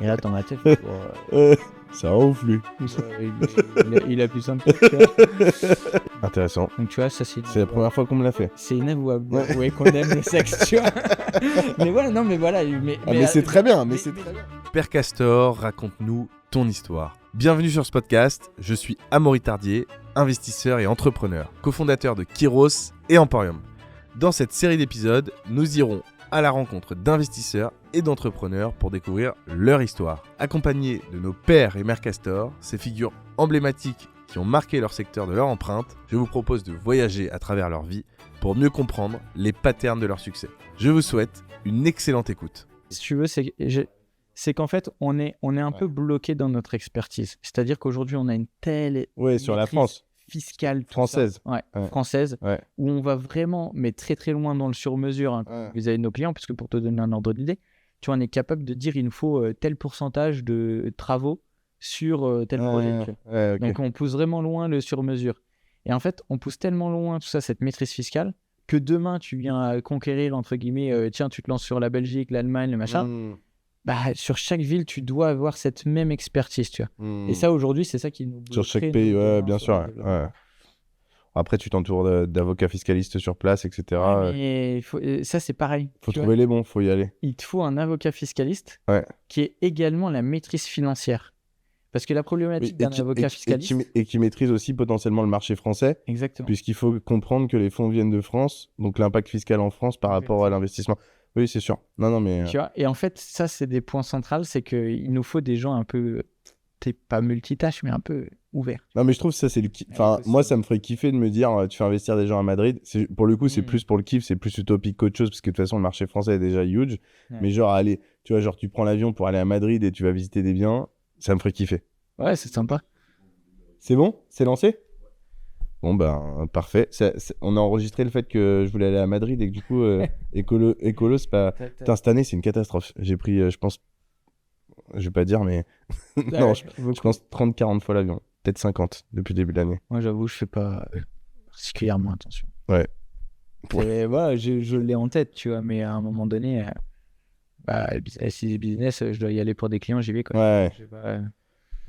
Et là, dans ma tête, je fais, Ça ouf lui. il a plus simple. Tu vois. Intéressant. Donc, tu vois, ça, c'est C'est la première fois qu'on me l'a fait. C'est inavouable d'avouer qu'on aime le sexe, tu vois. Mais voilà, non, mais voilà. Mais c'est très bien, mais c'est très bien. Père Castor, raconte-nous ton histoire. Bienvenue sur ce podcast, je suis Amaury Tardier, investisseur et entrepreneur, cofondateur de Kairos et Emporium. Dans cette série d'épisodes, nous irons à la rencontre d'investisseurs et d'entrepreneurs pour découvrir leur histoire. Accompagnés de nos pères et mères Castor, ces figures emblématiques qui ont marqué leur secteur de leur empreinte, je vous propose de voyager à travers leur vie pour mieux comprendre les patterns de leur succès. Je vous souhaite une excellente écoute. Si tu veux, c'est qu'en fait, on est un peu bloqué dans notre expertise. C'est-à-dire qu'aujourd'hui, on a une telle Sur la maîtrise France. fiscale tout Française. ça. Ouais. Française, Ouais. où on va vraiment, mais très très loin dans le sur-mesure vis-à-vis de nos clients, parce que pour te donner un ordre d'idée, tu vois, on est capable de dire il nous faut tel pourcentage de travaux sur tel projet. Tu vois. Ouais, ok. Donc, on pousse vraiment loin le sur-mesure. Et en fait, on pousse tellement loin tout ça, cette maîtrise fiscale, que demain, tu viens conquérir, entre guillemets, tiens, tu te lances sur la Belgique, l'Allemagne, le machin. Bah, sur chaque ville, tu dois avoir cette même expertise, tu vois. Et ça, aujourd'hui, c'est ça qui nous Sur chaque bloquerait, pays, nous, ouais, demain, bien sur sûr. le Ouais. développement. Ouais. Après, tu t'entoures d'avocats fiscalistes sur place, etc. Ouais, mais ça, c'est pareil. Faut tu trouver vois. les bons, faut y aller. Il te faut un avocat fiscaliste Ouais. qui ait également la maîtrise financière. Parce que la problématique d'un avocat fiscaliste... et qui maîtrise aussi potentiellement le marché français, Exactement. puisqu'il faut comprendre que les fonds viennent de France, donc l'impact fiscal en France par rapport à l'investissement. Oui, c'est sûr. Non, mais... Tu vois, et en fait, ça, c'est des points centraux, c'est qu'il nous faut des gens un peu, t'es pas multitâches, mais un peu ouverts. Non, mais je trouve que ça, c'est le kiff. Enfin, moi, ça me ferait kiffer de me dire, tu fais investir des gens à Madrid. Pour le coup, c'est plus pour le kiff, c'est plus utopique qu'autre chose, parce que de toute façon, le marché français est déjà huge. Ouais. Mais genre, aller, tu vois, genre, tu prends l'avion pour aller à Madrid et tu vas visiter des biens, ça me ferait kiffer. Ouais, c'est sympa. C'est bon? C'est lancé? Bon, ben, parfait. On a enregistré le fait que je voulais aller à Madrid et que du coup, écolo, c'est pas... Putain, cette année, c'est une catastrophe. J'ai pris, je pense... Je vais pas dire, mais... non, je pense 30-40 fois l'avion. Peut-être 50 depuis le début de l'année. Moi, j'avoue, je fais pas particulièrement attention. Ouais. Voilà, je l'ai en tête, tu vois, mais à un moment donné, si c'est business, je dois y aller pour des clients, j'y vais, quoi. Ouais. Je vais pas...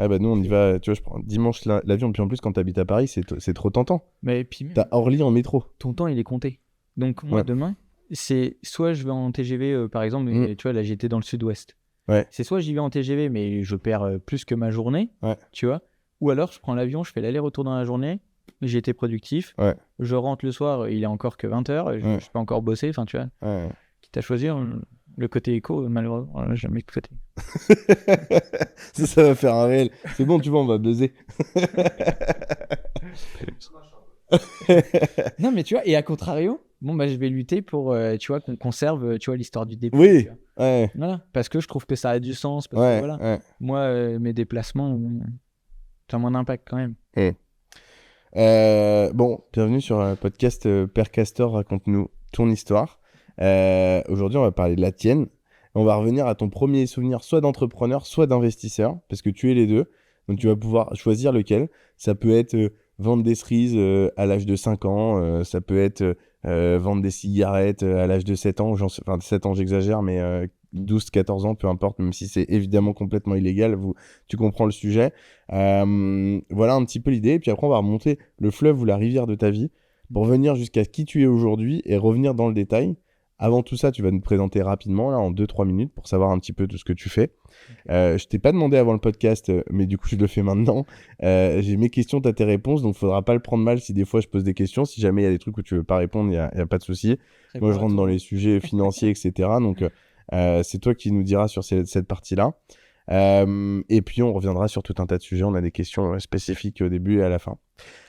Ah bah nous on y va, tu vois, je prends dimanche l'avion, puis en plus quand t'habites à Paris, c'est trop tentant. Mais puis même, T'as Orly en métro. ton temps, il est compté. Donc moi, demain, c'est soit je vais en TGV, par exemple, tu vois, là j'étais dans le sud-ouest. Ouais. C'est soit j'y vais en TGV, mais je perds plus que ma journée, tu vois. Ou alors je prends l'avion, je fais l'aller-retour dans la journée, j'ai été productif, je rentre le soir, il est encore que 20h, je peux encore bosser, enfin tu vois. Ouais. Quitte à choisir, le côté éco, malheureusement, on l'a jamais côté. ça va faire un réel. C'est bon, tu vois, on va buzzer. Non, mais tu vois, et à contrario, bon, bah, je vais lutter pour, tu vois, qu'on conserve, tu vois, l'histoire du dépôt. Oui, ouais. Voilà, parce que je trouve que ça a du sens. Parce que, voilà, ouais. moi, mes déplacements, ça a moins d'impact quand même. Bon, bienvenue sur un podcast Père Castor, raconte-nous ton histoire. Aujourd'hui, on va parler de la tienne. On va revenir à ton premier souvenir, soit d'entrepreneur, soit d'investisseur, parce que tu es les deux. Donc, tu vas pouvoir choisir lequel. Ça peut être vendre des cerises à l'âge de 5 ans. Ça peut être vendre des cigarettes à l'âge de 7 ans. Enfin, 7 ans, j'exagère, mais 12, 14 ans, peu importe, même si c'est évidemment complètement illégal. Tu comprends le sujet. Voilà un petit peu l'idée. Et puis après, on va remonter le fleuve ou la rivière de ta vie pour venir jusqu'à qui tu es aujourd'hui et revenir dans le détail. Avant tout ça, tu vas nous présenter rapidement, là, en 2-3 minutes, pour savoir un petit peu tout ce que tu fais. Je t'ai pas demandé avant le podcast, mais du coup, je le fais maintenant. J'ai mes questions, t'as tes réponses, donc faudra pas le prendre mal si des fois je pose des questions. Si jamais il y a des trucs où tu veux pas répondre, il y a pas de souci. Moi, je rentre dans les sujets financiers, etc. Donc, c'est toi qui nous diras sur cette partie-là. Et puis, on reviendra sur tout un tas de sujets. On a des questions spécifiques au début et à la fin.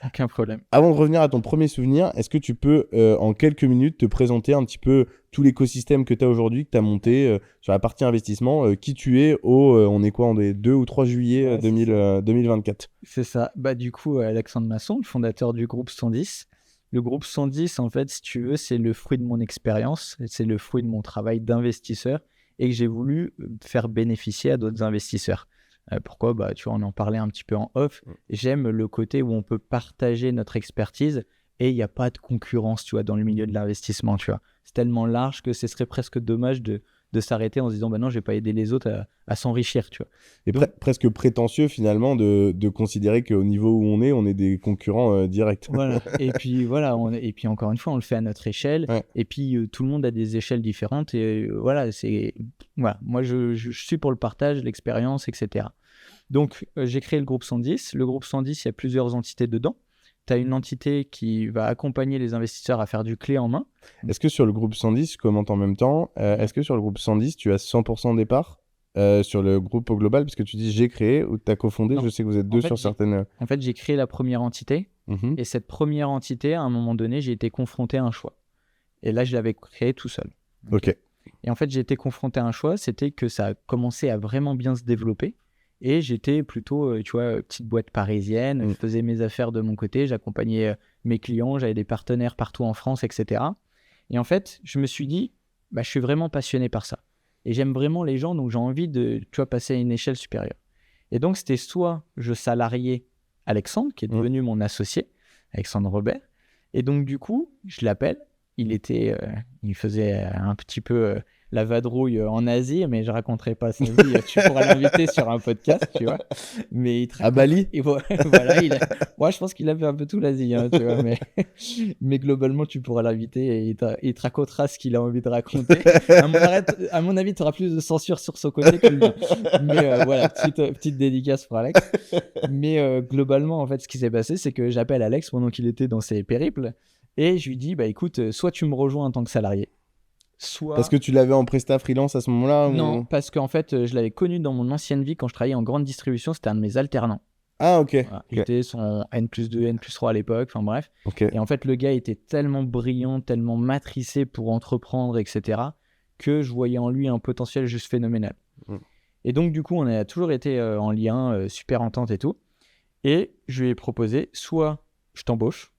Aucun problème. Avant de revenir à ton premier souvenir, est-ce que tu peux, en quelques minutes, te présenter un petit peu tout l'écosystème que tu as aujourd'hui, que tu as monté sur la partie investissement, qui tu es on est quoi, on est 2 ou 3 juillet 2024. C'est ça. Bah, du coup, Alexandre Masson, le fondateur du groupe 110. Le groupe 110, en fait, si tu veux, c'est le fruit de mon expérience, c'est le fruit de mon travail d'investisseur et que j'ai voulu faire bénéficier à d'autres investisseurs. Pourquoi ? Bah, tu vois, on en parlait un petit peu en off. J'aime le côté où on peut partager notre expertise et il n'y a pas de concurrence, tu vois, dans le milieu de l'investissement, tu vois. C'est tellement large que ce serait presque dommage de de s'arrêter en se disant bah non, je vais pas aider les autres à s'enrichir, tu vois. Et presque prétentieux finalement de considérer qu'au niveau où on est des concurrents directs. Voilà. Et puis voilà, et puis encore une fois, on le fait à notre échelle. Ouais. Et puis tout le monde a des échelles différentes. Et voilà, moi je suis pour le partage, l'expérience, etc. Donc j'ai créé le groupe 110. Le groupe 110, il y a plusieurs entités dedans. Tu as une entité qui va accompagner les investisseurs à faire du clé en main. Est-ce que sur le groupe 110, je commente en même temps, est-ce que sur le groupe 110, tu as 100% départ sur le groupe au global? Parce que tu dis j'ai créé ou tu as cofondé, Non. je sais que vous êtes deux fait, sur certaines... En fait, j'ai créé la première entité. Mhm. Et cette première entité, à un moment donné, j'ai été confronté à un choix. Et là, je l'avais créé tout seul. Ok. Et en fait, j'ai été confronté à un choix, c'était que ça a commencé à vraiment bien se développer. Et j'étais plutôt, tu vois, petite boîte parisienne, je faisais mes affaires de mon côté, j'accompagnais mes clients, j'avais des partenaires partout en France, etc. Et en fait, je me suis dit, bah, je suis vraiment passionné par ça. Et j'aime vraiment les gens, donc j'ai envie de, tu vois, passer à une échelle supérieure. Et donc, c'était soit je salariais Alexandre, qui est devenu mon associé, Alexandre Robert. Et donc, du coup, je l'appelle. Il faisait un petit peu la vadrouille en Asie, mais je raconterai pas sa vie. Tu pourras l'inviter sur un podcast, tu vois. Mais À Bali. Et voilà, moi, je pense qu'il a fait un peu tout l'Asie, hein, tu vois. Mais globalement, tu pourras l'inviter et il te racontera ce qu'il a envie de raconter. À mon avis, tu auras plus de censure sur son côté que lui. Mais voilà, petite dédicace pour Alex. Mais globalement, en fait, ce qui s'est passé, c'est que j'appelle Alex pendant qu'il était dans ses périples. Et je lui dis, bah écoute, soit tu me rejoins en tant que salarié, soit... Parce que tu l'avais en presta freelance à ce moment-là Non, ou... parce qu'en fait, je l'avais connu dans mon ancienne vie quand je travaillais en grande distribution, c'était un de mes alternants. Ah, ok. Voilà. J'étais son N+2, N+3 à l'époque, enfin bref. Ok. Et en fait, le gars était tellement brillant, tellement matricé pour entreprendre, etc., que je voyais en lui un potentiel juste phénoménal. Et donc, du coup, on a toujours été en lien, super entente et tout. Et je lui ai proposé, soit je t'embauche,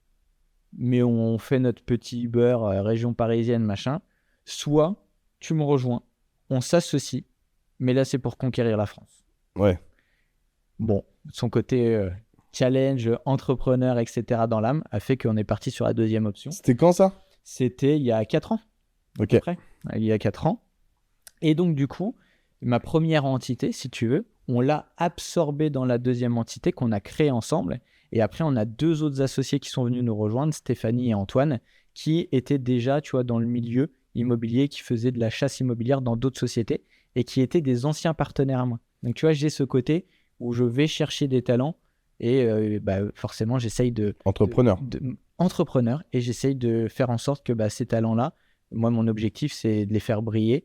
mais on fait notre petit Uber région parisienne, machin. Soit tu me rejoins, on s'associe, mais là, c'est pour conquérir la France. Ouais. Bon, son côté challenge, entrepreneur, etc. dans l'âme a fait qu'on est parti sur la deuxième option. C'était quand ça? C'était il y a 4 ans. Ok. Après, il y a 4 ans. Et donc, du coup, ma première entité, si tu veux, on l'a absorbée dans la deuxième entité qu'on a créée ensemble. Et après, on a 2 autres associés qui sont venus nous rejoindre, Stéphanie et Antoine, qui étaient déjà, tu vois, dans le milieu immobilier, qui faisaient de la chasse immobilière dans d'autres sociétés et qui étaient des anciens partenaires à moi. Donc, tu vois, j'ai ce côté où je vais chercher des talents et forcément, j'essaye de... Entrepreneur. Entrepreneur, et j'essaye de faire en sorte que ces talents-là, moi, mon objectif, c'est de les faire briller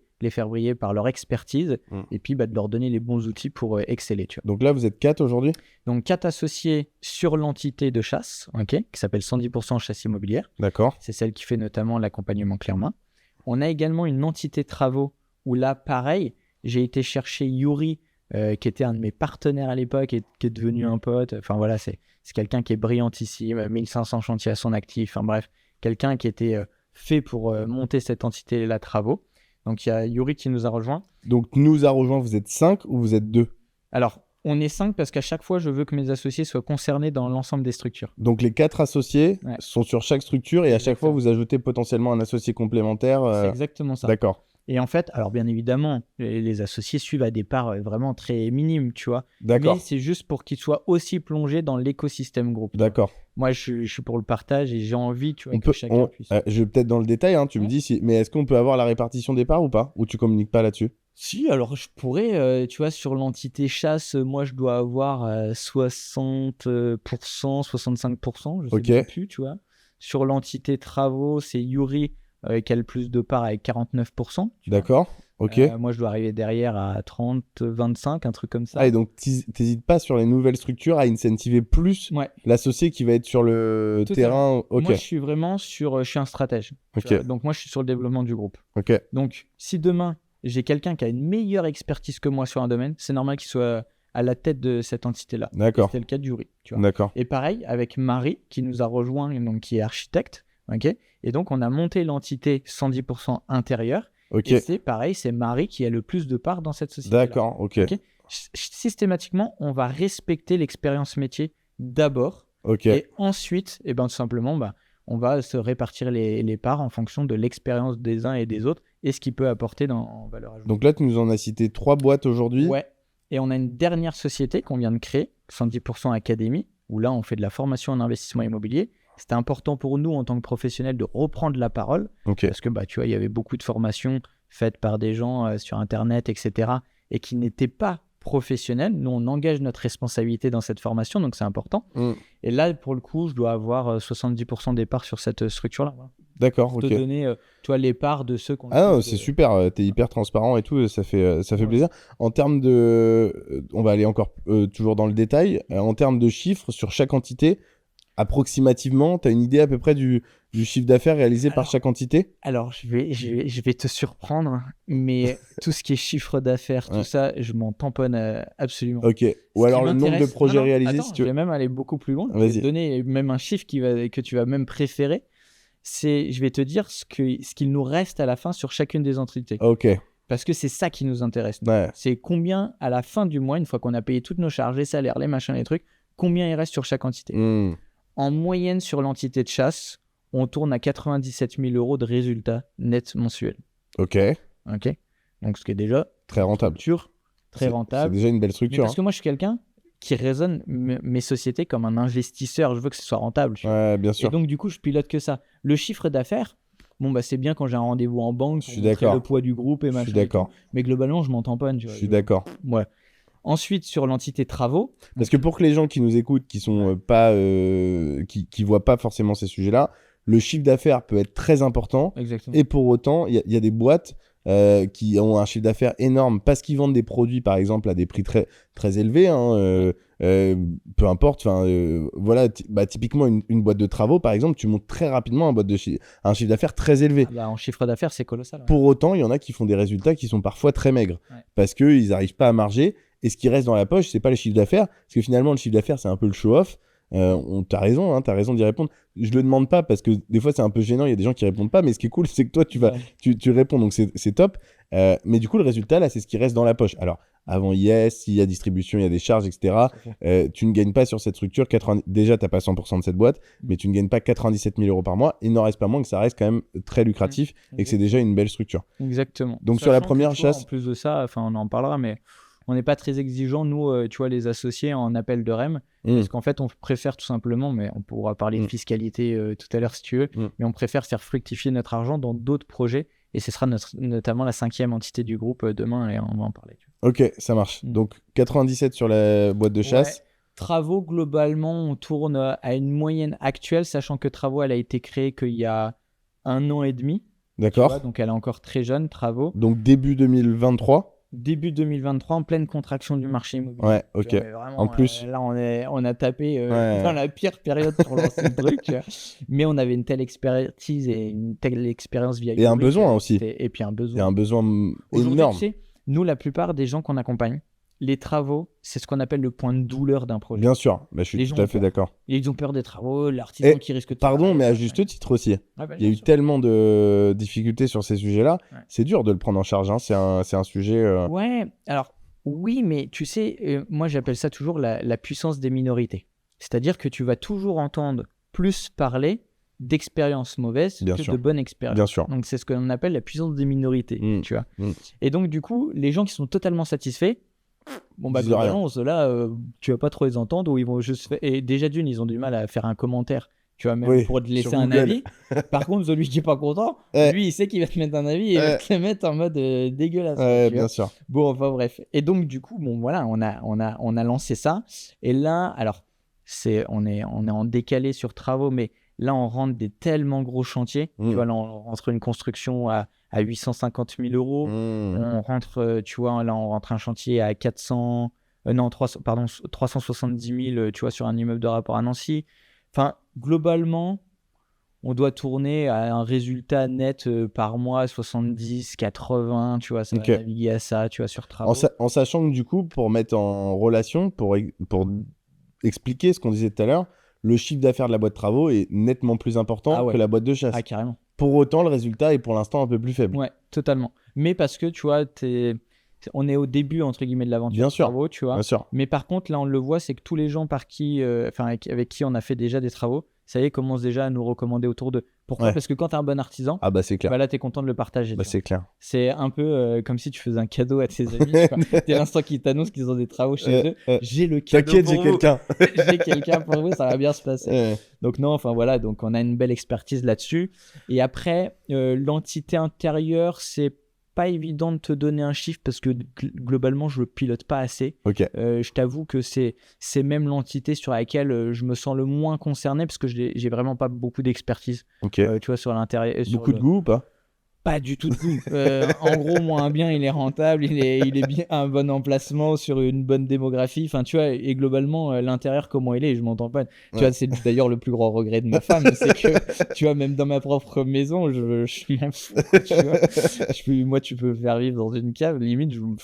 par leur expertise et puis de leur donner les bons outils pour exceller. Tu vois. Donc là, vous êtes 4 aujourd'hui? Donc 4 associés sur l'entité de chasse, qui s'appelle 110% chasse immobilière. D'accord. C'est celle qui fait notamment l'accompagnement clé en main. On a également une entité travaux où là, pareil, j'ai été chercher Yuri, qui était un de mes partenaires à l'époque et qui est devenu un pote. Enfin voilà, c'est quelqu'un qui est brillantissime, 1500 chantiers à son actif. Enfin bref, quelqu'un qui était fait pour monter cette entité-là travaux. Donc, il y a Yuri qui nous a rejoint. Donc, nous a rejoint, vous êtes 5 ou vous êtes 2? Alors, on est 5 parce qu'à chaque fois, je veux que mes associés soient concernés dans l'ensemble des structures. Donc, les 4 associés sont sur chaque structure et à chaque fois, vous ajoutez potentiellement un associé complémentaire. C'est exactement ça. D'accord. Et en fait, alors bien évidemment, les associés suivent à des parts vraiment très minimes, tu vois. D'accord. Mais c'est juste pour qu'ils soient aussi plongés dans l'écosystème groupe. D'accord. Moi, je suis pour le partage et j'ai envie, tu vois, que chacun puisse. Je vais peut-être dans le détail, tu me dis, mais est-ce qu'on peut avoir la répartition des parts ou pas? Ou tu communiques pas là-dessus? Si, alors je pourrais, tu vois, sur l'entité chasse, moi je dois avoir 60%, 65%, je sais bien plus, tu vois. Sur l'entité travaux, c'est Yuri qui a le plus de parts avec 49%. D'accord, ok. Moi je dois arriver derrière à 30, 25, un truc comme ça. Ah, et donc t'hésites pas sur les nouvelles structures à incentiver plus l'associé qui va être sur le terrain. Okay. Moi je suis vraiment je suis un stratège. Donc moi je suis sur le développement du groupe. Okay. Donc si demain j'ai quelqu'un qui a une meilleure expertise que moi sur un domaine, c'est normal qu'il soit à la tête de cette entité-là. D'accord. C'était le cas de Yuri. Tu vois. D'accord. Et pareil avec Marie qui nous a rejoint, donc qui est architecte. Et donc on a monté l'entité 110% intérieure. Et c'est pareil, c'est Marie qui a le plus de parts dans cette société. D'accord, ok. Systématiquement, on va respecter l'expérience métier d'abord. Et ensuite, tout simplement, on va se répartir les parts en fonction de l'expérience des uns et des autres et ce qu'il peut apporter en valeur ajoutée. Donc là, tu nous en as cité 3 boîtes aujourd'hui. Ouais. Et on a une dernière société qu'on vient de créer, 110% Académie, où là, on fait de la formation en investissement immobilier. C'était important pour nous, en tant que professionnels, de reprendre la parole. Ok. Parce que, tu vois, il y avait beaucoup de formations faites par des gens sur Internet, etc., et qui n'étaient pas professionnels. Nous, on engage notre responsabilité dans cette formation, donc c'est important. Et là, pour le coup, je dois avoir 70% des parts sur cette structure-là. Voilà. D'accord, Pour ok. te donner, tu vois, les parts de ceux qu'on... Ah non, c'est super, t'es hyper transparent et tout, ça fait plaisir. En termes de... on va aller encore toujours dans le détail. En termes de chiffres, sur chaque entité, approximativement, t'as une idée à peu près du chiffre d'affaires réalisé par chaque entité? Alors, je vais te surprendre, mais tout ce qui est chiffre d'affaires, tout ça, je m'en tamponne absolument. Ok. Ou alors le nombre de projets réalisés, si tu veux. Je vais même aller beaucoup plus loin. Vas-y. Je vais te donner même un chiffre que tu vas même préférer. Je vais te dire ce qu'il nous reste à la fin sur chacune des entités. Ok. Parce que c'est ça qui nous intéresse. Ouais. C'est combien, à la fin du mois, une fois qu'on a payé toutes nos charges, les salaires, les machins, les trucs, combien il reste sur chaque entité. En moyenne, sur l'entité de chasse, on tourne à 97 000 € de résultats nets mensuels. Ok. Donc, ce qui est déjà très rentable. Très rentable. C'est déjà une belle structure. Mais parce que moi, je suis quelqu'un qui raisonne mes sociétés comme un investisseur. Je veux que ce soit rentable. Ouais, bien sûr. Et donc, du coup, je pilote que ça. Le chiffre d'affaires, c'est bien quand j'ai un rendez-vous en banque. Je suis d'accord. Le poids du groupe et machin. Je suis d'accord. Mais globalement, je m'en tamponne. Je suis d'accord. Ouais. Ensuite, sur l'entité travaux. Parce que pour que les gens qui nous écoutent, qui sont pas, qui voient pas forcément ces sujets-là, le chiffre d'affaires peut être très important. Exactement. Et pour autant, il y a des boîtes qui ont un chiffre d'affaires énorme parce qu'ils vendent des produits, par exemple, à des prix très, très élevés. Peu importe. Voilà, typiquement, une boîte de travaux, par exemple, tu montes très rapidement un chiffre d'affaires très élevé. En chiffre d'affaires, c'est colossal. Ouais. Pour autant, il y en a qui font des résultats qui sont parfois très maigres parce qu'ils n'arrivent pas à marger. Et ce qui reste dans la poche, c'est pas le chiffre d'affaires. Parce que finalement, le chiffre d'affaires, c'est un peu le show-off. T'as raison d'y répondre. Je le demande pas parce que des fois, c'est un peu gênant. Il y a des gens qui répondent pas. Mais ce qui est cool, c'est que toi, tu réponds. Donc, c'est top. Mais du coup, le résultat, là, c'est ce qui reste dans la poche. Alors, avant s'il y a distribution, il y a des charges, etc. Tu ne gagnes pas sur cette structure. Déjà, t'as pas 100% de cette boîte. Mais tu ne gagnes pas 97 000 € par mois. Il n'en reste pas moins que ça reste quand même très lucratif et que c'est déjà une belle structure. Exactement. Donc, sur la première chasse. En plus de ça, on en parlera, mais on n'est pas très exigeant, nous, tu vois, les associés en appel de REM, parce qu'en fait, on préfère tout simplement, mais on pourra parler de fiscalité tout à l'heure si tu veux, mais on préfère faire fructifier notre argent dans d'autres projets, et ce sera notamment la 5e entité du groupe demain, et on va en parler. Ok, ça marche. Donc, 97 sur la boîte de chasse. Travaux, globalement, on tourne à une moyenne actuelle, sachant que Travaux, elle a été créée qu'il y a 1 an et demi. D'accord. Donc, elle est encore très jeune, Travaux. Donc, début 2023. Début 2023, en pleine contraction du marché immobilier. Ouais, ok. Vraiment, en plus, là, on a tapé dans la pire période pour lancer le truc. Mais on avait une telle expertise et une telle expérience via et un besoin aussi. Et puis un besoin. Et un besoin énorme. Tu sais, nous, la plupart des gens qu'on accompagne, les travaux, c'est ce qu'on appelle le point de douleur d'un projet. Bien sûr, je suis tout à fait d'accord. Ils ont peur des travaux, l'artisan qui risque de... Pardon, mais à juste titre aussi. Il y a eu tellement de difficultés sur ces sujets-là. C'est dur de le prendre en charge. C'est un sujet... Ouais, alors oui, mais tu sais, moi j'appelle ça toujours la puissance des minorités. C'est-à-dire que tu vas toujours entendre plus parler d'expériences mauvaises que de bonnes expériences. Bien sûr. Donc c'est ce qu'on appelle la puissance des minorités, tu vois. Et donc du coup, les gens qui sont totalement satisfaits, globalement, ceux-là, tu vas pas trop les entendre ou ils vont juste faire... Et déjà d'une, ils ont du mal à faire un commentaire, tu vois, même pour te laisser un avis. Par contre, celui qui est pas content, lui, il sait qu'il va te mettre un avis et il va te le mettre en mode dégueulasse. Bien sûr. Bon, enfin bref. Et donc du coup, voilà, on a lancé ça. Et là, alors, on est en décalé sur travaux, mais là, on rentre des tellement gros chantiers. Tu vois, là, on rentre une construction à 850 000 €. On rentre, tu vois, là, on rentre un chantier à 370 000, tu vois, sur un immeuble de rapport à Nancy. Enfin, globalement, on doit tourner à un résultat net par mois, 70, 80, tu vois, ça va naviguer à ça, tu vois, sur travaux. En sachant que du coup, pour mettre en relation, pour expliquer ce qu'on disait tout à l'heure, le chiffre d'affaires de la boîte de travaux est nettement plus important que la boîte de chasse. Ah, carrément. Pour autant, le résultat est pour l'instant un peu plus faible. Ouais, totalement. Mais parce que, tu vois, on est au début, entre guillemets, de l'aventure. Bien sûr. Travaux, tu vois. Bien sûr. Mais par contre, là, on le voit, c'est que tous les gens avec qui on a fait déjà des travaux, ça y est, commencent déjà à nous recommander autour d'eux. Pourquoi ? Ouais. Parce que quand tu es un bon artisan, Ah bah c'est clair. bah là, tu es content de le partager. Bah tu vois. c'est clair. C'est un peu comme si tu faisais un cadeau à tes amis. Tu vois. Dès l'instant qu'ils t'annoncent qu'ils ont des travaux chez eux, j'ai le cadeau T'inquiète, pour j'ai vous. quelqu'un. J'ai quelqu'un pour vous, ça va bien se passer. Donc non, enfin voilà, donc on a une belle expertise là-dessus. Et après, l'entité intérieure, c'est pas évident de te donner un chiffre parce que globalement, je le pilote pas assez. Ok. Je t'avoue que c'est même l'entité sur laquelle je me sens le moins concerné parce que j'ai vraiment pas beaucoup d'expertise. Ok. Tu vois, sur l'intérieur. Beaucoup de goût ou pas? Pas du tout de goût. En gros, moi, un bien, il est rentable, il est bien un bon emplacement sur une bonne démographie. Enfin, tu vois, et globalement, l'intérieur, comment il est, je m'entends pas. Tu vois, c'est d'ailleurs le plus grand regret de ma femme, c'est que, tu vois, même dans ma propre maison, je m'en fous. Tu vois. Moi, tu peux me faire vivre dans une cave, limite, je m'en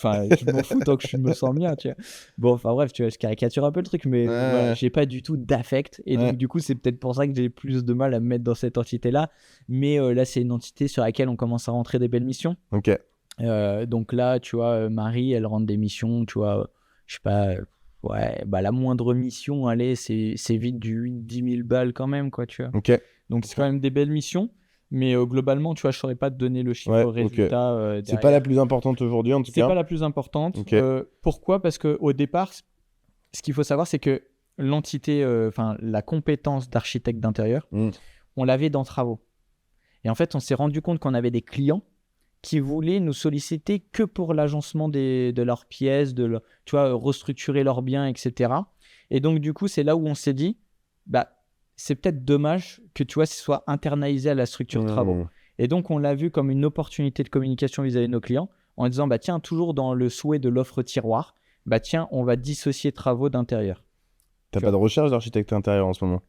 fous tant que je me sens bien, tu vois. Bon, enfin bref, tu vois, je caricature un peu le truc, mais voilà, j'ai pas du tout d'affect. Et donc, du coup, c'est peut-être pour ça que j'ai plus de mal à me mettre dans cette entité-là. Mais là, c'est une entité sur laquelle on commence à rentrer des belles missions. Ok. Donc là, tu vois, Marie, elle rentre des missions, tu vois, je sais pas, ouais, bah la moindre mission, allez, c'est vite du 10 000 balles quand même, quoi, tu vois. Ok. Donc c'est quand même des belles missions, mais globalement, tu vois, je saurais pas te donner le chiffre Ouais, résultat. C'est pas la plus importante aujourd'hui en tout C'est cas. pas la plus importante. Ok. Pourquoi ? Parce qu'au départ, ce qu'il faut savoir, c'est que l'entité, enfin la compétence d'architecte d'intérieur, on l'avait dans travaux. Et en fait, on s'est rendu compte qu'on avait des clients qui voulaient nous solliciter que pour l'agencement de leurs pièces, tu vois, restructurer leurs biens, etc. Et donc, du coup, c'est là où on s'est dit, bah, c'est peut-être dommage que, tu vois, ce soit internalisé à la structure travaux. Et donc, on l'a vu comme une opportunité de communication vis-à-vis de nos clients en disant, bah, tiens, toujours dans le souhait de l'offre tiroir, bah, tiens, on va dissocier travaux d'intérieur. T'as pas de recherche d'architecte intérieur en ce moment?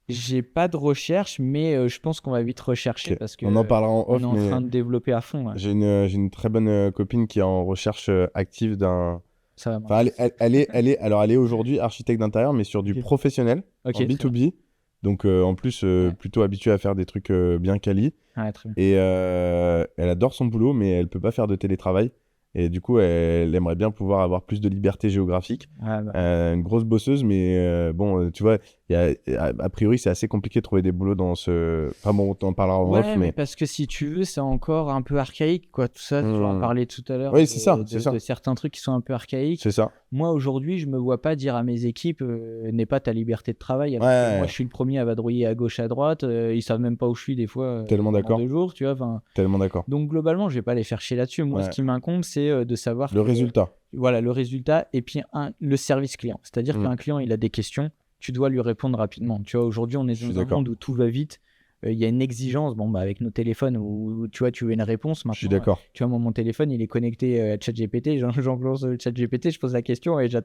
J'ai pas de recherche, mais je pense qu'on va vite rechercher parce que on en parlera en off, on est en train de développer à fond. Ouais. J'ai une très bonne copine qui est en recherche active d'un. Ça va Enfin, elle est aujourd'hui architecte d'intérieur, mais sur du professionnel, en B2B. Donc en plus, plutôt habituée à faire des trucs bien quali. Ouais, très bien. Et elle adore son boulot, mais elle peut pas faire de télétravail. Et du coup, elle aimerait bien pouvoir avoir plus de liberté géographique. Une grosse bosseuse, mais bon, tu vois, a priori, c'est assez compliqué de trouver des boulots dans ce... Enfin bon, on en parlera en off, mais... parce que si tu veux, c'est encore un peu archaïque, quoi. Tout ça, tu en parlais tout à l'heure. Oui, c'est ça. De certains trucs qui sont un peu archaïques. C'est ça. Moi, aujourd'hui, je me vois pas dire à mes équipes, n'aie pas ta liberté de travail. Moi, je suis le premier à vadrouiller à gauche, à droite. Ils savent même pas où je suis des fois. Tellement d'accord. 2 jours, tu vois. Tellement d'accord. Donc, globalement, je vais pas les faire chier là-dessus. Moi, ce qui m'incombe, c'est de savoir le résultat. Voilà, le résultat et puis le service client. C'est-à-dire qu'un client, il a des questions, tu dois lui répondre rapidement. Tu vois, aujourd'hui, on est dans un monde où tout va vite. Il y a une exigence, avec nos téléphones où tu vois, tu veux une réponse. Maintenant, je suis d'accord. Tu vois, mon téléphone, il est connecté à ChatGPT. J'enclenche ChatGPT, je pose la question et tu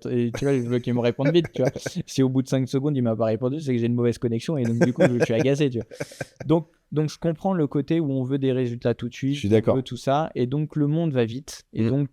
vois, je veux qu'il me réponde vite. Tu vois. Si au bout de 5 secondes, il m'a pas répondu, c'est que j'ai une mauvaise connexion et donc du coup, je suis agacé. Tu vois. Donc, je comprends le côté où on veut des résultats tout de suite. Je suis d'accord. On veut tout ça. Et donc, le monde va vite. Et donc,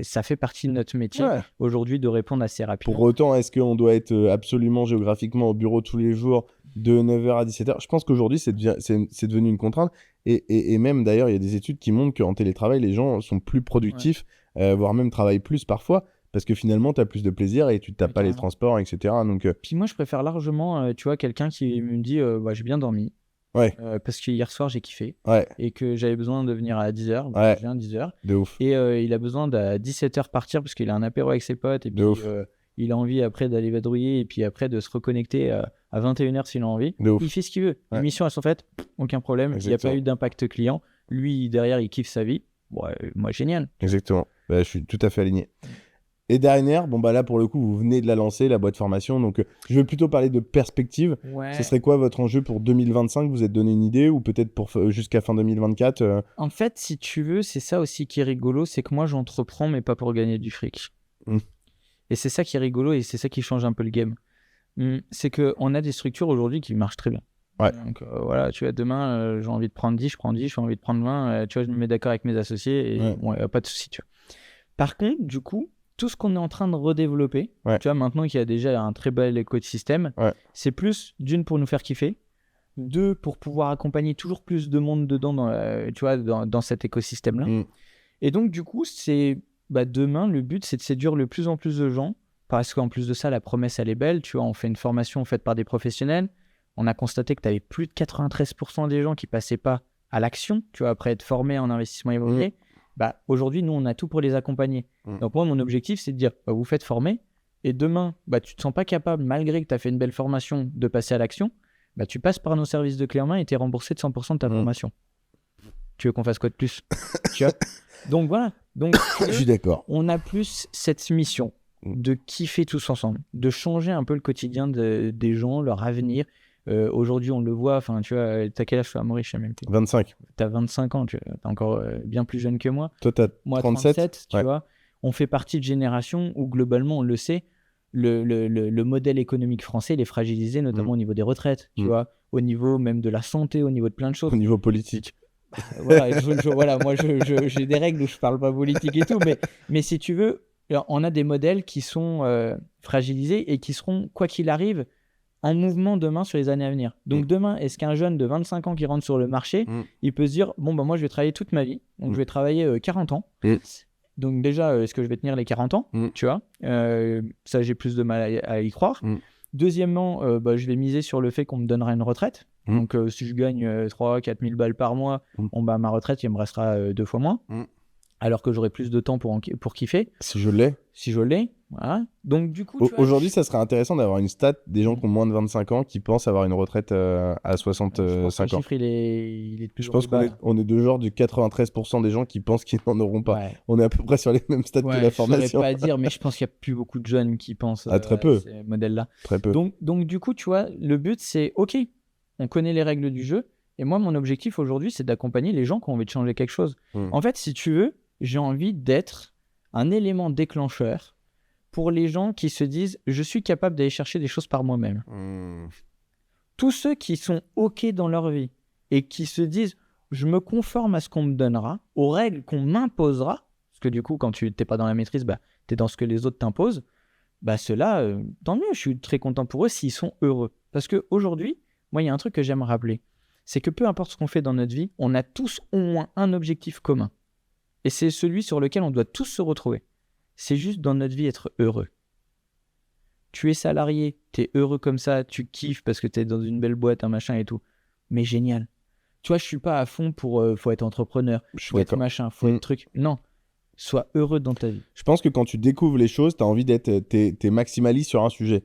ça fait partie de notre métier aujourd'hui de répondre assez rapidement. Pour autant, est-ce qu'on doit être absolument géographiquement au bureau tous les jours de 9h à 17h? Je pense qu'aujourd'hui, c'est devenu une contrainte. Et même, d'ailleurs, il y a des études qui montrent qu'en télétravail, les gens sont plus productifs, voire même travaillent plus parfois. Parce que finalement, tu as plus de plaisir et tu ne tapes pas les transports, etc. Donc, Puis moi, je préfère largement, tu vois, quelqu'un qui me dit j'ai bien dormi. Parce que hier soir j'ai kiffé et que j'avais besoin de venir à 10h, je viens à 10h. De ouf. Et il a besoin d'à 17h partir parce qu'il a un apéro avec ses potes et puis il a envie après d'aller vadrouiller et puis après de se reconnecter à 21h s'il a envie. Il fait ce qu'il veut. Les missions elles sont faites, aucun problème. Exactement. Il n'y a pas eu d'impact client. Lui derrière il kiffe sa vie. Moi génial. Exactement. Je suis tout à fait aligné. Et dernière, là pour le coup, vous venez de la lancer, la boîte formation. Donc, je vais plutôt parler de perspective. Ce serait quoi votre enjeu pour 2025 ? Vous êtes donné une idée ou peut-être pour jusqu'à fin 2024 En fait, si tu veux, c'est ça aussi qui est rigolo, c'est que moi j'entreprends mais pas pour gagner du fric. Et c'est ça qui est rigolo et c'est ça qui change un peu le game. C'est qu'on a des structures aujourd'hui qui marchent très bien. Donc voilà, tu vois, demain j'ai envie de prendre 10, je prends 10, j'ai envie de prendre 20, tu vois, je me mets d'accord avec mes associés et pas de souci, tu vois. Par contre, du coup, tout ce qu'on est en train de redévelopper, tu vois, maintenant qu'il y a déjà un très bel écosystème, c'est plus d'une pour nous faire kiffer, 2 pour pouvoir accompagner toujours plus de monde dedans dans cet écosystème-là. Et donc, du coup, c'est demain, le but, c'est de séduire le plus en plus de gens, parce qu'en plus de ça, la promesse, elle est belle. Tu vois, on fait une formation faite par des professionnels, on a constaté que tu avais plus de 93% des gens qui passaient pas à l'action, tu vois, après être formés en investissement immobilier. Bah, aujourd'hui, nous, on a tout pour les accompagner. Donc moi, mon objectif, c'est de dire, bah, vous faites former, et demain, bah, tu te sens pas capable, malgré que tu as fait une belle formation, de passer à l'action, bah, tu passes par nos services de clé en main et tu es remboursé de 100% de ta formation. Tu veux qu'on fasse quoi de plus? Tu vois? Donc voilà. Donc, Je suis d'accord. on a plus cette mission de kiffer tous ensemble, de changer un peu le quotidien des gens, leur avenir. Aujourd'hui, on le voit, enfin, tu vois, t'as quel âge, toi, Maurice? Je sais même plus. 25. T'as 25 ans, tu es encore bien plus jeune que moi. Toi, t'as Moi, 37. 37, tu vois. On fait partie de générations où, globalement, on le sait, le modèle économique français, il est fragilisé, notamment au niveau des retraites, tu vois, au niveau même de la santé, au niveau de plein de choses. Au niveau politique. Voilà, voilà, moi, j'ai des règles où je parle pas politique et tout, mais si tu veux, on a des modèles qui sont fragilisés et qui seront, quoi qu'il arrive, en mouvement demain sur les années à venir. Donc demain, est-ce qu'un jeune de 25 ans qui rentre sur le marché, il peut se dire, bon, bah, moi, je vais travailler toute ma vie, donc je vais travailler 40 ans. Donc déjà, est-ce que je vais tenir les 40 ans, tu vois, ça, j'ai plus de mal à y croire. Deuxièmement, bah, je vais miser sur le fait qu'on me donnera une retraite. Donc, si je gagne 3-4 000 balles par mois, bon, bah, ma retraite, il me restera 2 fois moins. Alors que j'aurai plus de temps pour kiffer. Si je l'ai. Si je l'ai, voilà. Donc, du coup, aujourd'hui, ça serait intéressant d'avoir une stat des gens qui ont moins de 25 ans qui pensent avoir une retraite à 65 ans. Le chiffre, il est de plus Je en pense plus bas. qu'on est de genre du 93% des gens qui pensent qu'ils n'en auront pas. Ouais. On est à peu près sur les mêmes stats que la formation. Je saurais pas dire, mais je pense qu'il n'y a plus beaucoup de jeunes qui pensent très peu. à ces modèles-là. Très peu. Donc, du coup, tu vois, le but, c'est, OK, on connaît les règles du jeu. Et moi, mon objectif aujourd'hui, c'est d'accompagner les gens qui ont envie de changer quelque chose. En fait, si tu veux, j'ai envie d'être un élément déclencheur pour les gens qui se disent « je suis capable d'aller chercher des choses par moi-même ». Tous ceux qui sont OK dans leur vie et qui se disent « je me conforme à ce qu'on me donnera, aux règles qu'on m'imposera », parce que du coup, quand tu n'es pas dans la maîtrise, bah, tu es dans ce que les autres t'imposent, bah, ceux-là, tant mieux, je suis très content pour eux s'ils sont heureux. Parce qu'aujourd'hui, moi, il y a un truc que j'aime rappeler, c'est que peu importe ce qu'on fait dans notre vie, on a tous au moins un objectif commun. Et c'est celui sur lequel on doit tous se retrouver. C'est juste dans notre vie être heureux. Tu es salarié, tu es heureux comme ça, tu kiffes parce que tu es dans une belle boîte, un machin et tout. Mais génial. Tu vois, je suis pas à fond pour faut être entrepreneur, faut être machin, faut être truc. Non, sois heureux dans ta vie. Je pense que quand tu découvres les choses, tu as envie d'être t'es maximaliste sur un sujet.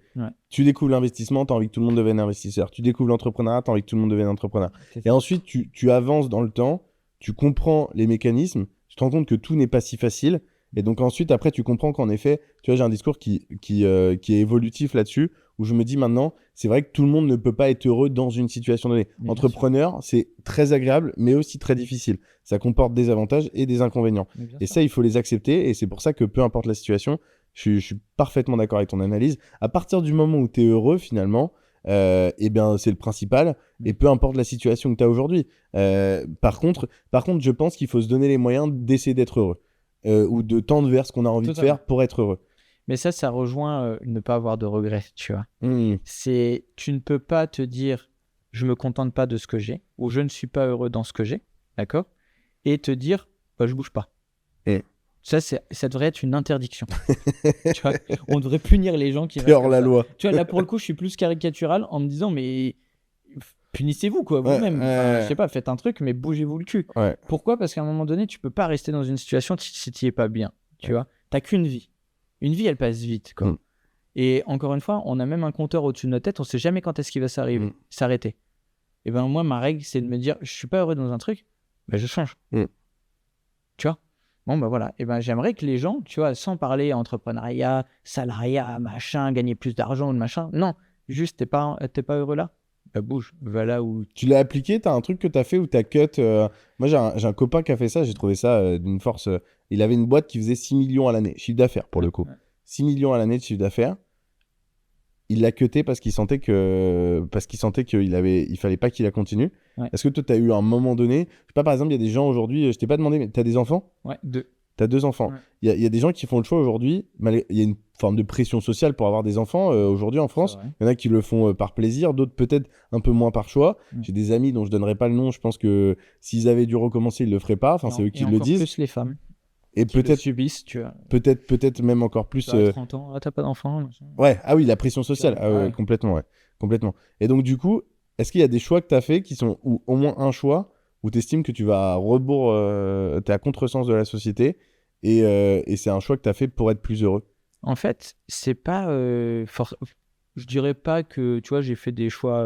Tu découvres l'investissement, tu as envie que tout le monde devienne investisseur. Tu découvres l'entrepreneuriat, tu as envie que tout le monde devienne entrepreneur. Et ensuite, tu avances dans le temps, tu comprends les mécanismes, tu te rends compte que tout n'est pas si facile. Et donc ensuite, après, tu comprends qu'en effet, tu vois, j'ai un discours qui est évolutif là-dessus, où je me dis maintenant, c'est vrai que tout le monde ne peut pas être heureux dans une situation donnée. Entrepreneur, c'est très agréable, mais aussi très difficile. Ça comporte des avantages et des inconvénients. Et ça, il faut les accepter. Et c'est pour ça que peu importe la situation, je suis parfaitement d'accord avec ton analyse. À partir du moment où tu es heureux, finalement, eh bien, c'est le principal. Et peu importe la situation que tu as aujourd'hui. Par contre, je pense qu'il faut se donner les moyens d'essayer d'être heureux. Ou de tendre vers ce qu'on a envie de faire pour être heureux. Mais ça rejoint ne pas avoir de regrets, tu vois. C'est, tu ne peux pas te dire je me contente pas de ce que j'ai ou je ne suis pas heureux dans ce que j'ai, d'accord, et te dire bah, je bouge pas. Ça devrait être une interdiction. Tu vois, on devrait punir les gens qui restent hors la loi. Tu vois, là pour le coup, je suis plus caricatural en me disant mais punissez-vous quoi, vous-même. Je sais pas, faites un truc, mais bougez-vous le cul. Pourquoi ? Parce qu'à un moment donné, tu peux pas rester dans une situation si tu es pas bien. Tu vois, t'as qu'une vie. Une vie, elle passe vite, quoi. Et encore une fois, on a même un compteur au-dessus de notre tête, on sait jamais quand est-ce qu'il va s'arrêter. Et ben moi, ma règle, c'est de me dire, je suis pas heureux dans un truc, ben je change. Tu vois ? Bon, ben voilà. Et ben j'aimerais que les gens, tu vois, sans parler entrepreneuriat, salariat, machin, gagner plus d'argent ou machin, non, juste t'es pas heureux là, bah bouge, va là où... Tu l'as appliqué, t'as un truc que t'as fait où t'as cut... Moi, j'ai un copain qui a fait ça, j'ai trouvé ça d'une force... Il avait une boîte qui faisait 6 millions à l'année, chiffre d'affaires pour le coup. 6 millions à l'année de chiffre d'affaires. Il l'a cuté parce qu'il sentait qu'il fallait pas qu'il la continue. Est-ce que toi, t'as eu un moment donné... Je sais pas, par exemple, il y a des gens aujourd'hui... Je t'ai pas demandé, mais t'as des enfants ? Ouais, 2. T'as 2 enfants. Il y a des gens qui font le choix aujourd'hui. Il y a une forme de pression sociale pour avoir des enfants aujourd'hui en France. Il y en a qui le font par plaisir, d'autres peut-être un peu moins par choix. J'ai des amis dont je donnerai pas le nom. Je pense que s'ils avaient dû recommencer, ils le feraient pas. Enfin, c'est eux qui le disent. Plus les femmes. Et qui peut-être le subissent, tu vois. Peut-être même encore plus. Tu as 30 ans, t'as pas d'enfant. Ouais. Ah oui, la pression sociale. Complètement. Et donc du coup, est-ce qu'il y a des choix que tu as fait qui sont, ou au moins un choix, où tu estimes que tu vas à rebours, t'es à contresens de la société, et c'est un choix que tu as fait pour être plus heureux? En fait, c'est pas je dirais pas que, tu vois, j'ai fait des choix,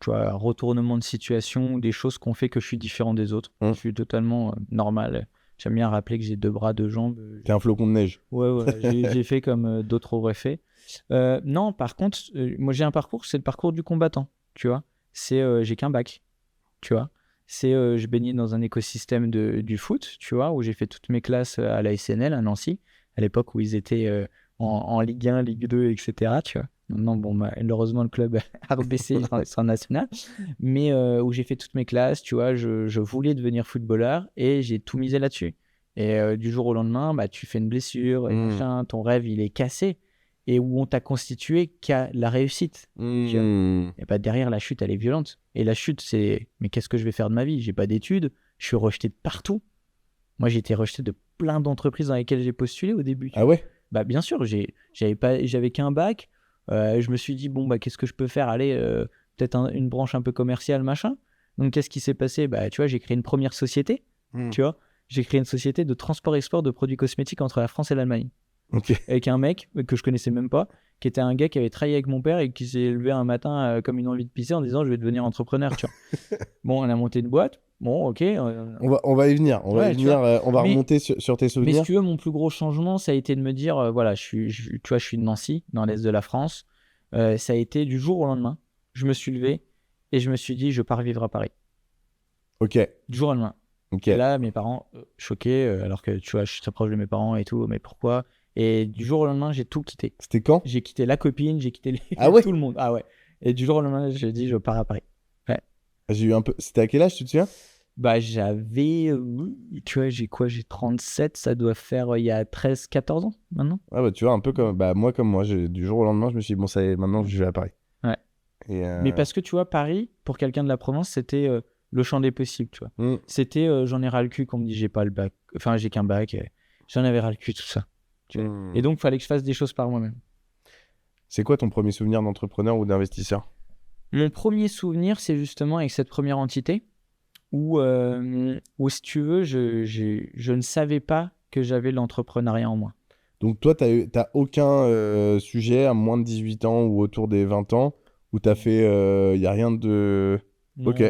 tu vois, retournement de situation, des choses qui ont fait que je suis différent des autres. Je suis totalement normal. J'aime bien rappeler que j'ai 2 bras, 2 jambes. T'es un flocon de neige. Ouais, j'ai fait comme d'autres auraient fait. Non, par contre, moi j'ai un parcours, c'est le parcours du combattant, tu vois. J'ai qu'un bac, tu vois. Je baignais dans un écosystème du foot, tu vois, où j'ai fait toutes mes classes à la SNL, à Nancy, à l'époque où ils étaient en Ligue 1, Ligue 2, etc., tu vois. Maintenant, bon, malheureusement, le club a rebaissé sur national, mais où j'ai fait toutes mes classes, tu vois, je voulais devenir footballeur et j'ai tout misé là-dessus. Et du jour au lendemain, bah, tu fais une blessure, et machin, ton rêve, il est cassé, et où on t'a constitué qu'à la réussite. Tu vois. Et bah, derrière, la chute, elle est violente. Et la chute, c'est mais qu'est-ce que je vais faire de ma vie? J'ai pas d'études, je suis rejeté de partout. Moi, j'ai été rejeté de plein d'entreprises dans lesquelles j'ai postulé au début. Ah ouais? Bah, bien sûr, j'avais qu'un bac. Je me suis dit, bon, bah, qu'est-ce que je peux faire? Allez, peut-être une branche un peu commerciale, machin. Donc, qu'est-ce qui s'est passé? Bah, tu vois, j'ai créé une première société. Tu vois, j'ai créé une société de transport-export de produits cosmétiques entre la France et l'Allemagne. Ok. Avec un mec que je connaissais même pas, qui était un gars qui avait travaillé avec mon père et qui s'est levé un matin comme une envie de pisser en disant je vais devenir entrepreneur, tu vois. Bon, on a monté une boîte. Bon, ok. On va y venir. On va Ouais, y tu venir. vois. On va Mais- remonter sur tes Mais souvenirs. si tu veux, mon plus gros changement, ça a été de me dire, voilà, tu vois, je suis de Nancy, dans l'est de la France. Ça a été du jour au lendemain. Je me suis levé et je me suis dit, je pars vivre à Paris. Ok. Du jour au lendemain. Ok. Et là, mes parents, choqués, alors que tu vois, je suis très proche de mes parents et tout, mais pourquoi? Et du jour au lendemain, j'ai tout quitté. C'était quand? J'ai quitté la copine, j'ai quitté Ah ouais? tout le monde. Ah ouais. Et du jour au lendemain, j'ai dit, je pars à Paris. Ouais. J'ai eu un peu. C'était à quel âge, tu te souviens? Bah, j'avais, tu vois, j'ai quoi? J'ai 37, ça doit faire il y a 13, 14 ans maintenant. Ah bah tu vois, un peu comme moi. Du jour au lendemain, je me suis dit, bon, ça y est, maintenant je vais à Paris. Ouais. Et Mais parce que tu vois, Paris, pour quelqu'un de la Provence, c'était le champ des possibles, tu vois. C'était, j'en ai ras le cul qu'on me dit, j'ai pas le bac. Enfin, j'ai qu'un bac. J'en avais ras le cul, tout ça. Tu vois. Et donc, il fallait que je fasse des choses par moi-même. C'est quoi ton premier souvenir d'entrepreneur ou d'investisseur? Mon premier souvenir, c'est justement avec cette première entité où, si tu veux, je ne savais pas que j'avais l'entrepreneuriat en moi. Donc toi, t'as aucun sujet à moins de 18 ans ou autour des 20 ans où t'as fait... y a rien de... Non, Ok.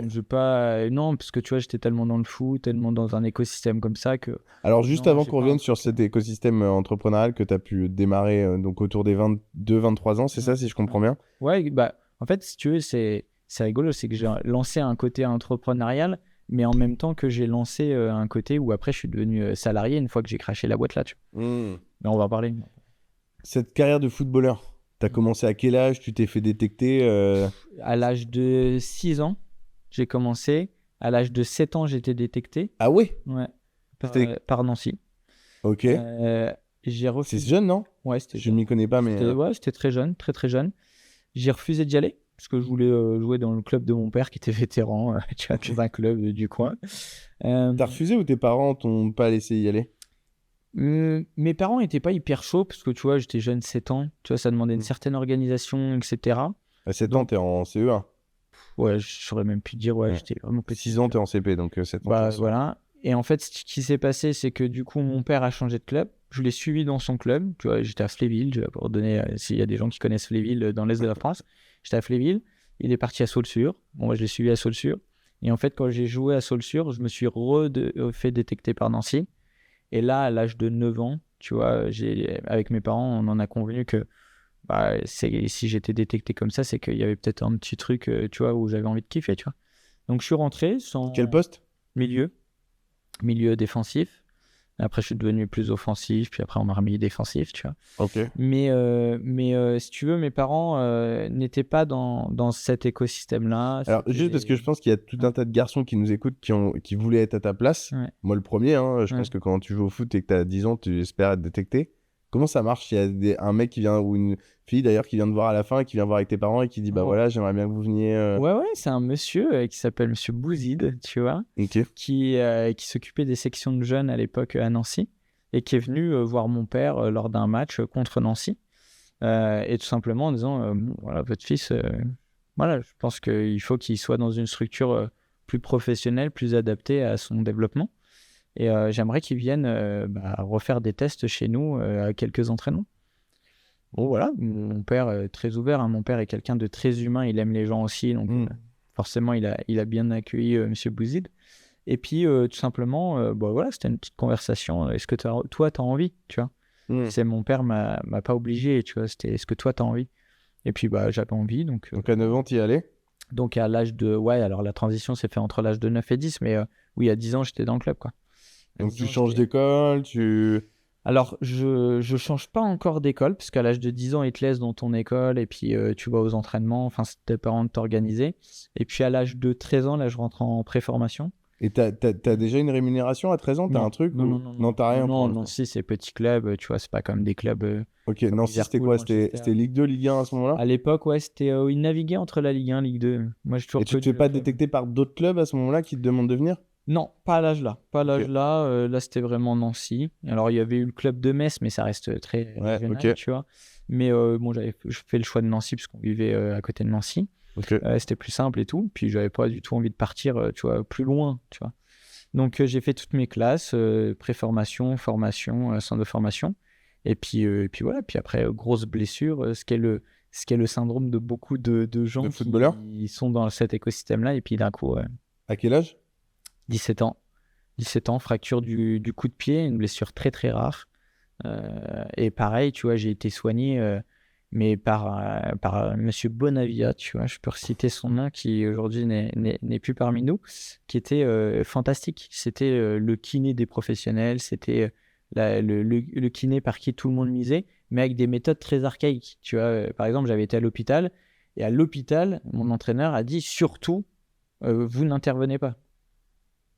non, parce que tu vois, j'étais tellement dans le foot, tellement dans un écosystème comme ça que... Alors juste Non, avant j'ai qu'on pas revienne un sur truc, cet écosystème entrepreneurial que t'as pu démarrer donc autour des 22-23 ans, c'est ça si je comprends bien? Ouais, bah, en fait, si tu veux, c'est rigolo, c'est que j'ai lancé un côté entrepreneurial, mais en même temps que j'ai lancé un côté où après je suis devenu salarié une fois que j'ai craché la boîte là, tu vois. Mais on va en parler. Cette carrière de footballeur, t'as commencé à quel âge? Tu t'es fait détecter À l'âge de 6 ans, j'ai commencé. À l'âge de 7 ans, j'ai été détecté. Ah ouais? Ouais. C'était- Par Nancy. Ok. J'ai C'est refusé. jeune, non? Ouais, c'était Je jeune. m'y connais pas, mais... Ouais, c'était très jeune, très très jeune. J'ai refusé d'y aller parce que je voulais jouer dans le club de mon père qui était vétéran, tu vois, dans un club du coin. T'as refusé ou tes parents t'ont pas laissé y aller? Mes parents n'étaient pas hyper chauds parce que tu vois, j'étais jeune, 7 ans, tu vois, ça demandait une certaine organisation, etc. À 7 ans, t'es en CE1. Ouais, je saurais même plus dire, ouais, Ouais. j'étais vraiment petit. 6 ans, t'es en CP, donc 7 ans. Bah t'es en CE1. voilà. Et en fait, ce qui s'est passé, c'est que du coup, mon père a changé de club. Je l'ai suivi dans son club. Tu vois, j'étais à Fléville. Je vais pour donner, s'il y a des gens qui connaissent Fléville dans l'est de la France. J'étais à Fléville. Il est parti à Saulsure. Bon, moi, je l'ai suivi à Saulsure. Et en fait, quand j'ai joué à Saulsure, je me suis fait détecter par Nancy. Et là, à l'âge de 9 ans, tu vois, avec mes parents, on en a convenu que bah, si j'étais détecté comme ça, c'est qu'il y avait peut-être un petit truc, tu vois, où j'avais envie de kiffer, tu vois. Donc, je suis rentré sans Quel poste? milieu défensif. Après, je suis devenu plus offensif, puis après, on m'a remis défensif, tu vois. Ok. Mais si tu veux, mes parents n'étaient pas dans cet écosystème-là. Alors, C'était juste parce que je pense qu'il y a tout un tas de garçons qui nous écoutent qui voulaient être à ta place. Ouais. Moi, le premier, hein, je Ouais. pense que quand tu joues au foot et que tu as 10 ans, tu espères être détecté. Comment ça marche? Il y a un mec qui vient, ou une fille d'ailleurs, qui vient te voir à la fin, et qui vient voir avec tes parents et qui dit bah Oh. voilà, j'aimerais bien que vous veniez. Ouais, c'est un monsieur qui s'appelle Monsieur Bouzid, tu vois, Ok. qui s'occupait des sections de jeunes à l'époque à Nancy et qui est venu voir mon père lors d'un match contre Nancy et tout simplement en disant bon, voilà, votre fils, Voilà, je pense qu'il faut qu'il soit dans une structure plus professionnelle, plus adaptée à son développement. Et j'aimerais qu'il vienne refaire des tests chez nous à quelques entraînements. Bon, voilà, mon père est très ouvert. Hein. Mon père est quelqu'un de très humain. Il aime les gens aussi. Donc, forcément, il a bien accueilli Monsieur Bouzid. Et puis, tout simplement, voilà, c'était une petite conversation. Est-ce que toi, tu as envie, tu vois? C'est mon père m'a pas obligé, tu vois. C'était est-ce que toi, tu as envie? Et puis, j'avais envie. Donc à 9 ans, tu y allais? Donc, à l'âge de... Ouais, alors la transition s'est faite entre l'âge de 9 et 10. Mais oui, à 10 ans, j'étais dans le club, quoi. Donc, tu changes d'école, Alors, je change pas encore d'école, parce qu'à l'âge de 10 ans, ils te laissent dans ton école, et puis tu vas aux entraînements, enfin, c'est tes parents de t'organiser. Et puis à l'âge de 13 ans, là, je rentre en préformation. Et t'as déjà une rémunération à 13 ans? T'as un truc? Non, t'as rien pour l'instant. Nancy, c'est petit club, tu vois, c'est pas comme des clubs. Ok, Nancy, c'était quoi? C'était Ligue 2, Ligue 1 à ce moment-là? À l'époque, ouais, c'était. Ils naviguaient entre la Ligue 1 et Ligue 2. Moi, j'ai toujours Et tu te fais pas détecter par d'autres clubs à ce moment-là qui te demandent de venir? Non, pas à l'âge là. Pas à l'âge là. Là, c'était vraiment Nancy. Alors, il y avait eu le club de Metz, mais ça reste très régional, tu vois. Mais je fais le choix de Nancy parce qu'on vivait à côté de Nancy. C'était plus simple et tout. Puis, j'avais pas du tout envie de partir, tu vois, plus loin, tu vois. Donc, j'ai fait toutes mes classes, préformation, formation, centre de formation. Et puis voilà. Puis après, grosse blessure, ce qu'est le syndrome de beaucoup de gens qui sont dans cet écosystème-là. Et puis, d'un coup... À quel âge? 17 ans. 17 ans, fracture du coup de pied, une blessure très très rare. Et pareil, tu vois, j'ai été soigné mais par Monsieur Bonavia, tu vois, je peux reciter son nom, qui aujourd'hui n'est plus parmi nous, qui était fantastique. C'était le kiné des professionnels, c'était le kiné par qui tout le monde misait, mais avec des méthodes très archaïques. Tu vois, par exemple, j'avais été à l'hôpital, et à l'hôpital, mon entraîneur a dit surtout, vous n'intervenez pas.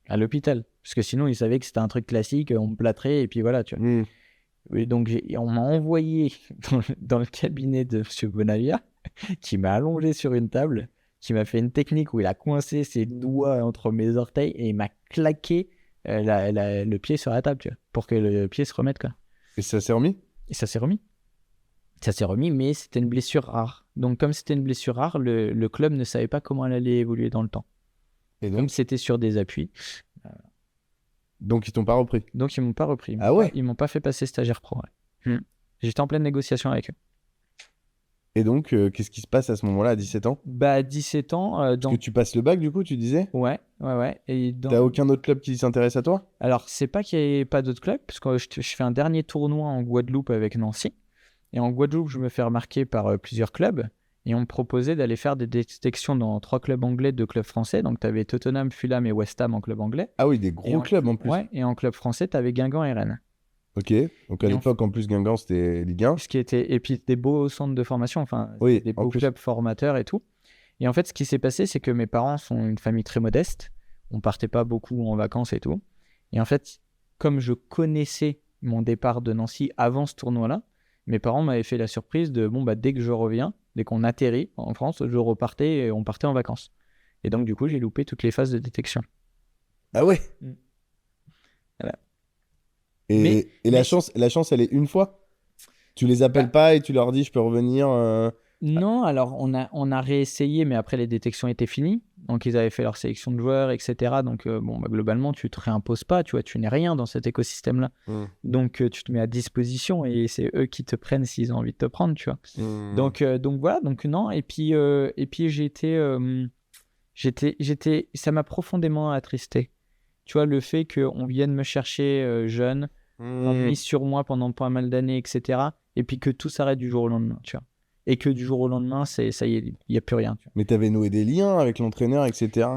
À l'hôpital, parce que sinon ils savaient que c'était un truc classique, on me plâtrait et puis voilà, tu vois. Et donc on m'a envoyé dans le cabinet de M. Bonavia, qui m'a allongé sur une table, qui m'a fait une technique où il a coincé ses doigts entre mes orteils et il m'a claqué le pied sur la table, tu vois, pour que le pied se remette, quoi. Et ça s'est remis? Et ça s'est remis. Ça s'est remis, mais c'était une blessure rare. Donc comme c'était une blessure rare, le club ne savait pas comment elle allait évoluer dans le temps. Et donc, comme c'était sur des appuis. Donc, ils t'ont pas repris? Donc, ils m'ont pas repris. Ah ouais? Ils m'ont pas fait passer stagiaire pro. Ouais. J'étais en pleine négociation avec eux. Et donc, qu'est-ce qui se passe à ce moment-là, à 17 ans? À 17 ans... Parce que tu passes le bac, du coup, tu disais? Ouais. Et t'as aucun autre club qui s'intéresse à toi? Alors, c'est pas qu'il n'y ait pas d'autres clubs, parce que je fais un dernier tournoi en Guadeloupe avec Nancy. Et en Guadeloupe, je me fais remarquer par plusieurs clubs. Et on me proposait d'aller faire des détections dans 3 clubs anglais, 2 clubs français. Donc, tu avais Tottenham, Fulham et West Ham en club anglais. Ah oui, des gros clubs en plus. Ouais, et en club français, tu avais Guingamp et Rennes. Ok, donc à l'époque, en plus, Guingamp, c'était Ligue 1. Et puis des beaux centres de formation, enfin, oui, des beaux clubs formateurs et tout. Et en fait, ce qui s'est passé, c'est que mes parents sont une famille très modeste. On partait pas beaucoup en vacances et tout. Et en fait, comme je connaissais mon départ de Nancy avant ce tournoi-là, mes parents m'avaient fait la surprise de dès que je reviens, dès qu'on atterrit en France, je repartais et on partait en vacances. Et donc, du coup, j'ai loupé toutes les phases de détection. Ah ouais? Voilà. Et la chance, elle est une fois? Tu les appelles pas et tu leur dis je peux revenir Non, alors on a réessayé, mais après les détections étaient finies. Donc ils avaient fait leur sélection de joueurs, etc. Donc globalement, tu te réimposes pas, tu vois, tu n'es rien dans cet écosystème-là. Donc tu te mets à disposition et c'est eux qui te prennent s'ils ont envie de te prendre, tu vois. Donc voilà, donc non. Et puis ça m'a profondément attristé. Tu vois, le fait qu'on vienne me chercher jeune, on mise sur moi pendant pas mal d'années, etc. Et puis que tout s'arrête du jour au lendemain, tu vois. Et que du jour au lendemain, ça y est, il n'y a plus rien. Tu vois. Mais tu avais noué des liens avec l'entraîneur, etc.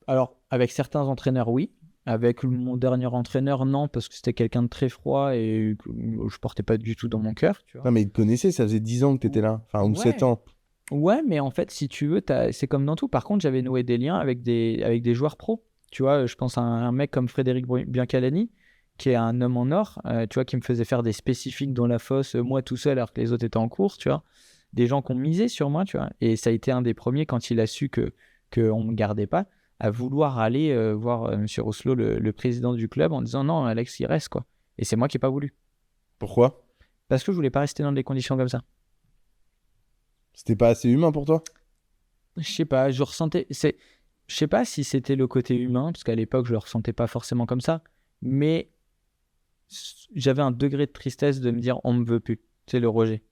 Alors, avec certains entraîneurs, oui. Avec mon dernier entraîneur, non, parce que c'était quelqu'un de très froid et que je portais pas du tout dans mon cœur. Tu vois. Non, mais il te connaissait, ça faisait 10 ans que tu étais là. Enfin, ou 7 ans. Ouais, mais en fait, si tu veux, c'est comme dans tout. Par contre, j'avais noué des liens avec des joueurs pros. Tu vois, je pense à un mec comme Frédéric Biancalani, qui est un homme en or, tu vois, qui me faisait faire des spécifiques dans la fosse, moi tout seul, alors que les autres étaient en course, tu vois. Des gens qui ont misé sur moi, tu vois. Et ça a été un des premiers, quand il a su qu'on ne me gardait pas, à vouloir aller voir M. Rousselot, le président du club, en disant non, Alex, il reste, quoi. Et c'est moi qui n'ai pas voulu. Pourquoi? Parce que je voulais pas rester dans des conditions comme ça. C'était pas assez humain pour toi? Je sais pas, je ressentais. Je sais pas si c'était le côté humain, parce qu'à l'époque, je le ressentais pas forcément comme ça, mais j'avais un degré de tristesse de me dire on me veut plus. C'est le rejet.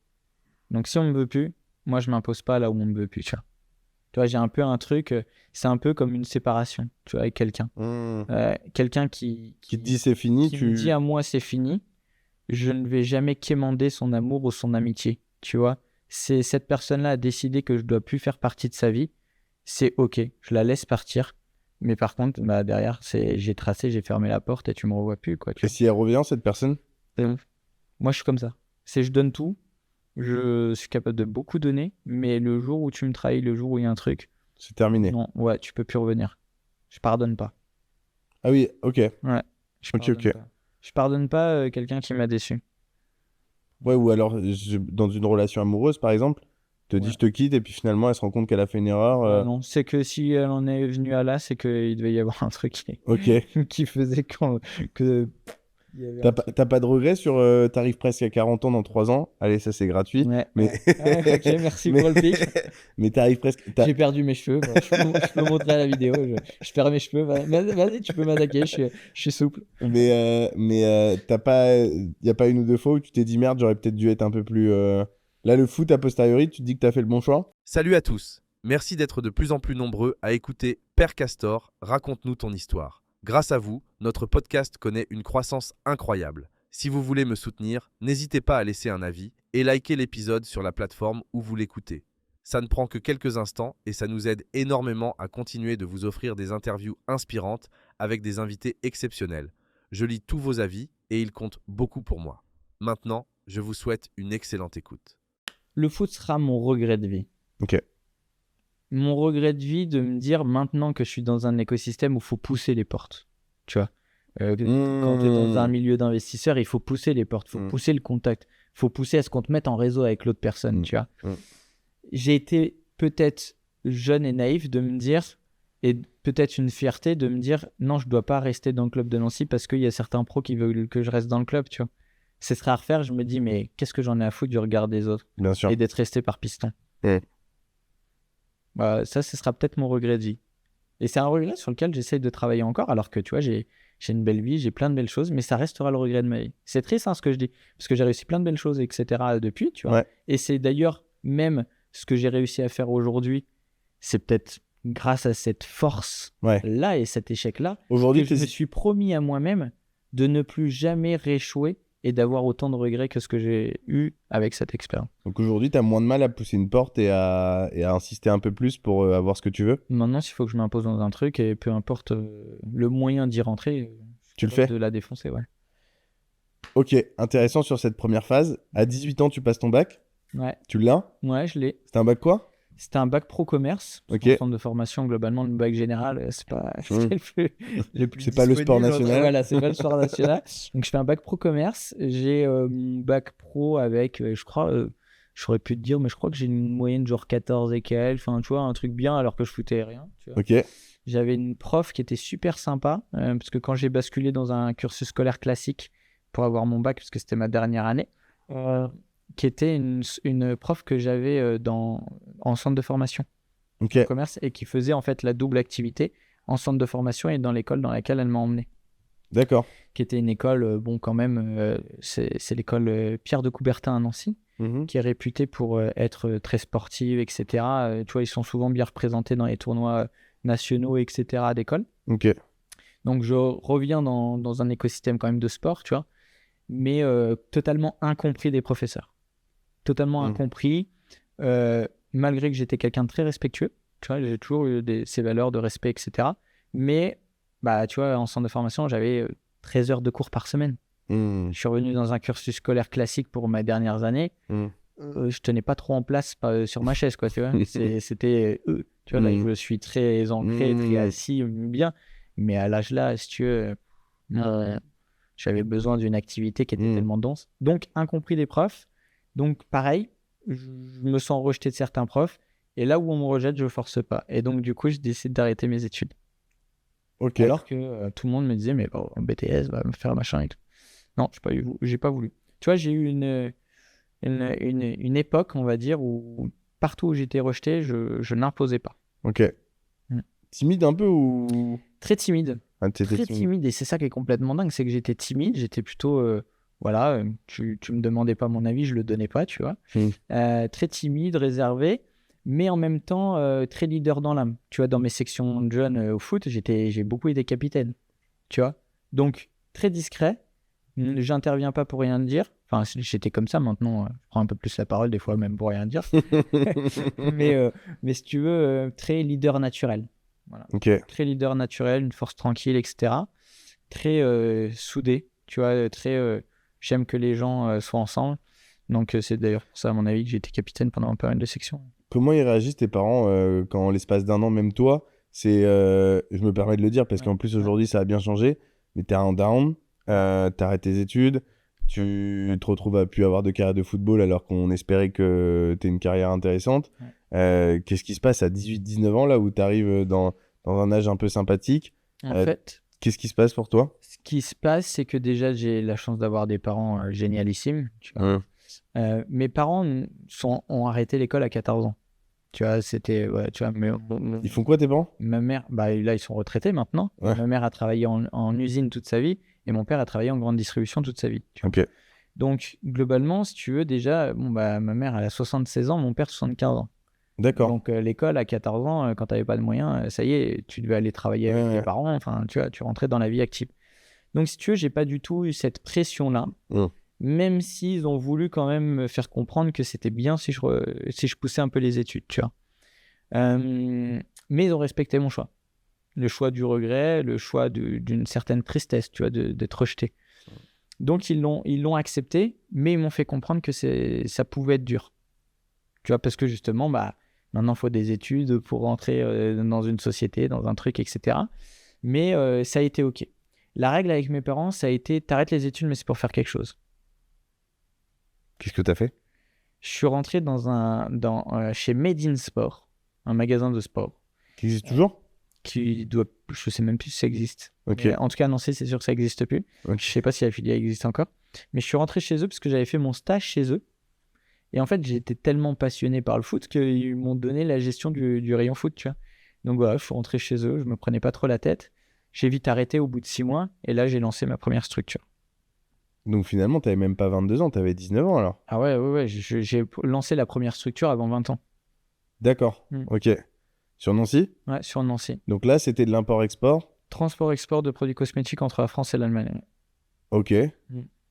Donc si on me veut plus, moi je m'impose pas là où on me veut plus, tu vois. Tu vois, j'ai un peu un truc, c'est un peu comme une séparation, tu vois, avec quelqu'un. Quelqu'un Qui te dit c'est fini, qui me dit à moi c'est fini, je ne vais jamais quémander son amour ou son amitié, tu vois. C'est cette personne-là a décidé que je dois plus faire partie de sa vie, c'est ok, je la laisse partir. Mais par contre, bah, derrière, j'ai tracé, j'ai fermé la porte et tu me revois plus, quoi. Tu Et si elle revient, cette personne? vois. Moi, je suis comme ça. Je donne tout, je suis capable de beaucoup donner, mais le jour où tu me trahis, le jour où il y a un truc, C'est terminé. non, ouais, tu peux plus revenir. Je pardonne pas. Ah oui, ok. Ouais, je Ok, pardonne ok. pas. Je pardonne pas quelqu'un qui m'a déçu. Ouais, ou alors dans une relation amoureuse, par exemple, te dit Ouais. je te quitte et puis finalement elle se rend compte qu'elle a fait une erreur. Non, c'est que si elle en est venue à là, c'est qu'il devait y avoir un truc Ok. qui faisait que il y avait T'as un pas, truc. t'as pas de regrets sur t'arrives presque à 40 ans dans 3 ans. Allez, ça c'est gratuit. Ouais, Mais, ouais. Ouais, ok, merci pour le pic. mais t'arrives presque. J'ai perdu mes cheveux. Bon, je peux montrer à la vidéo. Je perds mes cheveux. Vas-y, tu peux m'attaquer. Je suis souple. Mais t'as pas. Y a pas une ou deux fois où tu t'es dit merde, j'aurais peut-être dû être un peu plus. Là, le foot, a posteriori, tu te dis que t'as fait le bon choix? Salut à tous. Merci d'être de plus en plus nombreux à écouter Père Castor, raconte-nous ton histoire. Grâce à vous, notre podcast connaît une croissance incroyable. Si vous voulez me soutenir, n'hésitez pas à laisser un avis et liker l'épisode sur la plateforme où vous l'écoutez. Ça ne prend que quelques instants et ça nous aide énormément à continuer de vous offrir des interviews inspirantes avec des invités exceptionnels. Je lis tous vos avis et ils comptent beaucoup pour moi. Maintenant, je vous souhaite une excellente écoute. Le foot sera mon regret de vie. Ok. Mon regret de vie de me dire maintenant que je suis dans un écosystème où il faut pousser les portes. Tu vois. Quand tu es dans un milieu d'investisseurs, il faut pousser les portes, il faut pousser le contact, il faut pousser à ce qu'on te mette en réseau avec l'autre personne, tu vois. J'ai été peut-être jeune et naïf de me dire, et peut-être une fierté de me dire, non, je ne dois pas rester dans le club de Nancy parce qu'il y a certains pros qui veulent que je reste dans le club, tu vois. Ce serait à refaire, je me dis, mais qu'est-ce que j'en ai à foutre du regard des autres Bien sûr. et d'être resté par piston. Bah, ça, ce sera peut-être mon regret de vie. Et c'est un regret sur lequel j'essaye de travailler encore, alors que tu vois, j'ai une belle vie, j'ai plein de belles choses, mais ça restera le regret de ma vie. C'est triste ce que je dis, parce que j'ai réussi plein de belles choses, etc. depuis, tu vois. Ouais. Et c'est d'ailleurs même ce que j'ai réussi à faire aujourd'hui, c'est peut-être grâce à cette force-là et cet échec-là, Aujourd'hui, que je me suis promis à moi-même de ne plus jamais rééchouer et d'avoir autant de regrets que ce que j'ai eu avec cette expérience. Donc aujourd'hui, tu as moins de mal à pousser une porte et à insister un peu plus pour avoir ce que tu veux? Maintenant, s'il faut que je m'impose dans un truc, et peu importe le moyen d'y rentrer, Tu le fais? de la défoncer, ouais. Ok, intéressant sur cette première phase. À 18 ans, tu passes ton bac. Ouais, Tu l'as? ouais, je l'ai. C'était un bac quoi? C'était un bac pro commerce. Ok. En centre de formation, globalement, le bac général, c'est pas le plus C'est pas le sport disponible. national. Voilà, c'est pas le sport national. Donc, je fais un bac pro commerce. J'ai mon bac pro avec, je crois, j'aurais pu te dire, mais je crois que j'ai une moyenne genre 14 et quelques. Enfin, tu vois, un truc bien alors que je foutais rien. Tu vois. Ok. J'avais une prof qui était super sympa, parce que quand j'ai basculé dans un cursus scolaire classique pour avoir mon bac, parce que c'était ma dernière année, qui était une prof que j'avais en centre de formation Ok. en commerce et qui faisait en fait la double activité en centre de formation et dans l'école dans laquelle elle m'a emmené. D'accord. Qui était une école, bon quand même, c'est l'école Pierre de Coubertin à Nancy, qui est réputée pour être très sportive, etc. Tu vois, ils sont souvent bien représentés dans les tournois nationaux, etc. d'école. Ok. Donc je reviens dans un écosystème quand même de sport, tu vois, mais totalement incompris des professeurs. Totalement incompris, malgré que j'étais quelqu'un de très respectueux, tu vois, j'ai toujours eu ces valeurs de respect, etc. Mais, bah, tu vois, en centre de formation, j'avais 13 heures de cours par semaine. Je suis revenu dans un cursus scolaire classique pour mes dernières années. Je tenais pas trop en place sur ma chaise, quoi, tu vois. C'était tu vois, là, je suis très ancré, très assis, bien. Mais à l'âge là, si tu veux, j'avais besoin d'une activité qui était tellement dense. Donc, incompris des profs. Donc, pareil, je me sens rejeté de certains profs. Et là où on me rejette, je force pas. Et donc, du coup, je décide d'arrêter mes études. Ok. Alors que tout le monde me disait, mais bon, BTS, va me faire machin et tout. Non, j'ai pas voulu. Tu vois, j'ai eu une époque, on va dire, où partout où j'étais rejeté, je n'imposais pas. Ok. Timide un peu ou... Très timide. Ah, t'étais Très timide. Et c'est ça qui est complètement dingue, c'est que j'étais timide. J'étais plutôt... tu me demandais pas mon avis, je le donnais pas, tu vois. Très timide, réservé, mais en même temps très leader dans l'âme. Tu vois, dans mes sections de jeunes au foot, j'ai beaucoup été capitaine, tu vois. Donc, très discret. J'interviens pas pour rien dire. Enfin, j'étais comme ça maintenant. Je prends un peu plus la parole des fois, même pour rien dire. mais si tu veux, très leader naturel. Voilà. Ok. Très leader naturel, une force tranquille, etc. Très soudé. Tu vois, très. J'aime que les gens soient ensemble. Donc, c'est d'ailleurs pour ça, à mon avis, que j'ai été capitaine pendant pas mal de sections. Comment ils réagissent tes parents quand, en l'espace d'un an, même toi, je me permets de le dire parce qu'en plus aujourd'hui ça a bien changé, mais t'es un down, t'arrêtes tes études, tu te retrouves à plus avoir de carrière de football alors qu'on espérait que t'aies une carrière intéressante. Qu'est-ce qui se passe à 18-19 ans là où t'arrives dans un âge un peu sympathique? En fait, Qu'est-ce qui se passe pour toi? ce qui se passe, c'est que déjà, j'ai la chance d'avoir des parents génialissimes. Tu vois. Mes parents ont arrêté l'école à 14 ans. Tu vois, c'était... Ouais, tu vois, Ils font quoi tes parents? ma mère, bah, là, ils sont retraités maintenant. Ouais. Ma mère a travaillé en usine toute sa vie et mon père a travaillé en grande distribution toute sa vie. Tu vois. Ok. Donc, globalement, si tu veux, déjà, ma mère, elle a 76 ans, mon père, 75 ans. D'accord. Donc, l'école, à 14 ans, quand tu n'avais pas de moyens, ça y est, tu devais aller travailler avec tes parents. Enfin, tu vois, tu rentrais dans la vie active. Donc, si tu veux, j'ai pas du tout eu cette pression-là. Même s'ils ont voulu quand même me faire comprendre que c'était bien si je poussais un peu les études, tu vois. Mais ils ont respecté mon choix. Le choix du regret, le choix d'une certaine tristesse, tu vois, d'être rejeté. Donc, ils l'ont accepté, mais ils m'ont fait comprendre que ça pouvait être dur. Tu vois, parce que justement, maintenant, il faut des études pour rentrer dans une société, dans un truc, etc. Mais ça a été OK. La règle avec mes parents, ça a été, t'arrêtes les études, mais c'est pour faire quelque chose. Qu'est-ce que t'as fait? Je suis rentré chez Made in Sport, un magasin de sport. Qui existe toujours? Je sais même plus si ça existe. Ok. Mais en tout cas, à Nancy, c'est sûr que ça n'existe plus. Ok. Je sais pas si la filiale existe encore. Mais je suis rentré chez eux parce que j'avais fait mon stage chez eux. Et en fait, j'étais tellement passionné par le foot qu'ils m'ont donné la gestion du rayon foot, tu vois. Donc voilà, je suis rentré chez eux, je me prenais pas trop la tête. J'ai vite arrêté au bout de 6 mois. Et là, j'ai lancé ma première structure. Donc finalement, t'avais même pas 22 ans, t'avais 19 ans alors? Ah ouais, j'ai lancé la première structure avant 20 ans. D'accord. Ok. Sur Nancy? Ouais, sur Nancy. Donc là, c'était de l'import-export? Transport-export de produits cosmétiques entre la France et l'Allemagne. Ok.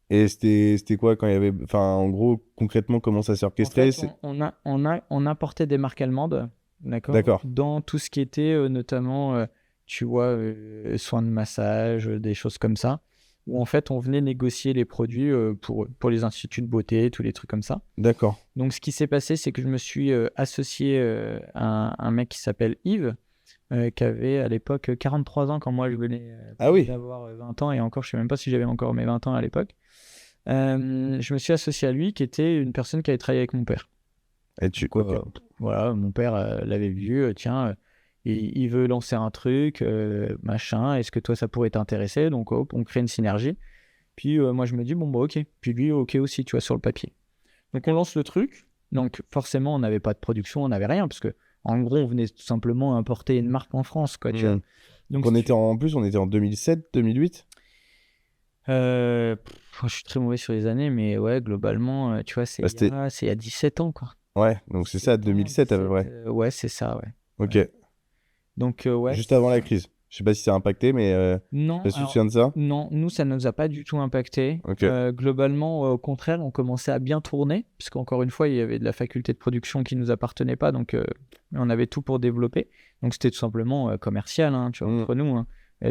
Et c'était quoi quand il y avait... Enfin, en gros, concrètement, comment ça s'est orchestré? En fait, on importait des marques allemandes, D'accord. dans tout ce qui était notamment, tu vois, soins de massage, des choses comme ça, où en fait, on venait négocier les produits pour les instituts de beauté, tous les trucs comme ça. D'accord. Donc, ce qui s'est passé, c'est que je me suis associé à un mec qui s'appelle Yves, qui avait à l'époque 43 ans quand moi je venais d'avoir 20 ans, et encore, je sais même pas si j'avais encore mes 20 ans à l'époque. Je me suis associé à lui, qui était une personne qui avait travaillé avec mon père. Et Voilà, mon père l'avait vu, tiens, il veut lancer un truc, machin, est-ce que toi ça pourrait t'intéresser? Donc hop, on crée une synergie. Puis moi je me dis, bon bah ok. Puis lui, ok aussi, tu vois, sur le papier. Donc on lance le truc. Donc forcément, on n'avait pas de production, on n'avait rien, parce que en gros, on venait tout simplement importer une marque en France, quoi, tu vois. Donc on était en 2007, 2008. Je suis très mauvais sur les années, mais ouais, globalement, tu vois, c'est il y a 17 ans, quoi. Ouais, donc c'est ça, 2007 à peu près. Ouais, c'est ça, ouais. Ok. Ouais. Donc, ouais. Juste avant la crise. Je sais pas si ça a impacté, mais non, tu te souviens de ça? Non, nous, ça ne nous a pas du tout impacté. Ok. Globalement, au contraire, on commençait à bien tourner, puisqu'encore une fois, il y avait de la faculté de production qui ne nous appartenait pas, donc on avait tout pour développer. Donc, c'était tout simplement commercial, hein, tu vois, entre nous, hein.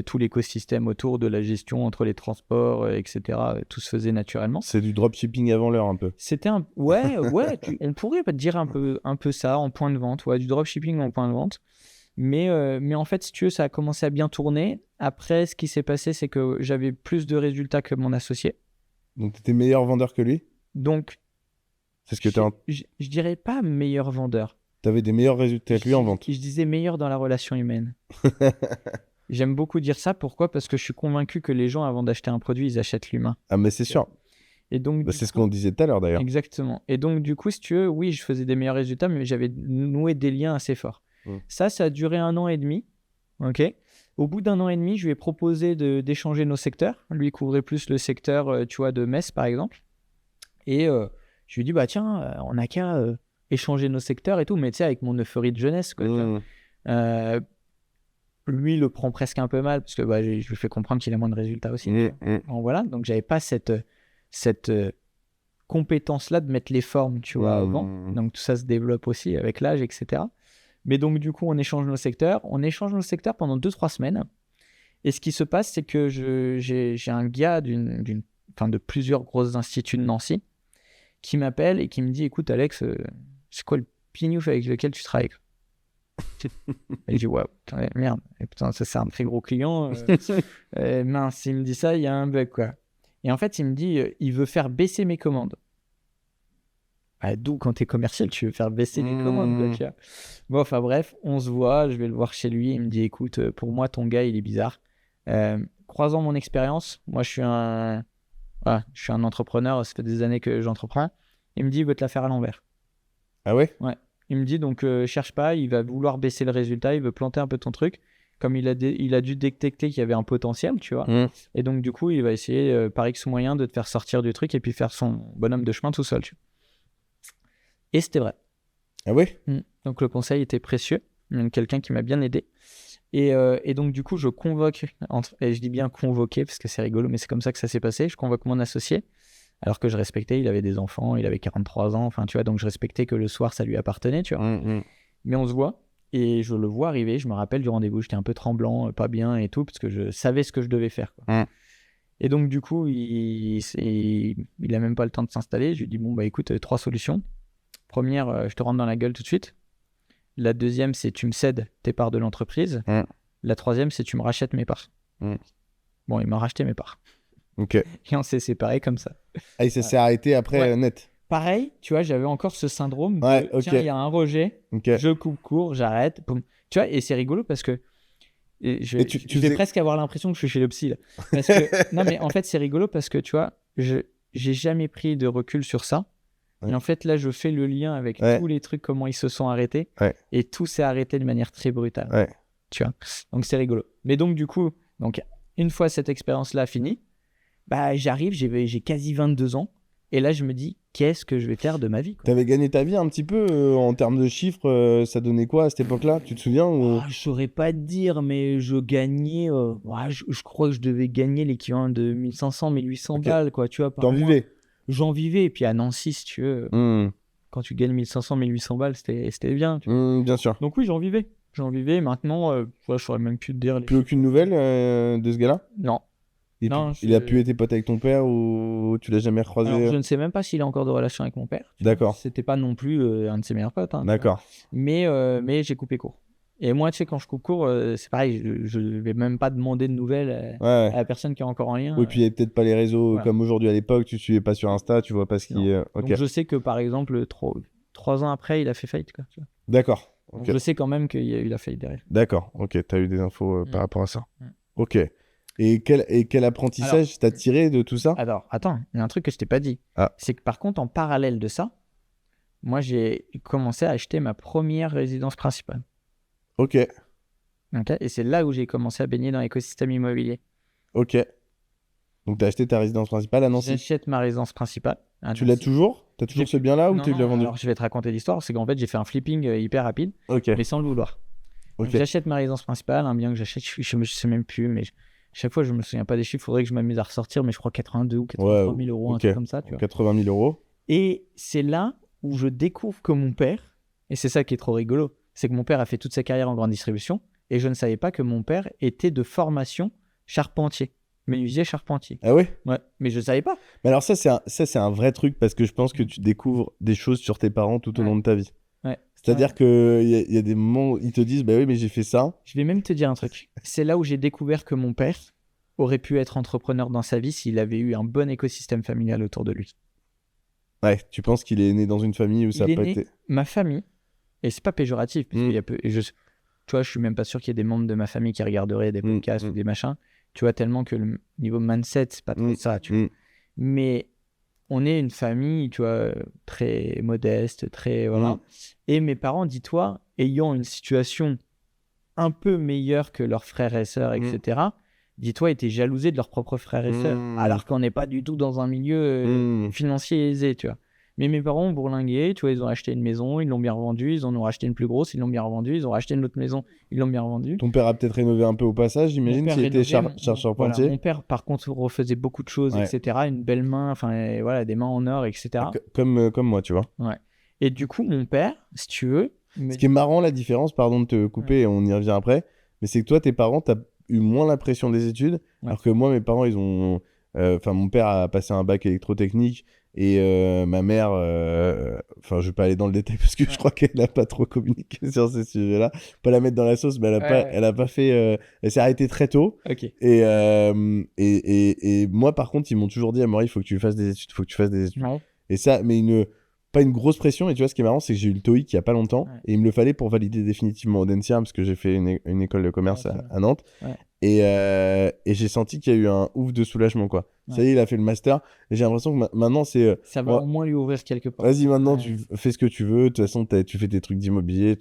Tout l'écosystème autour de la gestion entre les transports, etc. Tout se faisait naturellement. C'est du dropshipping avant l'heure un peu. C'était ouais, on pourrait dire un peu ça en point de vente, ouais, du dropshipping en point de vente. Mais en fait, si tu veux, ça a commencé à bien tourner. Après, ce qui s'est passé, c'est que j'avais plus de résultats que mon associé. Donc, tu étais meilleur vendeur que lui? Donc, c'est ce que je dirais pas meilleur vendeur. Tu avais des meilleurs résultats que lui en vente? Je disais meilleur dans la relation humaine. J'aime beaucoup dire ça. Pourquoi? Parce que je suis convaincu que les gens, avant d'acheter un produit, ils achètent l'humain. Ah, mais c'est sûr. Et donc, Bah, c'est ce qu'on disait tout à l'heure d'ailleurs. exactement. Et donc, du coup, si tu veux, oui, je faisais des meilleurs résultats, mais j'avais noué des liens assez forts. Ça a duré 1 an et demi. OK. Au bout d'1 an et demi, je lui ai proposé d'échanger nos secteurs. Lui, il couvrait plus le secteur, tu vois, de Metz, par exemple. Et je lui ai dit, bah tiens, on n'a qu'à échanger nos secteurs et tout, mais tu sais, avec mon euphorie de jeunesse, quoi. Tu vois. Lui, il le prend presque un peu mal, parce que bah, je lui fais comprendre qu'il a moins de résultats aussi. Donc, voilà, donc j'avais pas cette compétence-là de mettre les formes, tu vois, avant. Donc tout ça se développe aussi avec l'âge, etc. Mais donc, du coup, on échange nos secteurs. On échange nos secteurs pendant 2-3 semaines. Et ce qui se passe, c'est que j'ai un gars de plusieurs grosses instituts de Nancy qui m'appelle et qui me dit, écoute, Alex, c'est quoi le pignouf avec lequel tu travailles? Et je dis, ouais, putain, merde. Et putain, ça, c'est un très gros client. Mince, il me dit ça, il y a un bug, quoi. Et en fait, il me dit, il veut faire baisser mes commandes. Bah, d'où, quand t'es commercial, tu veux faire baisser les commandes, quoi, tu vois. Bon, enfin bref, on se voit, je vais le voir chez lui. Il me dit, écoute, pour moi, ton gars, il est bizarre. Croisant mon expérience, moi, je suis un entrepreneur, ça fait des années que j'entreprends. Il me dit, il veut te la faire à l'envers. Ah ouais? Ouais. Il me dit, donc, cherche pas, il va vouloir baisser le résultat, il veut planter un peu ton truc. Comme il a dû détecter qu'il y avait un potentiel, tu vois. Et donc, du coup, il va essayer, par X moyen, de te faire sortir du truc et puis faire son bonhomme de chemin tout seul, tu vois. Et c'était vrai. Ah ouais? Donc, le conseil était précieux. Quelqu'un qui m'a bien aidé. Et donc, du coup, je convoque, et je dis bien convoquer parce que c'est rigolo, mais c'est comme ça que ça s'est passé. Je convoque mon associé, alors que je respectais, il avait des enfants, il avait 43 ans, enfin, tu vois, donc je respectais que le soir, ça lui appartenait, tu vois. Mais on se voit, et je le vois arriver, je me rappelle du rendez-vous, j'étais un peu tremblant, pas bien et tout, parce que je savais ce que je devais faire, quoi. Et donc, du coup, il a même pas le temps de s'installer. Je lui dis, bon, bah écoute, 3 solutions. Première, je te rentre dans la gueule tout de suite. La deuxième, c'est tu me cèdes tes parts de l'entreprise. La troisième, c'est tu me rachètes mes parts. Bon, il m'a racheté mes parts. Ok. Et on s'est séparés comme ça. Ah, et ça s'est arrêté après net. Pareil, tu vois, j'avais encore ce syndrome de Ouais, ok. tiens, il y a un rejet, Ok. je coupe court, j'arrête. Boum. Tu vois, et c'est rigolo parce que je vais presque avoir l'impression que je suis chez le psy là. Parce que, non, mais en fait, c'est rigolo parce que tu vois, j'ai jamais pris de recul sur ça. Et en fait, là, je fais le lien avec tous les trucs, comment ils se sont arrêtés. Et tout s'est arrêté de manière très brutale. Tu vois. Donc, c'est rigolo. Mais donc, du coup, une fois cette expérience-là finie, bah, j'arrive, j'ai quasi 22 ans. Et là, je me dis, qu'est-ce que je vais faire de ma vie, quoi. T'avais gagné ta vie un petit peu en termes de chiffres, ça donnait quoi à cette époque-là? Tu te souviens ou... Je saurais pas te dire, mais je gagnais, je crois que je devais gagner l'équivalent de 1500, 1800 balles, quoi, tu vois. T'en vivais? J'en vivais, et puis à Nancy, si tu veux, quand tu gagnes 1500, 1800 balles, c'était bien. Tu vois. Bien sûr. Donc oui, j'en vivais. Maintenant, je saurais même plus te dire. Plus aucune nouvelle de ce gars-là? Non. Il a pu être pote avec ton père ou tu l'as jamais recroisé? Alors, je ne sais même pas s'il a encore de relation avec mon père. D'accord. C'était pas non plus un de ses meilleurs potes. Hein, d'accord. Mais j'ai coupé court. Et moi, tu sais, quand je coupe court, c'est pareil, je vais même pas demander de nouvelles à la personne qui est encore en lien. Oui, puis il n'y avait peut-être pas les réseaux comme aujourd'hui à l'époque, tu suivais pas sur Insta, tu vois pas ce qui... Donc je sais que par exemple, 3 ans après, il a fait faillite, quoi. Tu vois. D'accord. Donc, je sais quand même qu'il y a eu la faillite derrière. D'accord, ok, t'as eu des infos par rapport à ça. Ok. Et quel apprentissage t'as tiré de tout ça? Alors, attends, il y a un truc que je t'ai pas dit. C'est que par contre, en parallèle de ça, moi, j'ai commencé à acheter ma première résidence principale. Ok. Et c'est là où j'ai commencé à baigner dans l'écosystème immobilier. Ok. Donc, t'as acheté ta résidence principale à Nancy? J'achète ma résidence principale. Tu l'as toujours? T'as toujours ce bien-là ou tu l'as vendu? Alors, je vais te raconter l'histoire. C'est qu'en fait, j'ai fait un flipping hyper rapide, mais sans le vouloir. Donc, j'achète ma résidence principale, un bien que j'achète, je me sais même plus, mais chaque fois, je me souviens pas des chiffres. Il faudrait que je m'amuse à ressortir, mais je crois 82 ou 83 000 euros, un truc comme ça. Tu vois. 80 000 euros. Et c'est là où je découvre que mon père, et c'est ça qui est trop rigolo, c'est que mon père a fait toute sa carrière en grande distribution, et je ne savais pas que mon père était de formation charpentier, menuisier charpentier. Ah ouais? Ouais, mais je ne savais pas. Mais alors ça, c'est un vrai truc parce que je pense que tu découvres des choses sur tes parents tout au long de ta vie. C'est-à-dire qu'il y a des moments où ils te disent, bah oui, mais j'ai fait ça. Je vais même te dire un truc. C'est là où j'ai découvert que mon père aurait pu être entrepreneur dans sa vie s'il avait eu un bon écosystème familial autour de lui. Ouais, tu penses qu'il est né dans une famille où ça n'a pas été... Ma famille, et c'est pas péjoratif, parce qu'il y a peu... tu vois, je suis même pas sûr qu'il y ait des membres de ma famille qui regarderaient des podcasts ou des machins. Tu vois, tellement que le niveau mindset, c'est pas trop ça, tu vois. Mais on est une famille, tu vois, très modeste, très voilà. Et mes parents, dis-toi, ayant une situation un peu meilleure que leurs frères et sœurs, etc., dis-toi, étaient jalousés de leurs propres frères et sœurs, alors qu'on n'est pas du tout dans un milieu financier aisé, tu vois. Mais mes parents ont bourlingué, tu vois, ils ont acheté une maison, ils l'ont bien revendue, ils en ont racheté une plus grosse, ils l'ont bien revendue, ils ont racheté une autre maison, ils l'ont bien revendue. Ton père a peut-être rénové un peu au passage, j'imagine, s'il était charpentier. Voilà, mon père, par contre, refaisait beaucoup de choses, etc. Une belle main, enfin, voilà, des mains en or, etc. Comme moi, tu vois. Ouais. Et du coup, mon père, si tu veux... Ce qui est marrant, la différence, pardon de te couper, on y revient après, mais c'est que toi, tes parents, t'as eu moins la pression des études, alors que moi, mes parents, ils ont... Enfin, mon père a passé un bac électrotechnique et ma mère... Enfin, je vais pas aller dans le détail parce que je crois qu'elle n'a pas trop communiqué sur ces sujets-là. Pas la mettre dans la sauce, mais elle a pas fait... Elle s'est arrêtée très tôt. Okay. Et moi, par contre, ils m'ont toujours dit, Amaury, il faut que tu fasses des études, faut que tu fasses des études. Et ça, mais pas une grosse pression. Et tu vois, ce qui est marrant, c'est que j'ai eu le TOEIC il y a pas longtemps et il me le fallait pour valider définitivement au Densiam parce que j'ai fait une école de commerce à Nantes. Et j'ai senti qu'il y a eu un ouf de soulagement, quoi. Ça y est, il a fait le master. Et j'ai l'impression que maintenant, c'est... ça va au moins lui ouvrir quelque part. Vas-y, maintenant, tu fais ce que tu veux. De toute façon, tu fais tes trucs d'immobilier.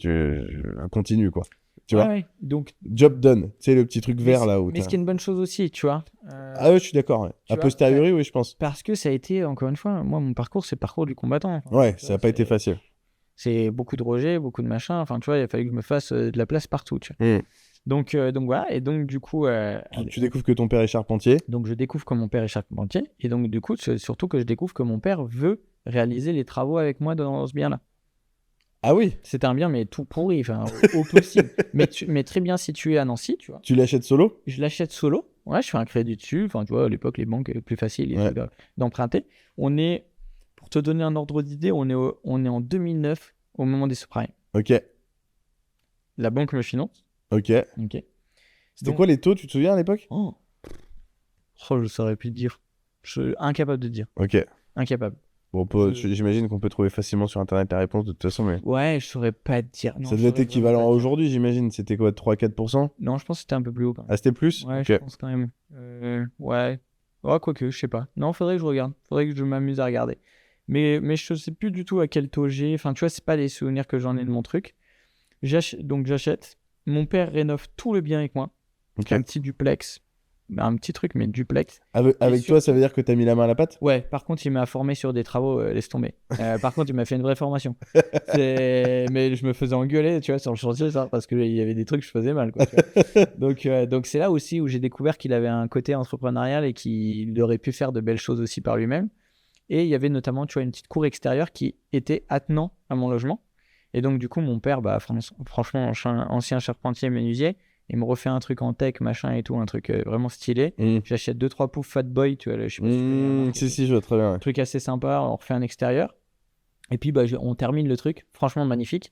Continue, quoi. Tu vois donc... Job done. Tu sais, le petit truc vert, là. Mais ce qui est une bonne chose aussi, tu vois. Ah ouais, je suis d'accord. A posteriori, oui, je pense. Parce que ça a été, encore une fois, moi, mon parcours, c'est le parcours du combattant. Ouais, ça n'a pas été facile. C'est beaucoup de rejets, beaucoup de machins. Enfin, tu vois, il a fallu que je me fasse de la place partout, tu vois. Donc voilà, et donc du coup... tu découvres que ton père est charpentier. Donc je découvre que mon père est charpentier, et donc du coup, surtout que je découvre que mon père veut réaliser les travaux avec moi dans ce bien-là. Ah oui. C'était un bien, mais tout pourri, enfin, au possible. mais très bien situé à Nancy, tu vois. Tu l'achètes solo ? Je l'achète solo. Ouais, je fais un crédit dessus. Enfin, tu vois, à l'époque, les banques, plus facile d'emprunter. On est, pour te donner un ordre d'idée, on est en 2009 au moment des subprimes. Ok. La banque me finance. Ok. C'était quoi les taux, tu te souviens à l'époque ? Je saurais plus te dire. Je suis incapable de dire. Ok. Incapable. Bon, j'imagine qu'on peut trouver facilement sur internet la réponse de toute façon, mais... Ouais, je saurais pas te dire. Non, ça devait être équivalent à aujourd'hui, j'imagine. C'était quoi, 3-4% ? Non, je pense que c'était un peu plus haut quand même. Ah, c'était plus ? Ouais, je pense quand même. Ouais. Ouais, quoique, je sais pas. Non, faudrait que je regarde. Faudrait que je m'amuse à regarder. Mais je sais plus du tout à quel taux j'ai. Enfin, tu vois, c'est pas les souvenirs que j'en ai de mon truc. Donc j'achète. Mon père rénove tout le bien avec moi. Un petit duplex. Un petit truc, mais duplex. Avec toi, ça veut dire que t'as mis la main à la pâte ? Ouais, par contre, il m'a formé sur des travaux, laisse tomber. Par contre, il m'a fait une vraie formation. Mais je me faisais engueuler, tu vois, sur le chantier, ça, parce qu'il y avait des trucs que je faisais mal, quoi, donc c'est là aussi où j'ai découvert qu'il avait un côté entrepreneurial et qu'il aurait pu faire de belles choses aussi par lui-même. Et il y avait notamment, tu vois, une petite cour extérieure qui était attenant à mon logement. Et donc, du coup, mon père, franchement, ancien charpentier menuisier, il me refait un truc en tech, machin et tout, un truc vraiment stylé. J'achète 2-3 poufs Fat Boy, tu vois, je sais pas si, je vois très bien. Un truc assez sympa, on refait un extérieur. Et puis, on termine le truc, franchement magnifique.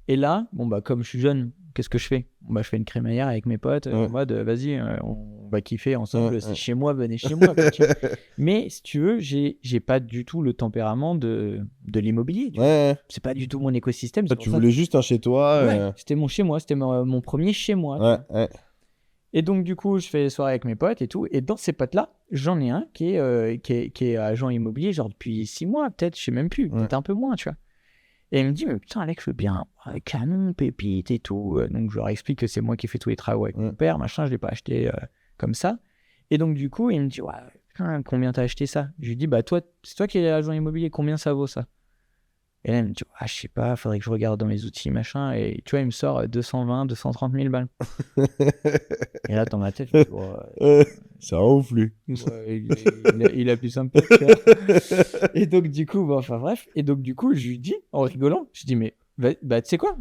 Et là, comme je suis jeune, qu'est-ce que je fais ? Je fais une crémaillère avec mes potes, en mode, vas-y, on va kiffer ensemble. Si chez moi, venez chez moi. Mais si tu veux, j'ai pas du tout le tempérament de l'immobilier. C'est pas du tout mon écosystème. Tu voulais juste un chez toi. C'était mon chez moi, c'était mon premier chez moi. Et donc, du coup, je fais des soirées avec mes potes et tout. Et dans ces potes-là, j'en ai un qui est agent immobilier, genre depuis 6 mois, peut-être, je sais même plus, peut-être un peu moins, tu vois. Et il me dit, mais putain, Alex, je veux bien, canon, pépite et tout. Donc, je leur explique que c'est moi qui fais tous les travaux avec mon père, machin, je l'ai pas acheté comme ça. Et donc, du coup, il me dit, ouais, putain, combien t'as acheté ça ? Je lui dis, toi, c'est toi qui es agent immobilier, combien ça vaut ça ? Et là, il me dit, je sais pas, faudrait que je regarde dans mes outils, machin. Et tu vois, il me sort 220, 230 000 balles. Et là, dans ma tête, je me dis, ça ouf, lui. Il a plus un peu. Et donc, du coup, bref. Et donc, du coup, je lui dis, en rigolant, je dis, mais, tu sais quoi ?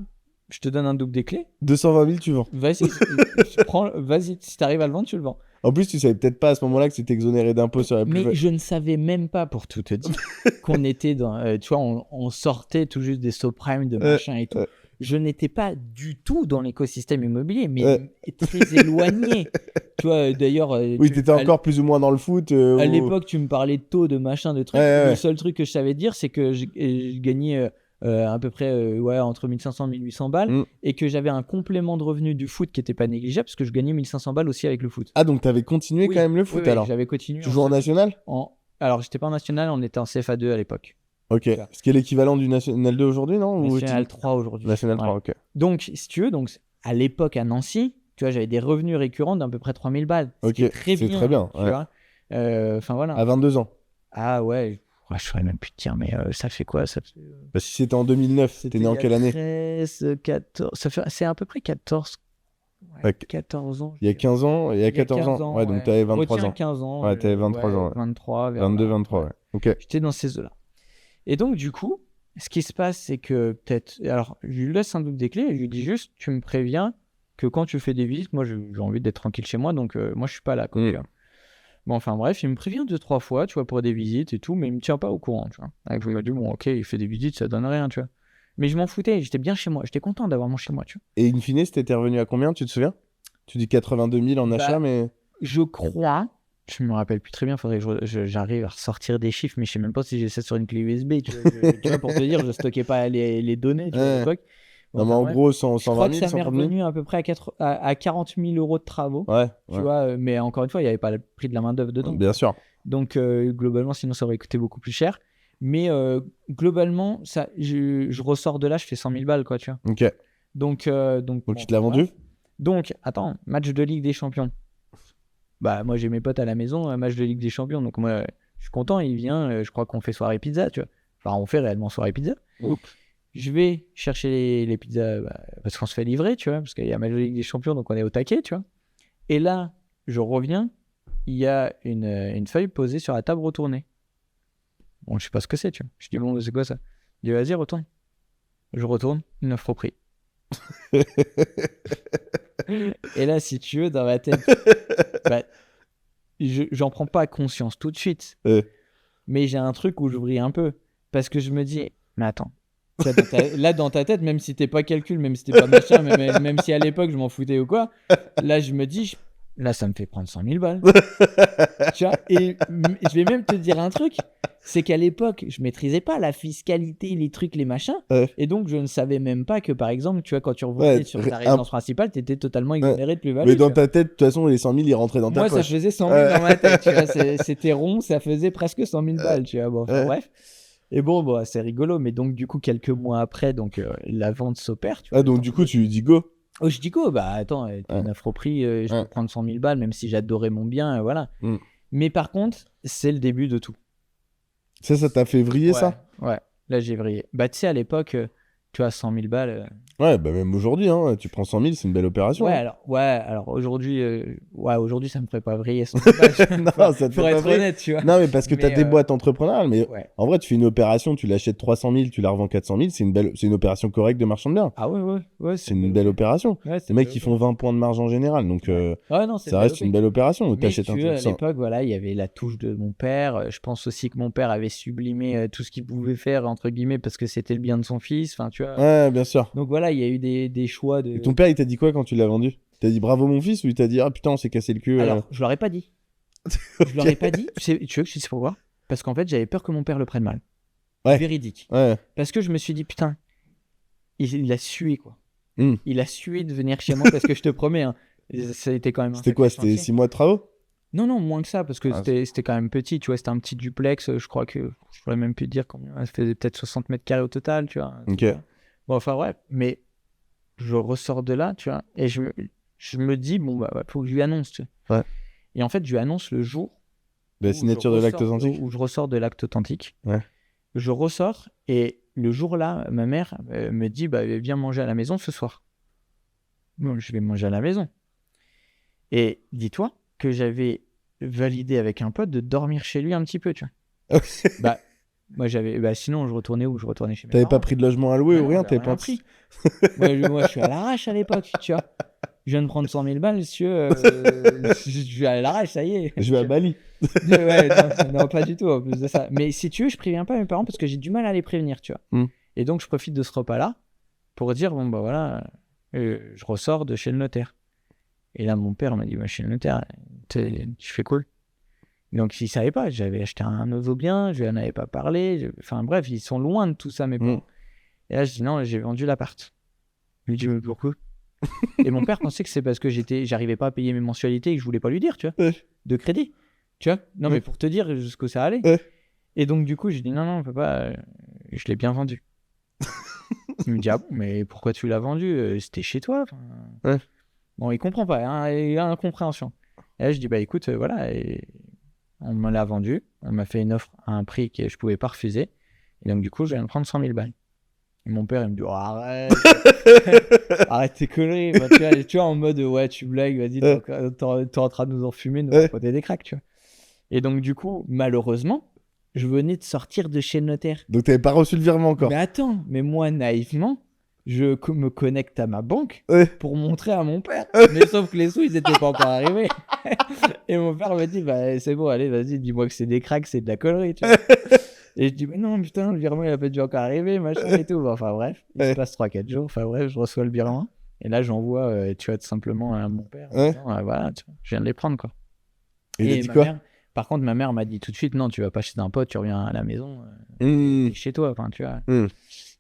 Je te donne un double des clés. 220 000, tu vends. Vas-y, si t'arrives à le vendre, tu le vends. En plus, tu savais peut-être pas à ce moment-là que c'était exonéré d'impôts sur la plus-value. Mais je ne savais même pas, pour tout te dire, qu'on était dans. Tu vois, on sortait tout juste des subprimes, de machin et tout. Je n'étais pas du tout dans l'écosystème immobilier, mais très éloigné. Tu vois, d'ailleurs. Oui, t'étais encore plus ou moins dans le foot. À l'époque, tu me parlais de taux, de machin, de trucs. Le seul truc que je savais dire, c'est que je gagnais. À peu près entre 1500 et 1800 balles et que j'avais un complément de revenu du foot qui était pas négligeable parce que je gagnais 1500 balles aussi avec le foot. Ah, donc t'avais continué quand même le foot alors ? J'avais continué. Tu joues en national ? Alors, j'étais pas en national, on était en CFA2 à l'époque. Ok. Ce qui est l'équivalent du National 2 aujourd'hui, non? National 3 aujourd'hui. National 3, Ouais. ok. Donc, si tu veux, à l'époque à Nancy, tu vois, j'avais des revenus récurrents d'à peu près 3000 balles. Ce Ok, qui est très c'est bien. très bien, Tu ouais. vois. Enfin, voilà. À 22 ans. Ah ouais, je saurais même plus te dire, mais ça fait quoi ça fait... Bah, si c'était en 2009, t'es né en quelle année? 13, 14, c'est à peu près 14. Ouais, Ouais, 14 ans. Il y a 15 ans, il y a 14 15 ans. Ouais, donc ouais. t'avais 23 Retiens ans. 15 ans. Ouais, t'avais 23 ans. Ouais. 23, vers 22, là. 23, ouais. Ok. J'étais dans ces eaux-là. Et donc, du coup, ce qui se passe, c'est que peut-être. Alors, je lui laisse un doute des clés et je lui dis juste, tu me préviens que quand tu fais des visites, moi, j'ai envie d'être tranquille chez moi, donc moi, je suis pas là. Quoi, tu vois. Bon, enfin, bref, il me prévient 2-3 fois, tu vois, pour des visites et tout, mais il me tient pas au courant, tu vois. Donc, je me dis, bon, ok, il fait des visites, ça donne rien, tu vois. Mais je m'en foutais, j'étais bien chez moi, j'étais content d'avoir mon chez moi, tu vois. Et in fine, t'étais revenu à combien, tu te souviens? Tu dis 82 000 en achat, mais. Je crois, je me rappelle plus très bien, faudrait que j'arrive à ressortir des chiffres, mais je sais même pas si j'ai ça sur une clé USB, tu vois, tu vois, pour te dire, je stockais pas les données, tu vois, à l'époque. Bon, non, mais en gros, 120 000, je crois que ça m'est revenu à peu près à 40 000 euros de travaux, ouais, tu vois, mais encore une fois, il n'y avait pas le prix de la main-d'œuvre dedans. Bien sûr. Donc, globalement, sinon, ça aurait coûté beaucoup plus cher. Mais globalement, ça, je ressors de là, je fais 100 000 balles, quoi, tu vois. Ok. Donc bon, tu te l'as voilà. vendu? Donc, attends, match de Ligue des Champions. Bah, moi, j'ai mes potes à la maison, match de Ligue des Champions. Donc, moi, je suis content, il vient. Je crois qu'on fait soirée pizza, tu vois. Enfin, on fait réellement soirée pizza. Je vais chercher les pizzas parce qu'on se fait livrer, tu vois, parce qu'il y a match de Ligue des Champions, donc on est au taquet, tu vois. Et là, je reviens, il y a une feuille posée sur la table retournée. Bon, je sais pas ce que c'est, tu vois. Je dis, bon, c'est quoi ça? Il dit, vas-y, retourne. Je retourne, une offre au prix. Et là, si tu veux, dans ma tête, bah, j'en prends pas conscience tout de suite. Mais j'ai un truc où je brille un peu. Parce que je me dis, mais attends. Là, dans ta tête, même si t'es pas calcul, même si t'es pas machin, même si à l'époque je m'en foutais ou quoi, là, je me dis, là, ça me fait prendre 100 000 balles. Tu vois, et je vais même te dire un truc, c'est qu'à l'époque, je maîtrisais pas la fiscalité, les trucs, les machins. Et donc, je ne savais même pas que, par exemple, tu vois, quand tu revenais sur ta résidence principale, tu étais totalement exonéré de plus-value. Mais dans ta tête, de toute façon, les 100 000, ils rentraient dans ta poche. Moi, ça faisait 100 000 dans ma tête, tu vois. C'était rond, ça faisait presque 100 000 balles, tu vois. Bon, enfin, bref. Et bon, c'est rigolo. Mais donc, du coup, quelques mois après, donc, la vente s'opère, tu vois. Donc, du coup, tu lui dis go. Oh, je dis go, bah attends, une offre au prix, je peux prendre 100 000 balles, même si j'adorais mon bien, voilà. Mais par contre, c'est le début de tout. Ça t'a fait vriller, ça? Ouais, là j'ai vrillé. Bah tu sais, à l'époque, tu as 100 000 balles. Ouais, bah même aujourd'hui, hein, tu prends 100 000, c'est une belle opération. Ouais, alors aujourd'hui, aujourd'hui ça me ferait pas vriller 100 000 balles. Non, ça te pour fait être pas honnête, tu vois. Non, mais parce que t'as des boîtes entrepreneuriales, mais en vrai, tu fais une opération, tu l'achètes 300 000, tu la revends 400 000, c'est une opération correcte de marchand de biens. Ah ouais. C'est une belle opération. Ouais, les mecs, ils font 20 points de marge en général, donc non, ça reste une belle opération. Mais tu vois, à l'époque, voilà, il y avait la touche de mon père. Je pense aussi que mon père avait sublimé tout ce qu'il pouvait faire, entre guillemets, parce que c'était le bien de son fils. Enfin, tu vois. Ouais, bien sûr. Donc voilà, il y a eu des choix de... Et ton père, il t'a dit quoi quand tu l'as vendu? Il t'a dit bravo mon fils ou il t'a dit ah putain, on s'est cassé le cul? Alors, je leur ai pas dit. Je leur ai pas dit. Tu veux que je dise pourquoi? Parce qu'en fait, j'avais peur que mon père le prenne mal. Ouais. Véridique. Ouais. Parce que je me suis dit, putain, il a sué, quoi. Mm. Il a sué de venir chez moi parce que je te promets, hein, ça a été quand même... C'était quoi? C'était 6 mois de travaux? Non, moins que ça, parce que c'était quand même petit, tu vois, c'était un petit duplex, je crois que, je pourrais même plus dire combien, ça faisait peut-être 60 mètres carrés au total, tu vois. Ok. Bon, enfin, bref, mais je ressors de là, tu vois, et je me dis, bon, bah, faut que je lui annonce, tu vois. Ouais. Et en fait, je lui annonce le jour de la signature de l'acte authentique. Où je ressors de l'acte authentique. Ouais. Je ressors, et le jour-là, ma mère me dit, bah, viens manger à la maison ce soir. Bon, je vais manger à la maison. Et dis-toi que j'avais validé avec un pote de dormir chez lui un petit peu, tu vois. Bah, moi, sinon, je retournais où? Je retournais chez mes parents. T'avais pas pris de logement à louer ou rien? T'avais pas pris. moi, je suis à l'arrache à l'époque, tu vois. Je viens de prendre 100 000 balles, monsieur. Je suis à l'arrache, ça y est. Je vais à Bali. Ouais, non, pas du tout, en plus de ça. Mais si tu veux, je préviens pas mes parents parce que j'ai du mal à les prévenir, tu vois. Et donc, je profite de ce repas-là pour dire, bon, bah voilà, je ressors de chez le notaire. Et là, mon père m'a dit, bah, chez le notaire, tu fais quoi? Donc, il ne savait pas. J'avais acheté un nouveau bien, je lui en avais pas parlé. Enfin, bref, ils sont loin de tout ça, mes parents. Et là, je dis, non, j'ai vendu l'appart. Il me dit, mais pourquoi? Et mon père pensait que c'est parce que j'arrivais pas à payer mes mensualités et que je voulais pas lui dire, tu vois, de crédit. Tu vois? Non, mais pour te dire jusqu'où ça allait. Ouais. Et donc, du coup, j'ai dit non, papa, je l'ai bien vendu. Il me dit ah bon, mais pourquoi tu l'as vendu? C'était chez toi. Enfin. Ouais. Bon, il comprend pas, hein, il a incompréhension. Et là, je dis bah écoute, voilà, et on me l'a vendu. On m'a fait une offre à un prix que je pouvais pas refuser. Et donc, du coup, je viens de prendre 100 000 balles. Et mon père, il me dit oh, arrête, arrête tes conneries. Bah, tu vois, en mode ouais, tu blagues, vas-y, t'es en train de nous en fumer, nous raconter des cracks, tu vois. Et donc, du coup, malheureusement, je venais de sortir de chez le notaire. Donc, t'avais pas reçu le virement encore. Mais attends, mais moi, naïvement, je me connecte à ma banque pour montrer à mon père. Mais sauf que les sous, ils étaient pas encore arrivés. Et mon père me dit, bah, c'est bon, allez, vas-y, dis-moi que c'est des cracks, c'est de la connerie, tu vois. Et je dis, mais non, putain, le virement, il a pas dû encore arriver, machin et tout. Enfin, bref, il se passe 3-4 jours. Enfin, bref, je reçois le virement. Et là, j'envoie, tu vois, tout simplement à mon père. En disant, voilà, tu vois, je viens de les prendre, quoi. Et il a dit quoi? Par contre, ma mère m'a dit tout de suite, non, tu vas pas chez un pote, tu reviens à la maison, t'es chez toi, enfin, tu vois.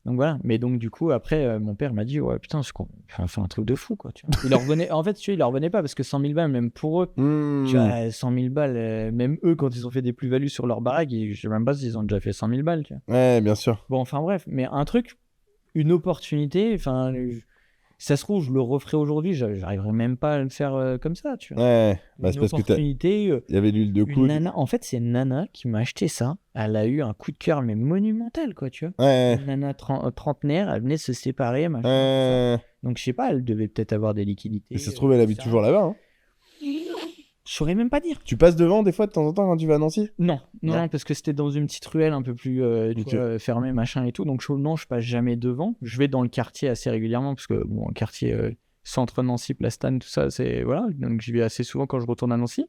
Donc voilà. Mais donc, du coup, après, mon père m'a dit, ouais, putain, c'est un truc de fou, quoi. Tu vois. Il leur revenait, en fait, tu vois, il leur revenait pas parce que 100 000 balles, même pour eux, tu vois, 100 000 balles, même eux, quand ils ont fait des plus-values sur leur baraque, je sais même pas s'ils ont déjà fait 100 000 balles, tu vois. Ouais, bien sûr. Bon, enfin, bref. Mais un truc, une opportunité, enfin. Ça se trouve, je le referai aujourd'hui, j'arriverai même pas à le faire comme ça, tu vois. Ouais, bah, c'est parce que il y avait l'huile de coude. En fait, c'est une nana qui m'a acheté ça. Elle a eu un coup de cœur, mais monumental, quoi, tu vois. Ouais. Une nana trentenaire, elle venait de se séparer, machin. Donc, je sais pas, elle devait peut-être avoir des liquidités. Et ça se trouve, elle habite toujours là-bas, hein. Je saurais même pas dire. Tu passes devant des fois de temps en temps quand tu vas à Nancy? Non, parce que c'était dans une petite ruelle un peu plus fermée, machin et tout. Donc, je passe jamais devant. Je vais dans le quartier assez régulièrement parce que, bon, quartier centre Nancy, Plastane, tout ça, c'est. Voilà. Donc, j'y vais assez souvent quand je retourne à Nancy.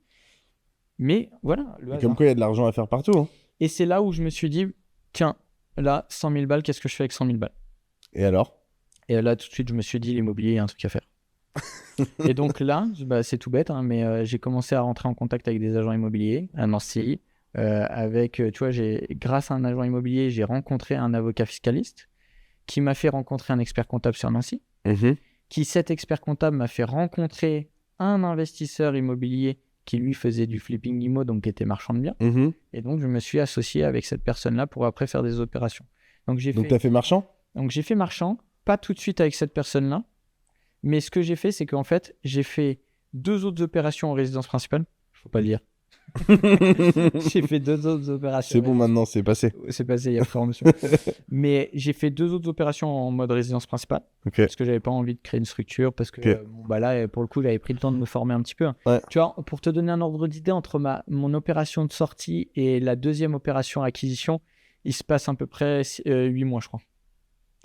Mais voilà. Et comme quoi, il y a de l'argent à faire partout. Hein. Et c'est là où je me suis dit, tiens, là, 100 000 balles, qu'est-ce que je fais avec 100 000 balles? Et alors? Et là, tout de suite, je me suis dit, l'immobilier, il y a un truc à faire. Et donc là, bah, c'est tout bête, hein, mais j'ai commencé à rentrer en contact avec des agents immobiliers à Nancy. Tu vois, grâce à un agent immobilier, j'ai rencontré un avocat fiscaliste qui m'a fait rencontrer un expert comptable sur Nancy. Cet expert comptable m'a fait rencontrer un investisseur immobilier qui lui faisait du flipping immo, donc qui était marchand de biens. Et donc, je me suis associé avec cette personne-là pour après faire des opérations. Donc, tu as fait marchand? Donc, j'ai fait marchand, pas tout de suite avec cette personne-là. Mais ce que j'ai fait, c'est qu'en fait, j'ai fait 2 autres opérations en résidence principale. Faut pas le dire. J'ai fait 2 autres opérations. C'est bon, maintenant, c'est passé. C'est passé, il y a promotion. Mais j'ai fait 2 autres opérations en mode résidence principale. Parce que j'avais pas envie de créer une structure. Parce que là, pour le coup, j'avais pris le temps de me former un petit peu. Ouais. Tu vois, pour te donner un ordre d'idée, entre mon opération de sortie et la deuxième opération acquisition, il se passe à peu près 8 mois, je crois.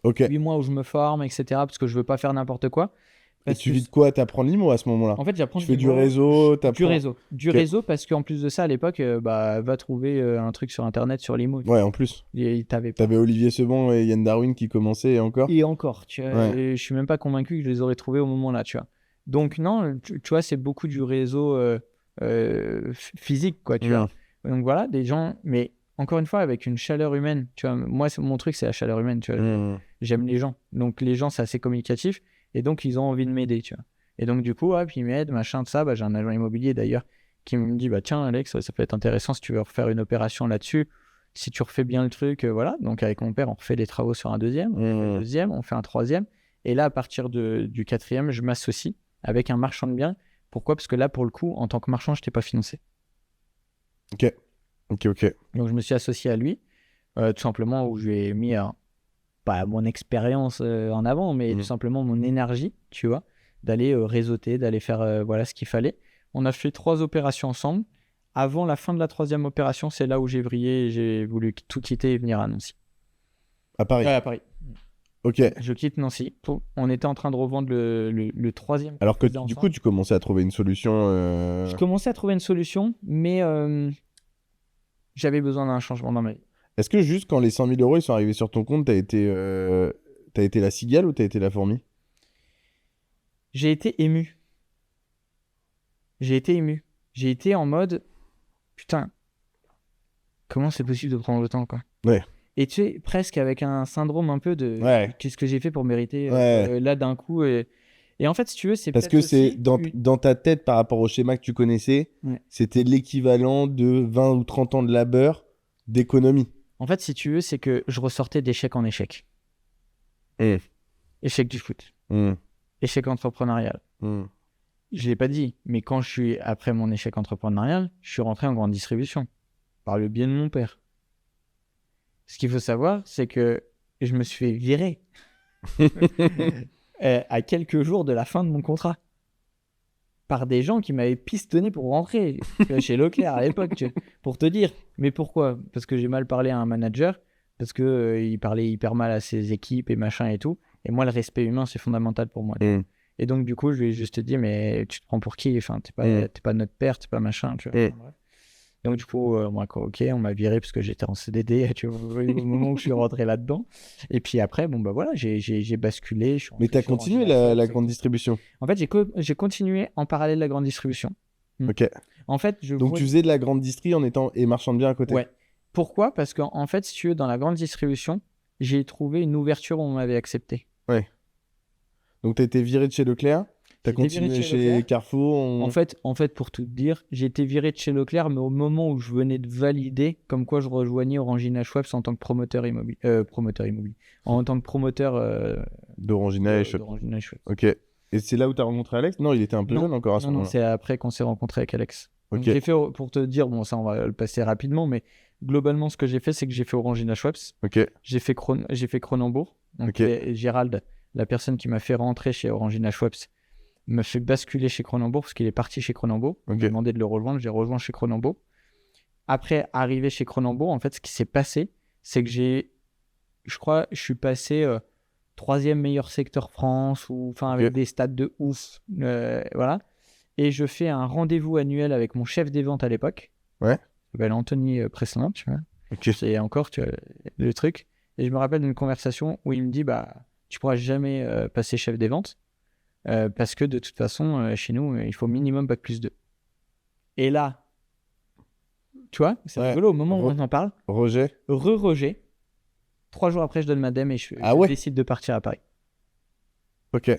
8 mois où je me forme, etc. Parce que je veux pas faire n'importe quoi. Et tu vis de quoi? T'apprends l'IMO à ce moment-là? En fait, j'apprends tu fais du réseau, du réseau parce qu'en plus de ça, à l'époque, va trouver un truc sur Internet sur l'IMO. Ouais, en plus. T'avais Olivier Sebon et Yann Darwin qui commençaient et encore. Et encore, tu vois. Je suis même pas convaincu que je les aurais trouvés au moment là, tu vois. Donc non, tu vois, c'est beaucoup du réseau physique, quoi, tu vois. Donc voilà, des gens, mais encore une fois, avec une chaleur humaine, tu vois. Moi, mon truc, c'est la chaleur humaine, tu vois. J'aime les gens. Donc les gens, c'est assez communicatif. Et donc, ils ont envie de m'aider, tu vois. Et donc, du coup, puis ils m'aident, machin, de ça. Bah, j'ai un agent immobilier, d'ailleurs, qui me dit, bah, tiens, Alex, ça peut être intéressant si tu veux refaire une opération là-dessus. Si tu refais bien le truc, voilà. Donc, avec mon père, on refait des travaux sur un deuxième. On fait un deuxième, on fait un troisième. Et là, à partir du quatrième, je m'associe avec un marchand de biens. Pourquoi? Parce que là, pour le coup, en tant que marchand, je n'étais pas financé. Ok. Donc, je me suis associé à lui, tout simplement, où je lui ai mis pas mon expérience en avant, mais tout simplement mon énergie, tu vois, d'aller réseauter, d'aller faire voilà ce qu'il fallait. On a fait 3 opérations ensemble. Avant la fin de la 3e opération, c'est là où j'ai brillé et j'ai voulu tout quitter et venir à Nancy. À Paris? Ouais, à Paris. Ok. Je quitte Nancy. On était en train de revendre le 3e. Alors que du coup, tu commençais à trouver une solution. Je commençais à trouver une solution, mais j'avais besoin d'un changement dans ma vie. Est-ce que juste quand les 100 000 euros ils sont arrivés sur ton compte, t'as été la cigale ou t'as été la fourmi? J'ai été ému. J'ai été en mode, putain, comment c'est possible de prendre le temps, quoi. Ouais. Et tu sais, presque avec un syndrome un peu de qu'est-ce que j'ai fait pour mériter là d'un coup. Et en fait, si tu veux, c'est Parce peut-être que c'est aussi dans ta tête, par rapport au schéma que tu connaissais, Ouais. c'était l'équivalent de 20 ou 30 ans de labeur d'économie. En fait, si tu veux, c'est que je ressortais d'échec en échec. Mm. Échec du foot, Mm. échec entrepreneurial. Mm. Je l'ai pas dit, mais quand je suis après mon échec entrepreneurial, je suis rentré en grande distribution par le biais de mon père. Ce qu'il faut savoir, c'est que je me suis fait virer à quelques jours de la fin de mon contrat par des gens qui m'avaient pistonné pour rentrer chez Leclerc à l'époque, pour te dire. Mais pourquoi ? Parce que j'ai mal parlé à un manager, parce que il parlait hyper mal à ses équipes et machin et tout. Et moi, le respect humain, c'est fondamental pour moi. Mm. Et donc, du coup, je lui ai juste dit, mais tu te prends pour qui ? Enfin, t'es pas notre père, t'es pas machin, tu vois. Mm. Enfin, bref. Donc, du coup, moi, ok, on m'a viré parce que j'étais en CDD, tu vois, au moment où je suis rentré là-dedans. Et puis après, bon, bah voilà, j'ai basculé. Je suis Mais rentré tu as chez continué Orangina Shops, la grande distribution. En fait, j'ai continué en parallèle de la grande distribution. Ok. En fait, Donc tu faisais de la grande distri et marchand de biens à côté. Ouais. Pourquoi ? Parce qu'en fait, si tu veux, dans la grande distribution, j'ai trouvé une ouverture où on m'avait accepté. Donc tu as été viré de chez Leclerc, tu as J'ai été viré de continué chez chez Leclerc. Carrefour. En fait, pour tout te dire, j'ai été viré de chez Leclerc, mais au moment où je venais de valider, comme quoi je rejoignais Orangina Schweppes en tant que promoteur immobilier, en tant que promoteur D'Orangina et Shop. d'Orangina Schweppes. Ok. Et c'est là où tu as rencontré Alex ? Non, il était un peu jeune encore à ce Non, moment-là. c'est après qu'on s'est rencontré avec Alex. Donc, Ok. j'ai fait, pour te dire, bon, ça on va le passer rapidement, mais globalement, ce que j'ai fait, c'est que j'ai fait Orangina Schweppes, Ok. j'ai fait Cronenbourg. Donc, Ok. Gérald, la personne qui m'a fait rentrer chez Orangina Schweppes, me fait basculer chez Cronenbourg parce qu'il est parti chez Cronenbourg. Il m'a demandé de le rejoindre, j'ai rejoint chez Cronenbourg. Après, arrivé chez Cronenbourg, en fait, ce qui s'est passé, c'est que je crois, je suis passé 3e meilleur secteur France, avec des stats de ouf, voilà. Et je fais un rendez-vous annuel avec mon chef des ventes à l'époque. Ouais. Il s'appelle Anthony Presselin, tu vois. Ok. C'est encore, tu vois, le truc. Et je me rappelle d'une conversation où il me dit, bah, tu pourras jamais passer chef des ventes. Parce que de toute façon, chez nous, il faut minimum bac plus 2. Et là, tu vois, c'est rigolo, au moment où on en parle, Rejet. rejet. 3 jours après, je donne ma dème et je décide de partir à Paris. Ok.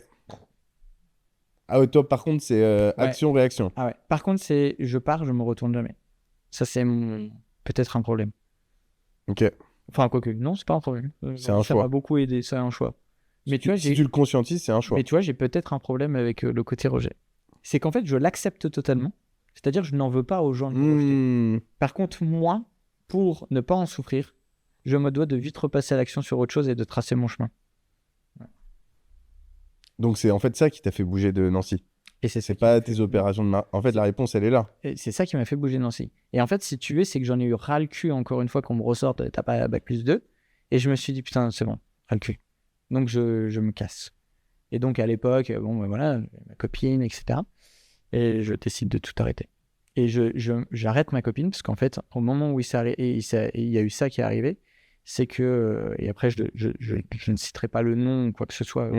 Ah ouais, toi, par contre, c'est action-réaction. Ah ouais. Par contre, c'est je pars, je me retourne jamais. Ça, c'est peut-être un problème. Ok. Enfin, quoique, non, c'est pas un problème. C'est un choix. Ça m'a beaucoup aidé, c'est un choix. Mais tu vois, si tu le conscientises, c'est un choix. Mais tu vois, j'ai peut-être un problème avec le côté rejet. C'est qu'en fait, je l'accepte totalement. C'est-à-dire que je n'en veux pas aux gens de me rejeter. Par contre, moi, pour ne pas en souffrir, je me dois de vite repasser à l'action sur autre chose et de tracer mon chemin. Ouais. Donc, c'est en fait ça qui t'a fait bouger de Nancy. Et c'est pas tes opérations de En fait, la réponse, elle est là. Et c'est ça qui m'a fait bouger de Nancy. Et en fait, si tu veux, c'est que j'en ai eu ras le cul encore une fois qu'on me ressorte, t'as pas bac plus 2. Et je me suis dit, putain, c'est bon, ras le cul. Donc, je me casse. Et donc, à l'époque, bon, ben voilà, ma copine, etc. Et je décide de tout arrêter. Et j'arrête ma copine, parce qu'en fait, au moment où il y a eu ça qui est arrivé, c'est que, et après, je ne citerai pas le nom ou quoi que ce soit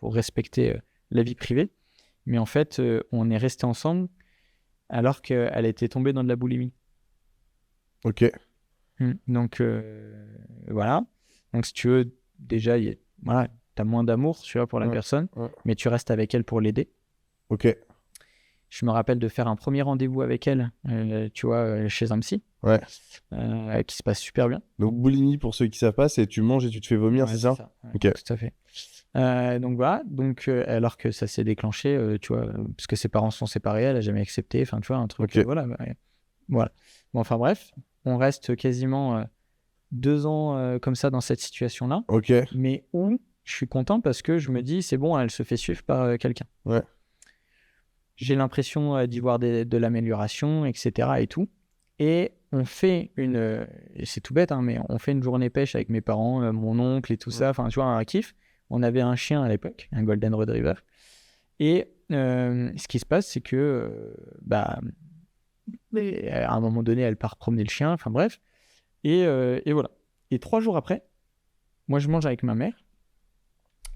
pour respecter la vie privée, mais en fait, on est resté ensemble alors qu'elle était tombée dans de la boulimie. Ok. Donc, voilà. Donc, si tu veux, déjà, voilà, tu as moins d'amour, tu vois, pour la personne, mais tu restes avec elle pour l'aider. Ok. Je me rappelle de faire un premier rendez-vous avec elle, tu vois, chez un psy, qui se passe super bien. Donc, boulimie, pour ceux qui savent pas, c'est tu manges et tu te fais vomir, c'est ça ouais, Ok. Tout à fait. Donc voilà, alors que ça s'est déclenché, tu vois, parce que ses parents sont séparés, elle n'a jamais accepté, enfin, tu vois, un truc, voilà. Bon, enfin bref, on reste quasiment 2 ans comme ça dans cette situation-là, mais où je suis content parce que je me dis, c'est bon, elle se fait suivre par quelqu'un. Ouais. J'ai l'impression d'y voir de l'amélioration, etc. et tout. Et on fait c'est tout bête, hein, mais on fait une journée pêche avec mes parents, mon oncle et tout ça. Enfin, tu vois, un kiff. On avait un chien à l'époque, un Golden Retriever. Et ce qui se passe, c'est que, à un moment donné, elle part promener le chien. Enfin, bref. Et voilà. Et 3 jours après, moi, je mange avec ma mère.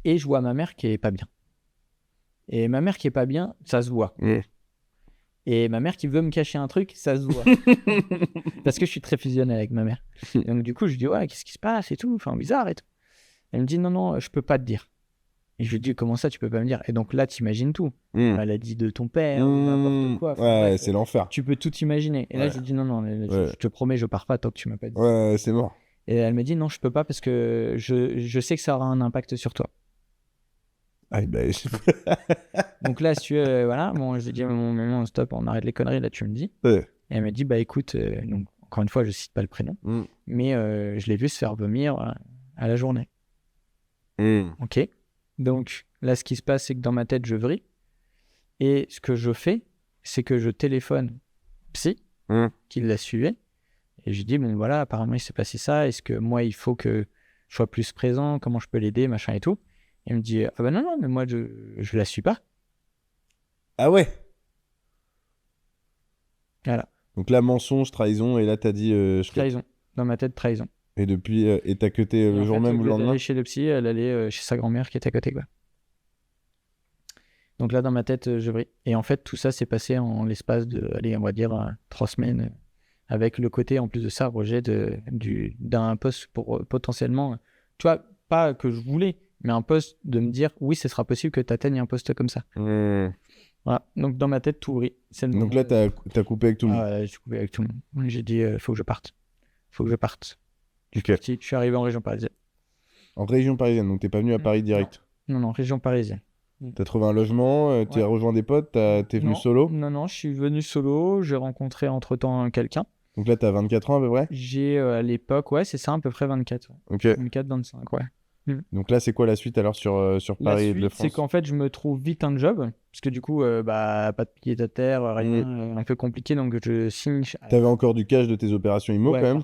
Et je vois ma mère qui est pas bien. Et ma mère qui est pas bien, ça se voit. Et ma mère qui veut me cacher un truc, ça se voit. Parce que je suis très fusionnel avec ma mère. Donc du coup, je dis, ouais, qu'est-ce qui se passe et tout, enfin bizarre et tout. Elle me dit, non, je peux pas te dire. Et je lui dis, comment ça, tu peux pas me dire? Et donc là, t'imagines tout. Mmh. Maladie de ton père, n'importe quoi. Enfin, Ouais, bref, c'est l'enfer. tu peux tout imaginer. Et là, Ouais. je lui dis, non, Ouais. je te promets, je pars pas tant que tu m'as pas dit. Ouais, c'est mort. Et elle me dit, non, je peux pas parce que je sais que ça aura un impact sur toi. Ah, bah, Donc là, si tu veux, voilà, bon, je lui dis, non, stop, on arrête les conneries, là, tu me dis. ouais. Et elle me dit, bah écoute, donc, encore une fois, je cite pas le prénom, Mmh. mais je l'ai vu se faire vomir à la journée. Mmh. Ok. Donc là, ce qui se passe, c'est que dans ma tête, je vrille. Et ce que je fais, c'est que je téléphone psy, Mmh. qui la suivait. Et je lui dis, bon voilà, apparemment, il s'est passé ça. Est-ce que moi, il faut que je sois plus présent? Comment je peux l'aider, machin et tout? Et il me dit, ah bah non, mais moi, je la suis pas. Ah ouais. Voilà, Donc là, mensonge, trahison, et là, t'as dit... trahison. Dans ma tête, trahison. Et depuis, et t'as cuté Et le en jour fait, même au ou lieu le lendemain? d'aller chez le psy, elle allait chez sa grand-mère qui était à côté, quoi. Donc là, dans ma tête, je vrille. Et en fait, tout ça s'est passé en l'espace de, allez, on va dire, 3 semaines, avec le côté, en plus de ça, rejet d'un poste pour potentiellement, tu vois, pas que je voulais, mais un poste de me dire, oui, ce sera possible que tu atteignes un poste comme ça. Mmh. Voilà. Donc dans ma tête, tout vrille. C'est le Donc moment là, où- t'as coupé avec tout le monde. Ah ouais, j'ai coupé avec tout le monde. J'ai dit, faut que je parte. Faut que je parte. Ok. Je suis arrivé en région parisienne. En région parisienne, donc t'es pas venu à Paris direct. Non, région parisienne. T'as trouvé un logement, t'as Ouais. rejoint des potes, t'es venu Non, solo. Non, je suis venu solo. J'ai rencontré entre-temps quelqu'un. Donc là, t'as 24 ans à peu près. J'ai à l'époque, ouais, c'est ça, à peu près 24. Ouais. Ok. 24, 25, ouais. Donc là, c'est quoi la suite alors sur La Paris et suite, de c'est France? qu'en fait, je me trouve vite un job. Parce que du coup, pas de pied à terre, rien, un peu compliqué. Donc je signe. T'avais encore du cash de tes opérations IMO Ouais, quand même.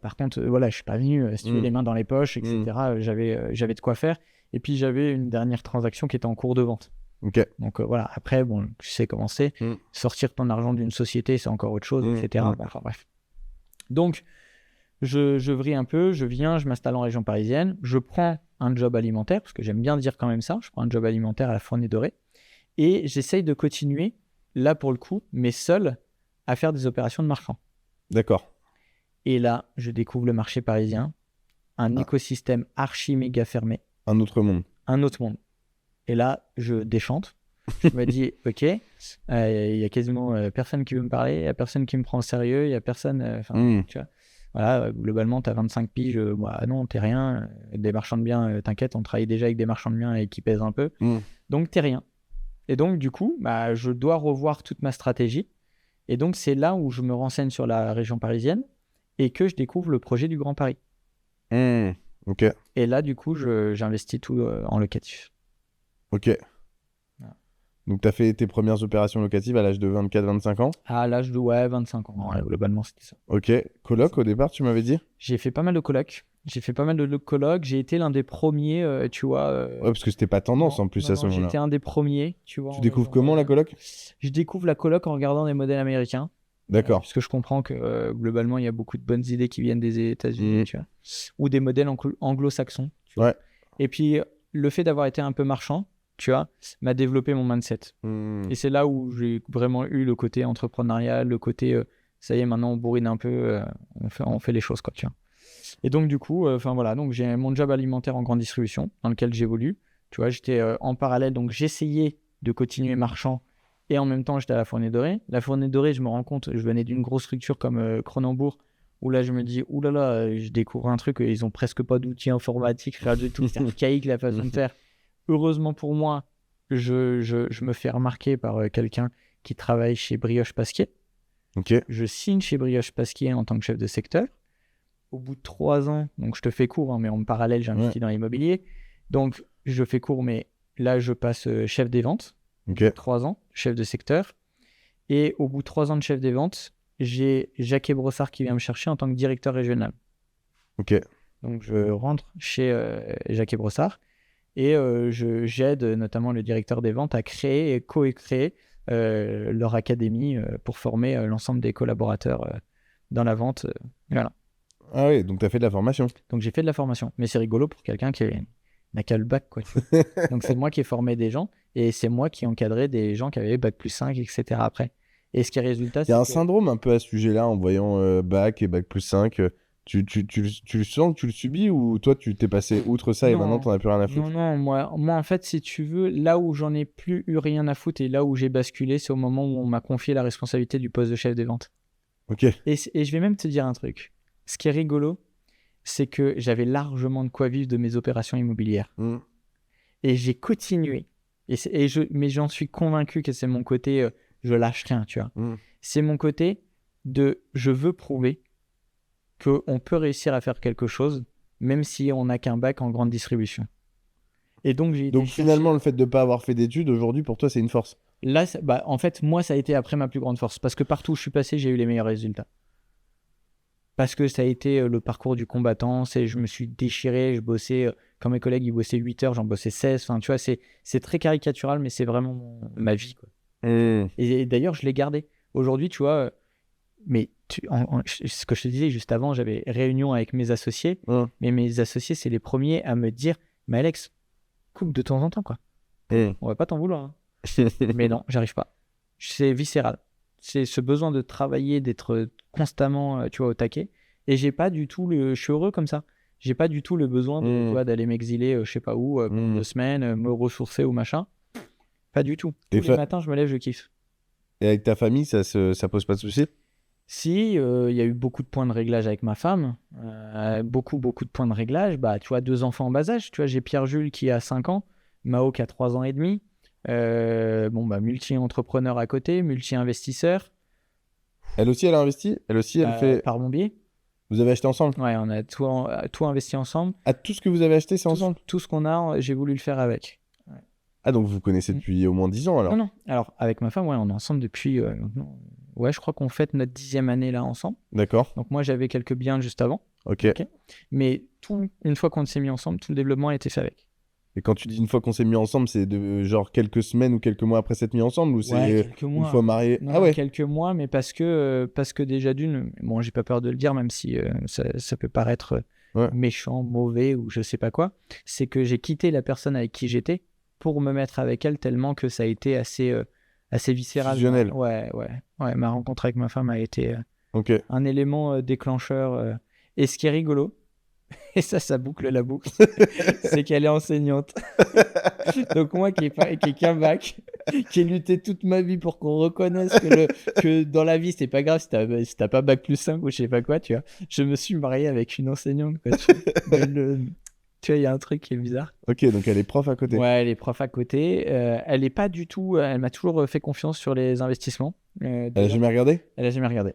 par contre, voilà, je suis pas venu, si tu veux, les mains dans les poches, etc. J'avais de quoi faire. Et puis j'avais une dernière transaction qui était en cours de vente. Ok. Donc voilà, après, bon, tu sais comment c'est. Sortir ton argent d'une société, c'est encore autre chose, etc. Enfin, bref. Donc, je vrille un peu, je viens, je m'installe en région parisienne, je prends un job alimentaire, parce que j'aime bien dire quand même ça, je prends un job alimentaire à la Fournée Dorée, et j'essaye de continuer, là pour le coup, mais seul, à faire des opérations de marchand. D'accord. Et là, je découvre le marché parisien, un écosystème archi méga fermé, Un autre monde. un autre monde. Et là, je déchante. Je me dis, ok, il y a quasiment personne qui veut me parler, il y a personne qui me prend au sérieux, il y a personne, tu vois. Voilà, globalement, tu as 25 piges, non, t'es rien. Des marchands de biens, t'inquiète, on travaille déjà avec des marchands de biens et qui pèsent un peu. Donc, t'es rien. Et donc, du coup, je dois revoir toute ma stratégie. Et donc, c'est là où je me renseigne sur la région parisienne et que je découvre le projet du Grand Paris. Ok. Et là, du coup, j'investis tout en locatif. Ok. Voilà. Donc, tu as fait tes premières opérations locatives à l'âge de 24-25 ans. À l'âge de 25 ans. Ouais, globalement, c'était ça. Ok. Coloc au départ, tu m'avais dit? J'ai fait pas mal de colocs. J'ai été l'un des premiers, tu vois. Ouais, parce que c'était pas tendance en plus à ce moment-là. J'étais un des premiers, tu vois. Tu découvres comment la coloc? Je découvre la coloc en regardant des modèles américains. D'accord. Parce que je comprends que globalement, il y a beaucoup de bonnes idées qui viennent des États-Unis, tu vois. Ou des modèles anglo-saxons. Tu vois. Ouais. Et puis, le fait d'avoir été un peu marchand, tu vois, m'a développé mon mindset. Et c'est là où j'ai vraiment eu le côté entrepreneurial, le côté, ça y est, maintenant on bourrine un peu, on fait les choses, quoi, tu vois. Et donc, du coup, voilà, donc j'ai mon job alimentaire en grande distribution dans lequel j'évolue. Tu vois, j'étais en parallèle, donc j'essayais de continuer marchand et en même temps, j'étais à la Fournée Dorée. La Fournée Dorée, je me rends compte, je venais d'une grosse structure comme Cronenbourg, où là, je me dis, oulala, je découvre un truc, ils ont presque pas d'outils informatiques, rien du tout, c'est archaïque la façon de faire. Heureusement pour moi, je me fais remarquer par quelqu'un qui travaille chez Brioche Pasquier. Ok. Je signe chez Brioche Pasquier en tant que chef de secteur. Au bout de 3 ans, donc je te fais court, mais en parallèle, j'investis dans l'immobilier. Donc, je fais court, mais là, je passe chef des ventes. Ok. 3 ans, chef de secteur. Et au bout de 3 ans de chef des ventes, j'ai Jacques Brossard qui vient me chercher en tant que directeur régional. Ok. Donc, je rentre chez Jacques Brossard et j'aide notamment le directeur des ventes à créer et co-créer leur académie pour former l'ensemble des collaborateurs dans la vente. Voilà. Ah oui, donc tu as fait de la formation. Donc, j'ai fait de la formation. Mais c'est rigolo pour quelqu'un qui n'a qu'à le bac, quoi. Donc, c'est moi qui ai formé des gens et c'est moi qui ai encadré des gens qui avaient bac plus 5, etc. après. Et ce qui est résultat, Il y a un syndrome un peu à ce sujet-là en voyant bac et bac plus 5. Tu le sens que tu le subis ou toi, tu t'es passé outre ça et Non. maintenant, t'en as plus rien à foutre? Non, moi, en fait, si tu veux, là où j'en ai plus eu rien à foutre et là où j'ai basculé, c'est au moment où on m'a confié la responsabilité du poste de chef des ventes. Ok. Et je vais même te dire un truc. Ce qui est rigolo, c'est que j'avais largement de quoi vivre de mes opérations immobilières. Mm. Et j'ai continué. Mais j'en suis convaincu que c'est mon côté, je lâche rien, tu vois. Mm. C'est mon côté de, je veux prouver qu'on peut réussir à faire quelque chose, même si on n'a qu'un bac en grande distribution. Et donc, j'ai été Donc chercher- finalement, le fait de ne pas avoir fait d'études, aujourd'hui, pour toi, c'est une force. Là, en fait, moi, ça a été après ma plus grande force. Parce que partout où je suis passé, j'ai eu les meilleurs résultats. Parce que ça a été le parcours du combattant. Je me suis déchiré, je bossais. Quand mes collègues, ils bossaient 8 heures, j'en bossais 16. Enfin, tu vois, c'est très caricatural, mais c'est vraiment ma vie, quoi. Mm. Et d'ailleurs, je l'ai gardé. Aujourd'hui, tu vois, mais ce que je te disais juste avant, j'avais réunion avec mes associés. Mm. Mais mes associés, c'est les premiers à me dire, mais Alex, coupe de temps en temps, quoi. Mm. On va pas t'en vouloir, hein. Mais non, j'arrive pas. C'est viscéral. C'est ce besoin de travailler, d'être constamment, tu vois, au taquet. Et j'ai pas du tout je suis heureux comme ça. J'ai pas du tout le besoin tu vois, d'aller m'exiler, je sais pas où, pour 2 semaines, me ressourcer ou machin. Pas du tout. Tous les matins, je me lève, je kiffe. Et avec ta famille, ça pose pas de soucis? Si, il y a eu beaucoup de points de réglage avec ma femme. Beaucoup de points de réglage. Bah, tu vois, 2 enfants en bas âge. Tu vois, j'ai Pierre-Jules qui a 5 ans, Mao qui a 3 ans et demi. Multi-entrepreneur à côté, multi-investisseur. Elle aussi, elle a investi? Elle aussi, elle fait... Par mon biais. Vous avez acheté ensemble? Ouais, on a tout investi ensemble. Ah, tout ce que vous avez acheté, c'est ensemble? Tout ce qu'on a, j'ai voulu le faire avec. Ah, donc vous connaissez depuis au moins 10 ans, alors? Non. Alors, avec ma femme, ouais, on est ensemble depuis... ouais, je crois qu'on fête notre 10e année là ensemble. D'accord. Donc moi, j'avais quelques biens juste avant. Ok. Mais une fois qu'on s'est mis ensemble, tout le développement a été fait avec. Et quand tu dis une fois qu'on s'est mis ensemble, c'est de genre quelques semaines ou quelques mois après s'être mis ensemble ou c'est quelques mois. une fois marié? Non, Ah ouais. quelques mois, mais parce que déjà d'une, bon, j'ai pas peur de le dire, même si ça peut paraître méchant, mauvais ou je sais pas quoi, c'est que j'ai quitté la personne avec qui j'étais pour me mettre avec elle tellement que ça a été assez viscéral. Fusionnel. Ouais, ma rencontre avec ma femme a été Ok. un élément déclencheur. Et ce qui est rigolo, et ça boucle la boucle, c'est qu'elle est enseignante. Donc moi qui ai qu'un bac, qui ai lutté toute ma vie pour qu'on reconnaisse que dans la vie, c'est pas grave si t'as pas bac plus 5 ou je sais pas quoi, tu vois. Je me suis marié avec une enseignante, quoi, tu vois, il y a un truc qui est bizarre. Ok, donc elle est prof à côté. Ouais, elle est prof à côté. Elle est pas du tout... elle m'a toujours fait confiance sur les investissements. Elle a jamais regardé? Elle a jamais regardé.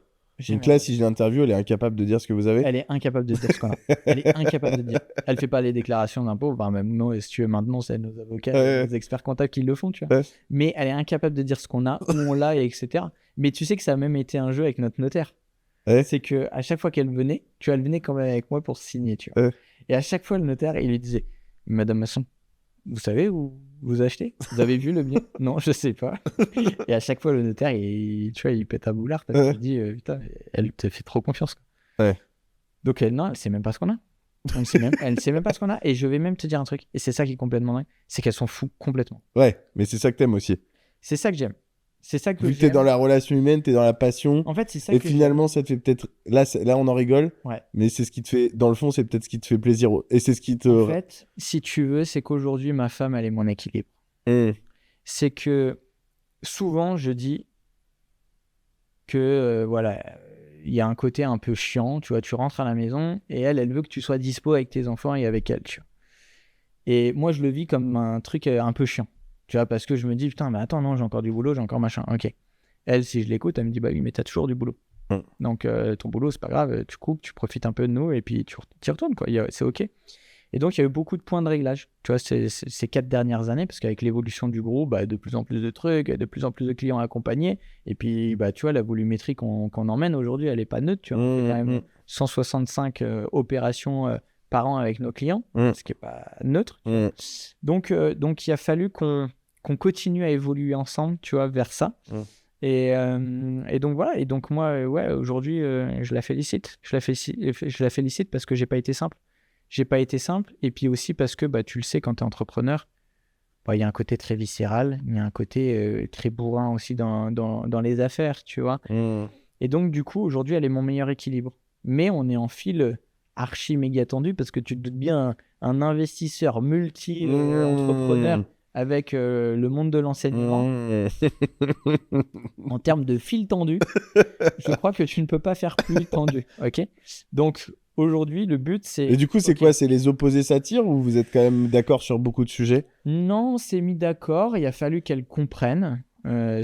Donc là, si je l'interview, elle est incapable de dire ce que vous avez? Elle est incapable de dire ce qu'on a. Elle est incapable de dire. Elle fait pas les déclarations d'impôts. Enfin, même non, si tu veux, maintenant, c'est nos avocats, nos experts comptables qui le font, tu vois. Ouais. Mais elle est incapable de dire ce qu'on a, où on l'a, etc. Mais tu sais que ça a même été un jeu avec notre notaire. Ouais. C'est que à chaque fois qu'elle venait, tu vois, elle venait quand même avec moi pour signer, tu vois. Ouais. Et à chaque fois, le notaire, il lui disait, Madame Masson, vous savez où vous achetez? Vous avez vu le bien? Non, je sais pas. Et à chaque fois, le notaire, tu vois, il pète un boulard parce qu'il dit, putain, elle te fait trop confiance, quoi. Ouais. Donc, elle sait même pas ce qu'on a. Elle sait même pas ce qu'on a. Et je vais même te dire un truc, et c'est ça qui est complètement dingue, c'est qu'elle s'en fout complètement. Ouais, mais c'est ça que t'aimes aussi. C'est ça que j'aime. C'est ça que Vu que t'es dans la relation humaine, t'es dans la passion. En fait, c'est ça et que finalement, ça te fait peut-être... Là, on en rigole. Ouais. Mais c'est ce qui te fait... Dans le fond, c'est peut-être ce qui te fait plaisir. Et c'est ce qui te... En fait, si tu veux, c'est qu'aujourd'hui, ma femme, elle est mon équilibre. C'est que souvent, je dis que, voilà, il y a un côté un peu chiant. Tu vois, tu rentres à la maison et elle veut que tu sois dispo avec tes enfants et avec elle, tu vois. Et moi, je le vis comme un truc un peu chiant. Tu vois, parce que je me dis, putain, mais attends, non, j'ai encore du boulot, j'ai encore machin. Ok. Elle, si je l'écoute, elle me dit, bah oui, mais t'as toujours du boulot. Donc, ton boulot, c'est pas grave, tu coupes, tu profites un peu de nous et puis tu y retournes, quoi. C'est ok. Et donc, il y a eu beaucoup de points de réglage, tu vois, ces 4 dernières années, parce qu'avec l'évolution du groupe, bah, de plus en plus de trucs, de plus en plus de clients accompagnés. Et puis, bah, tu vois, la volumétrie qu'on emmène aujourd'hui, elle n'est pas neutre. Tu vois, on fait quand même 165 opérations par an avec nos clients, ce qui n'est pas neutre. Donc, il a fallu qu'on continue à évoluer ensemble, tu vois, vers ça. Et donc, voilà. Et donc, moi, ouais, aujourd'hui, je la félicite. Je la félicite parce que j'ai pas été simple. J'ai pas été simple, et puis aussi parce que bah, tu le sais, quand tu es entrepreneur, il y a un côté très viscéral, il y a un côté très bourrin aussi dans les affaires, tu vois. Et donc, du coup, aujourd'hui, elle est mon meilleur équilibre. Mais on est en fil archi méga tendu parce que tu te doutes bien, un investisseur multi-entrepreneur avec le monde de l'enseignement, en termes de fil tendu, je crois que tu ne peux pas faire plus tendu. Ok. Donc aujourd'hui, le but, c'est... Et du coup, c'est ok, quoi? C'est les opposés s'attirent ou vous êtes quand même d'accord sur beaucoup de sujets? non, on s'est mis d'accord. Il a fallu qu'elle comprenne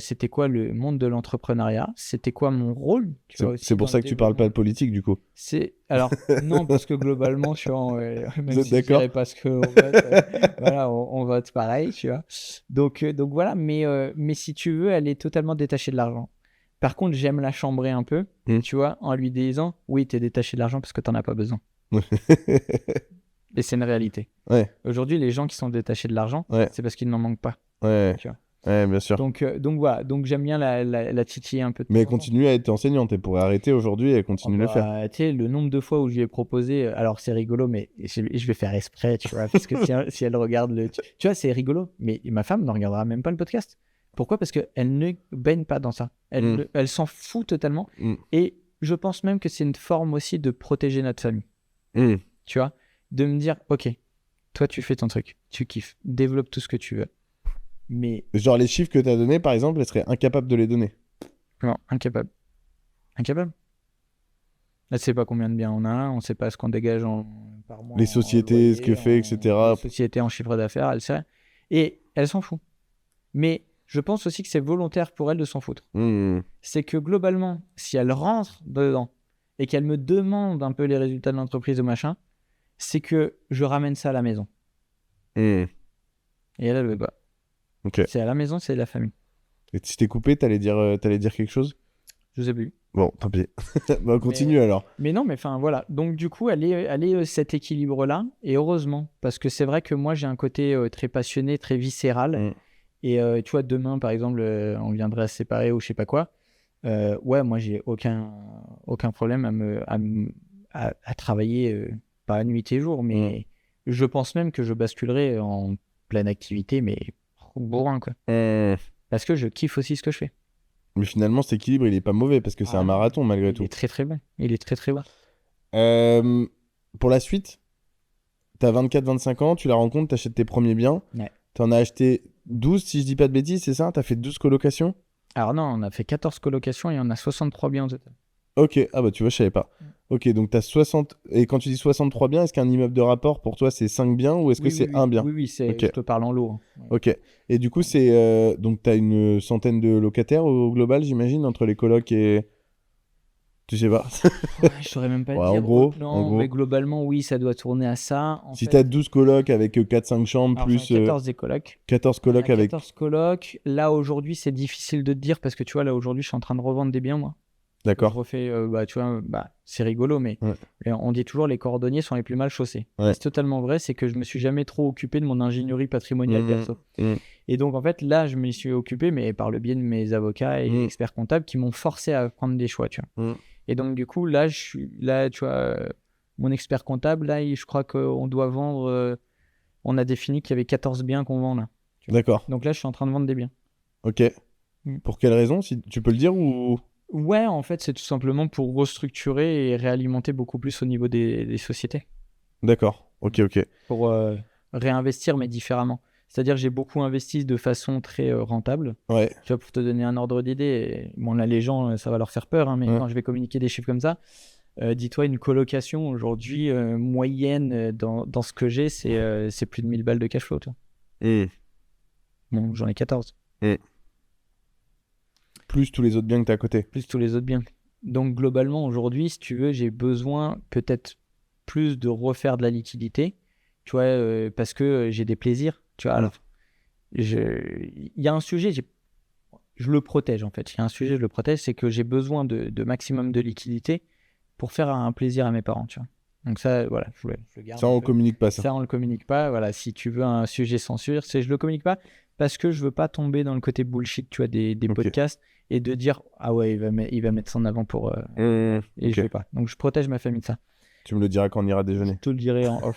c'était quoi le monde de l'entrepreneuriat, c'était quoi mon rôle. Tu vois, aussi C'est pour dans ça le que tu parles pas de développement. politique, du coup. Alors, non, parce que globalement, je suis même Vous êtes si je d'accord? dirais pas ce qu'on vote, voilà, on vote pareil, tu vois. Donc voilà, mais si tu veux, elle est totalement détachée de l'argent. Par contre, j'aime la chambrer un peu, tu vois, en lui disant, oui, tu es détaché de l'argent parce que tu n'en as pas besoin. Et c'est une réalité. Ouais, Aujourd'hui, les gens qui sont détachés de l'argent, ouais, c'est parce qu'ils n'en manquent pas. ouais, Tu vois. ouais, bien sûr. Donc voilà, donc j'aime bien la titiller un peu de Mais temps en temps. continue à être enseignante, elle pourrait arrêter aujourd'hui et Oh, continue de le faire. bah, tu sais, le nombre de fois où je lui ai proposé, alors c'est rigolo, mais je vais faire exprès, tu vois, parce que si elle regarde tu vois, c'est rigolo, mais ma femme ne regardera même pas le podcast. Pourquoi? Parce qu'elle ne baigne pas dans ça. Elle s'en fout totalement. Et je pense même que c'est une forme aussi de protéger notre famille. Tu vois, de me dire, ok, toi tu fais ton truc, tu kiffes, développe tout ce que tu veux. Mais Genre les chiffres que tu as donnés, par exemple, elle serait incapable de les donner. non, incapable. Incapable. Elle ne sait pas combien de biens on a, on ne sait pas ce qu'on dégage par mois. Les sociétés, ce que fait, etc. Les sociétés en chiffre d'affaires, elle sait. Et elle s'en fout. Mais je pense aussi que c'est volontaire pour elle de s'en foutre. C'est que globalement, si elle rentre dedans et qu'elle me demande un peu les résultats de l'entreprise ou machin, c'est que je ramène ça à la maison. Et elle ne veut pas. Ok. C'est à la maison, c'est la famille. Et si t'es coupé, t'allais dire quelque chose? Je sais plus. Bon, tant pis. Bah, continue alors. Mais non, mais enfin voilà. Donc du coup, elle est cet équilibre-là, et heureusement, parce que c'est vrai que moi j'ai un côté très passionné, très viscéral. Et tu vois, demain par exemple, on viendrait à se séparer ou je sais pas quoi. Ouais, moi j'ai aucun problème à travailler, pas nuit et jour, mais je pense même que je basculerai en pleine activité, mais bourrin quoi. Parce que je kiffe aussi ce que je fais. Mais finalement, cet équilibre, il est pas mauvais parce que c'est un marathon malgré tout. Il est très très bon. Il est très très bon. Pour la suite, t'as 24-25 ans, tu la rencontres, t'achètes tes premiers biens. Ouais. T'en as acheté 12, si je dis pas de bêtises, c'est ça? T'as fait 12 colocations? Alors non, on a fait 14 colocations et on a 63 biens au total. Ok, ah bah tu vois, je savais pas. Ok, donc t'as 60... Et quand tu dis 63 biens, est-ce qu'un immeuble de rapport, pour toi, c'est 5 biens ou est-ce que c'est un bien? Oui, Ok. je te parle en lot. Hein. Ouais. Ok. Et du coup, c'est... Donc t'as une centaine de locataires au global, j'imagine, entre les colocs et... Tu sais pas. Ouais, je saurais même pas Ouais, dire. en gros, Non, mais globalement, oui, ça doit tourner à ça. Si t'as 12 colocs avec 4-5 chambres, alors, plus j'en ai 14 des colocs. 14 colocs avec... 14 colocs. Là, aujourd'hui, c'est difficile de te dire parce que tu vois, là, aujourd'hui, je suis en train de revendre des biens, moi. D'accord. Je refais, tu vois, c'est rigolo, mais on dit toujours les cordonniers sont les plus mal chaussés. Ouais. C'est totalement vrai, c'est que je me suis jamais trop occupé de mon ingénierie patrimoniale perso. Et donc, en fait, là, je m'y suis occupé, mais par le biais de mes avocats et experts comptables qui m'ont forcé à prendre des choix, tu vois. Et donc, du coup, là, tu vois, mon expert comptable, là, je crois qu'on doit vendre, on a défini qu'il y avait 14 biens qu'on vend là. D'accord. Donc là, je suis en train de vendre des biens. Ok. Pour quelle raison, si tu peux le dire ou... Ouais, en fait, c'est tout simplement pour restructurer et réalimenter beaucoup plus au niveau des sociétés. D'accord. Ok. Pour réinvestir, mais différemment. C'est-à-dire, j'ai beaucoup investi de façon très rentable. Ouais. Tu vois, pour te donner un ordre d'idée, bon, là, les gens, ça va leur faire peur, hein, mais quand je vais communiquer des chiffres comme ça, dis-toi, une colocation aujourd'hui moyenne dans ce que j'ai, c'est plus de 1000 balles de cash flow. Tu vois. Bon, j'en ai 14. Plus tous les autres biens que tu as à côté. Plus tous les autres biens. Donc, globalement, aujourd'hui, si tu veux, j'ai besoin peut-être plus de refaire de la liquidité, tu vois, parce que j'ai des plaisirs. Tu vois, alors, il y a un sujet, je le protège en fait. Il y a un sujet, je le protège, c'est que j'ai besoin de maximum de liquidité pour faire un plaisir à mes parents, tu vois. Donc ça, voilà, je le garde. Ça, on communique pas ça. Ça, on le communique pas. Voilà, si tu veux un sujet censure, je le communique pas parce que je veux pas tomber dans le côté bullshit, tu vois, des podcasts et de dire ah ouais, il va mettre ça en avant pour et je vais pas. Donc je protège ma famille de ça. Tu me le diras quand on ira déjeuner. Je te le dirai en off.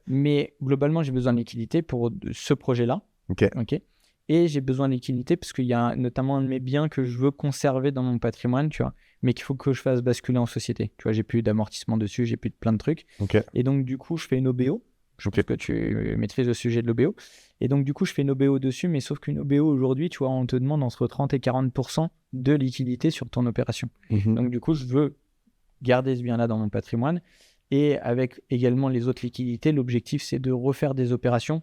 Mais globalement, j'ai besoin de liquidité pour ce projet-là. Ok. Et j'ai besoin de liquidité parce qu'il y a notamment un de mes biens que je veux conserver dans mon patrimoine, tu vois. mais qu'il faut que je fasse basculer en société. Tu vois, j'ai plus d'amortissement dessus, j'ai plus de plein de trucs. Ok. Et donc, du coup, je fais une OBO. Je Ok. pense que tu maîtrises le sujet de l'OBO. Et donc, du coup, je fais une OBO dessus, mais sauf qu'une OBO aujourd'hui, tu vois, on te demande entre 30 et 40% de liquidité sur ton opération. Mhm. Donc, du coup, je veux garder ce bien-là dans mon patrimoine. Et avec également les autres liquidités, l'objectif, c'est de refaire des opérations,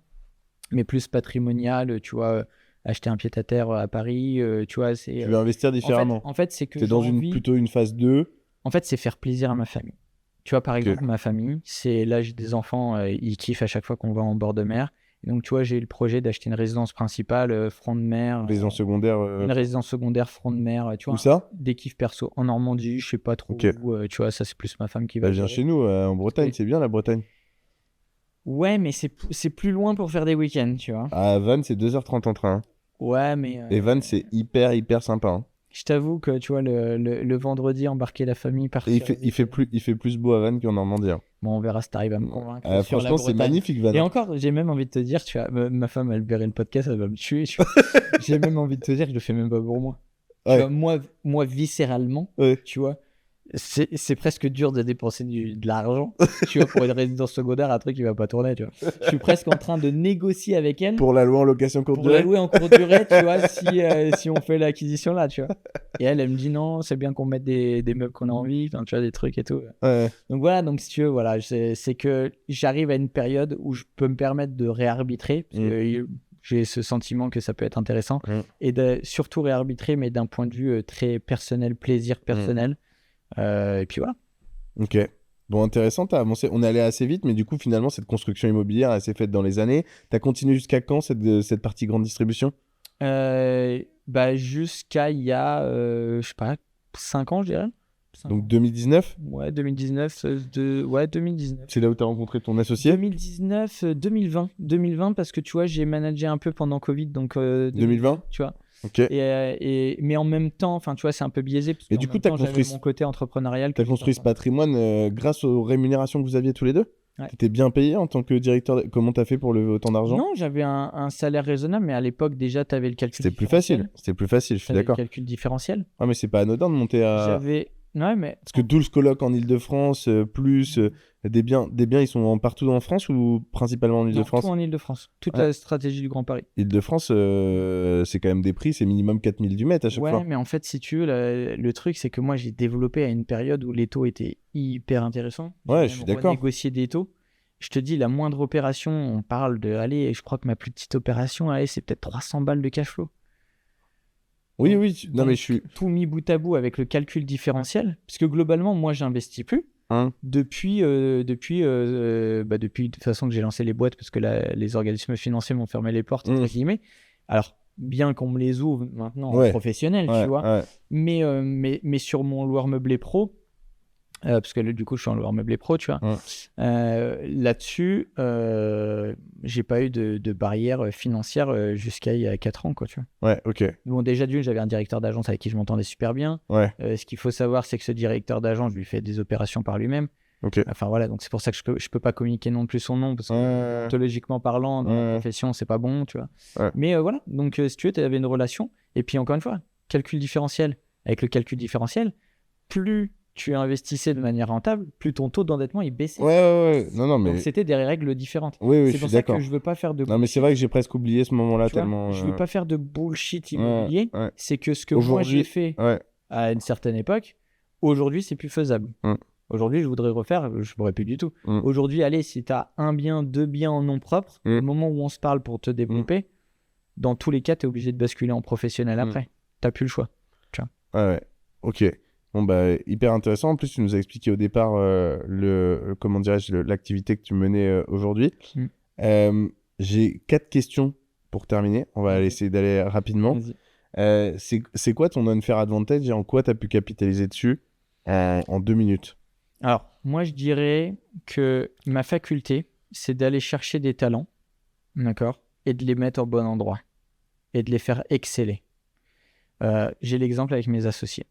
mais plus patrimoniales, tu vois, acheter un pied-à-terre à Paris, tu vois, c'est... Tu veux investir différemment. En fait, c'est que T'es dans j'ai envie... plutôt une phase 2. En fait, c'est faire plaisir à ma famille. Tu vois, par Ok. exemple, ma famille, c'est là, j'ai des enfants, ils kiffent à chaque fois qu'on va en bord de mer. Et donc, tu vois, j'ai eu le projet d'acheter une résidence principale, front de mer. Résidence secondaire. Une résidence secondaire, front de mer, tu Où vois. ça? Des kiffs perso. En Normandie, je sais pas trop Ok. où, tu vois, ça, c'est plus ma femme qui va Bah, viens gérer. chez nous, en Bretagne, Oui. c'est bien la Bretagne. Ouais, mais c'est plus loin pour faire des week-ends, tu vois. À Vannes, c'est 2h30 en train. Hein. Ouais, mais Et Vannes, c'est hyper sympa. Hein. je t'avoue que, tu vois, le vendredi, embarquer la famille, Et partir. il fait plus beau à Vannes qu'en Normandie. Hein. Bon, on verra si t'arrives à me convaincre. sur la Franchement, c'est Bretagne. magnifique, Vannes. Et encore, j'ai même envie de te dire, tu vois, ma femme, elle verrait le podcast, elle va me tuer. Tu vois. J'ai même envie de te dire que je le fais même pas pour moi. Ouais. Tu vois, moi, viscéralement, Ouais. tu vois, c'est presque dur de dépenser de l'argent, tu vois, pour une résidence secondaire, un truc qui va pas tourner, tu vois. Je suis presque en train de négocier avec elle Pour la louer en location courte pour la durée. louer en courte durée, tu vois, si on fait l'acquisition là, tu vois. Et elle me dit non, c'est bien qu'on mette des meubles qu'on a envie, enfin, tu vois, des trucs et tout. Ouais. Donc voilà, donc si tu veux, voilà, c'est que j'arrive à une période où je peux me permettre de réarbitrer, parce que j'ai ce sentiment que ça peut être intéressant, et de surtout réarbitrer, mais d'un point de vue très personnel, plaisir personnel. Et puis voilà. Ok. Bon, intéressant, t'as avancé. On est allé assez vite, mais du coup, finalement, cette construction immobilière, elle s'est faite dans les années. T'as continué jusqu'à quand cette partie grande distribution? Bah, jusqu'à il y a, je sais pas, 5 ans, je dirais. 5 Donc ans. 2019, Ouais, 2019. Ouais, 2019. c'est là où t'as rencontré ton associé? 2019, 2020, parce que tu vois, j'ai managé un peu pendant Covid, donc 2020? tu vois. Ok. Mais en même temps, enfin, tu vois, c'est un peu biaisé, parce Et qu'en du coup, même t'as temps, construit j'avais mon côté entrepreneurial. T'as construit ce patrimoine grâce aux rémunérations que vous aviez tous les deux? Ouais. T'étais bien payé en tant que directeur. Comment t'as fait pour lever autant d'argent? Non, j'avais un salaire raisonnable, mais à l'époque, déjà, tu avais le calcul C'était plus différentiel. facile. C'était plus facile, je suis T'avais d'accord. le calcul différentiel. Ah, mais c'est pas anodin de monter à. J'avais... Ouais, mais... Parce que 12 colocs en Ile-de-France, plus des biens, ils sont partout en France ou principalement en Non, Ile-de-France? tout en Ile-de-France. Toute Ouais. la stratégie du Grand Paris. Ile-de-France, c'est quand même des prix, c'est minimum 4000 du mètre à chaque Ouais, fois. mais en fait, si tu veux, le truc, c'est que moi, j'ai développé à une période où les taux étaient hyper intéressants. Ouais, J'ai je suis même d'accord. renégocié des taux. Je te dis, la moindre opération, on parle de... Allez, je crois que ma plus petite opération, allez, c'est peut-être 300 balles de cash flow. Oui, Donc- oui. Non, donc, mais je suis. tout mis bout à bout avec le calcul différentiel, puisque globalement, moi, j'investis plus. Hein Depuis de toute façon que j'ai lancé les boîtes, parce que les organismes financiers m'ont fermé les portes, entre guillemets. Alors, bien qu'on me les ouvre maintenant en Ouais. professionnel, Ouais, tu vois. ouais. Mais sur mon loueur meublé pro, parce que du coup, je suis en loueur meublé pro, tu vois. Ouais. Là-dessus, j'ai pas eu de barrière financière jusqu'à il y a 4 ans, quoi, tu vois. Ouais, ok. Bon, déjà, j'avais un directeur d'agence avec qui je m'entendais super bien. Ouais, Ce qu'il faut savoir, c'est que ce directeur d'agence, je lui fais des opérations par lui-même. ok. Enfin voilà, donc c'est pour ça que je peux pas communiquer non plus son nom, parce que Ouais. ontologiquement parlant, dans la profession, c'est pas bon, tu vois. Ouais. Mais voilà, donc si tu veux, tu avais une relation. Et puis encore une fois, calcul différentiel. Avec le calcul différentiel, plus tu investissais de manière rentable, plus ton taux d'endettement il baissait. Ouais. Non, mais. Donc c'était des règles différentes. Oui, je c'est suis pour ça d'accord. que je veux pas faire de Non, mais c'est vrai que j'ai presque oublié ce moment-là tu vois, tellement. je veux pas faire de bullshit immobilier. Ouais. C'est que ce que moi Aujourd'hui, j'ai fait Ouais. à une certaine époque, aujourd'hui c'est plus faisable. Aujourd'hui, je voudrais refaire, je pourrais plus du tout. Aujourd'hui, allez, si tu as un bien, 2 biens en nom propre, au moment où on se parle pour te développer, dans tous les cas, tu es obligé de basculer en professionnel après. Tu n'as plus le choix. Tu vois. Ouais. Ok. Bon, bah, hyper intéressant. En plus, tu nous as expliqué au départ comment dirais-je, l'activité que tu menais aujourd'hui. J'ai 4 questions pour terminer. On va essayer d'aller rapidement. C'est quoi ton unfair advantage et en quoi tu as pu capitaliser dessus en 2 minutes? Alors, moi, je dirais que ma faculté, c'est d'aller chercher des talents, d'accord, et de les mettre au bon endroit et de les faire exceller. J'ai l'exemple avec mes associés.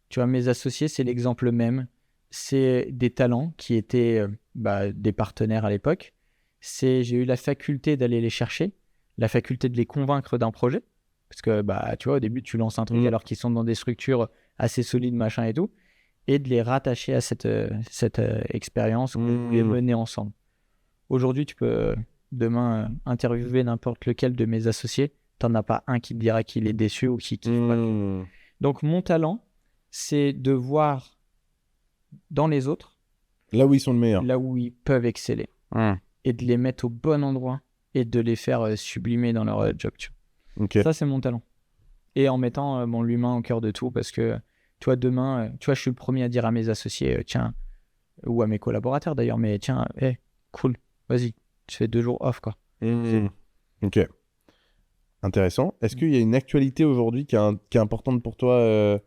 Tu vois, mes associés, c'est l'exemple même. C'est des talents qui étaient des partenaires à l'époque. J'ai eu la faculté d'aller les chercher, la faculté de les convaincre d'un projet. Parce que, tu vois, au début, tu lances un truc alors qu'ils sont dans des structures assez solides, machin et tout, et de les rattacher à cette expérience que vous voulez mener ensemble. Aujourd'hui, tu peux demain interviewer n'importe lequel de mes associés, t'en as pas un qui te dira qu'il est déçu ou qui kiffe pas. Donc mon talent, c'est de voir dans les autres là où ils sont le meilleur. là où ils peuvent exceller et de les mettre au bon endroit et de les faire sublimer dans leur job. Tu vois. Ok. Ça, c'est mon talent. Et en mettant l'humain au cœur de tout, parce que tu vois, demain, tu vois, je suis le premier à dire à mes associés, tiens, ou à mes collaborateurs d'ailleurs, mais tiens, cool, vas-y, tu fais 2 jours off, quoi. Ok. Intéressant. Est-ce qu'il y a une actualité aujourd'hui qui est importante pour toi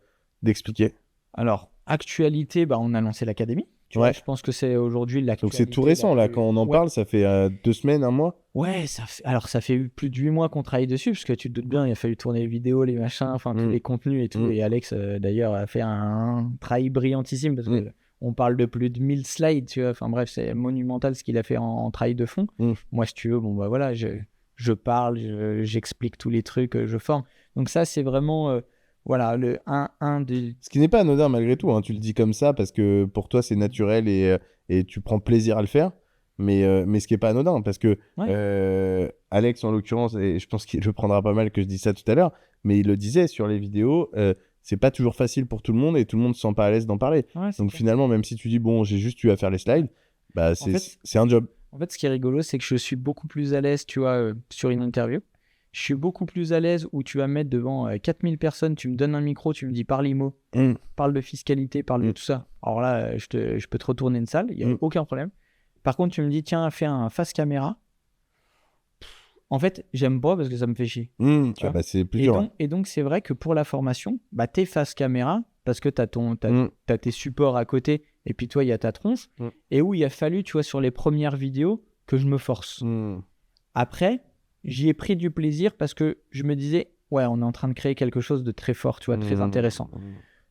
d'expliquer? Alors, actualité, on a lancé l'académie. Tu vois, je pense que c'est aujourd'hui l'actualité. Donc c'est tout récent, là, quand on en parle, ça fait 2 semaines, 1 mois? Ouais, ça fait plus de 8 mois qu'on travaille dessus, parce que tu te doutes bien, il a fallu tourner les vidéos, les machins, enfin tous les contenus et tout. Et Alex, d'ailleurs, a fait un travail brillantissime, parce qu'on parle de plus de 1000 slides, tu vois. Enfin bref, c'est monumental ce qu'il a fait en travail de fond. Moi, si tu veux, voilà, je parle, j'explique tous les trucs, je forme. Donc ça, c'est vraiment... voilà, un des... Ce qui n'est pas anodin malgré tout, hein. Tu le dis comme ça parce que pour toi c'est naturel et tu prends plaisir à le faire, mais ce qui n'est pas anodin parce que Alex en l'occurrence, et je pense qu'il le prendra pas mal que je dise ça tout à l'heure, mais il le disait sur les vidéos, c'est pas toujours facile pour tout le monde et tout le monde se sent pas à l'aise d'en parler. Donc finalement, même si tu dis bon, j'ai juste eu à faire les slides, c'est un job. En fait, ce qui est rigolo, c'est que je suis beaucoup plus à l'aise, tu vois, sur une interview. Je suis beaucoup plus à l'aise où tu vas mettre devant 4000 personnes, tu me donnes un micro, tu me dis parle IMO, parle de fiscalité, parle de tout ça. Alors là, je peux te retourner une salle, il n'y a aucun problème. Par contre, tu me dis tiens, fais un face caméra. En fait, j'aime pas parce que ça me fait chier. Tu vois. C'est plus dur. Et donc, c'est vrai que pour la formation, t'es face caméra parce que t'as tes supports à côté et puis toi, il y a ta tronche. Et où il a fallu, tu vois, sur les premières vidéos, que je me force. Après, j'y ai pris du plaisir parce que je me disais, ouais, on est en train de créer quelque chose de très fort, tu vois, très intéressant.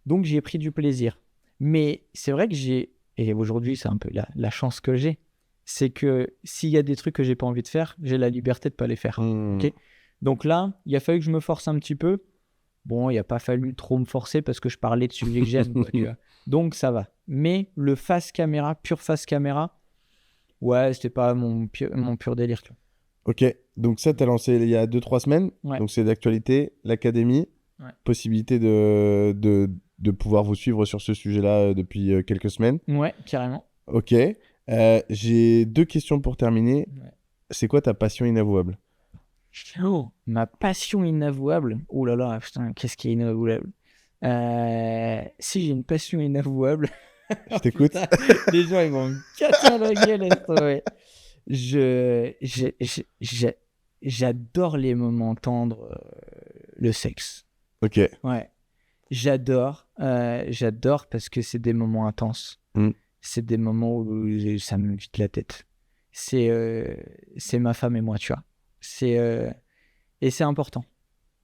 Donc, j'y ai pris du plaisir. Mais c'est vrai que et aujourd'hui, c'est un peu la chance que j'ai, c'est que s'il y a des trucs que j'ai pas envie de faire, j'ai la liberté de pas les faire. Okay. Donc là, il a fallu que je me force un petit peu. Bon, il n'a pas fallu trop me forcer parce que je parlais de sujets que j'aime, quoi, tu vois. Donc, ça va. Mais le face caméra, pur face caméra, ouais, c'était pas mon pur délire, tu vois. Ok, donc ça, tu as lancé il y a 2-3 semaines. Donc c'est d'actualité, l'académie, possibilité de pouvoir vous suivre sur ce sujet-là depuis quelques semaines. Ouais, carrément. Ok, j'ai 2 questions pour terminer. C'est quoi ta passion inavouable? Ma passion inavouable. Oh là là, putain, qu'est-ce qui est inavouable? Si j'ai une passion inavouable... Je t'écoute. Les gens, ils vont me casser la gueule. Ouais. J'adore les moments tendres, le sexe. Ok. Ouais. J'adore parce que c'est des moments intenses. C'est des moments où ça me vide la tête. C'est ma femme et moi, tu vois. Et c'est important.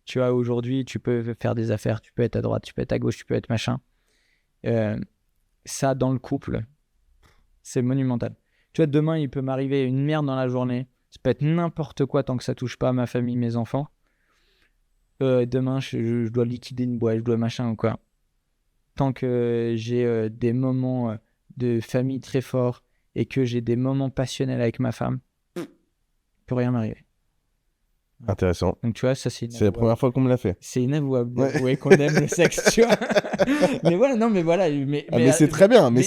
Tu vois, aujourd'hui, tu peux faire des affaires, tu peux être à droite, tu peux être à gauche, tu peux être machin. Ça, dans le couple, c'est monumental. Tu vois, demain, il peut m'arriver une merde dans la journée. Ça peut être n'importe quoi tant que ça touche pas à ma famille, mes enfants. Demain, je dois liquider une boîte, je dois machin ou quoi. Tant que j'ai des moments de famille très forts et que j'ai des moments passionnels avec ma femme, peut rien m'arriver. Intéressant. Donc, tu vois, ça, c'est la première fois qu'on me l'a fait. C'est inavouable d'avouer qu'on aime le sexe, tu vois. Mais voilà, non, mais voilà. Mais c'est très bien, Mais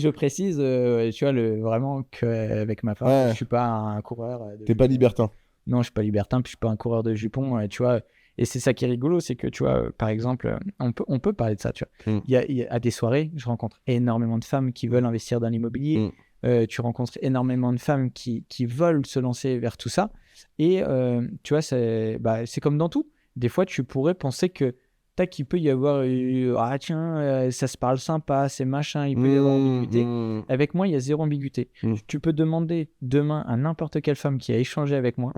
je précise, tu vois, vraiment qu'avec ma femme, je suis pas un coureur. T'es pas libertin. Non, je suis pas libertin, puis je suis pas un coureur de jupons, tu vois. Et c'est ça qui est rigolo, c'est que, tu vois, par exemple, on peut parler de ça, tu vois. Il y a à des soirées, je rencontre énormément de femmes qui veulent investir dans l'immobilier. Tu rencontres énormément de femmes qui veulent se lancer vers tout ça. Et tu vois, c'est comme dans tout. Des fois, tu pourrais penser que tac, il peut y avoir ah tiens, ça se parle sympa, c'est machin, il peut y avoir ambiguïté. Avec moi, il y a zéro ambiguïté. Tu peux demander demain à n'importe quelle femme qui a échangé avec moi.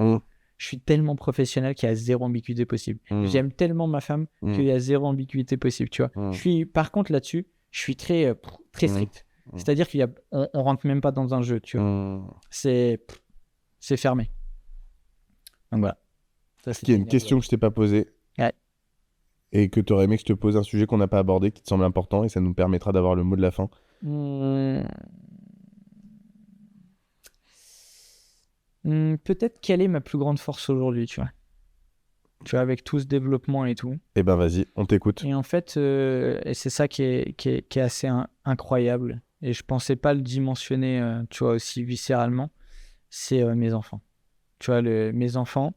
Je suis tellement professionnel qu'il y a zéro ambiguïté possible. J'aime tellement ma femme qu'il y a zéro ambiguïté possible, tu vois. Par contre, là-dessus, je suis très strict. C'est-à-dire qu'on rentre même pas dans un jeu, tu vois. C'est fermé. Donc voilà. Il y a une question que je t'ai pas posée. Ouais. Et que tu aurais aimé que je te pose un sujet qu'on n'a pas abordé, qui te semble important, et ça nous permettra d'avoir le mot de la fin. Peut-être quelle est ma plus grande force aujourd'hui, tu vois. Tu vois, avec tout ce développement et tout. Eh ben vas-y, on t'écoute. Et en fait, et c'est ça qui est assez incroyable. Et je pensais pas le dimensionner, tu vois, aussi viscéralement. C'est mes enfants. Tu vois, mes enfants.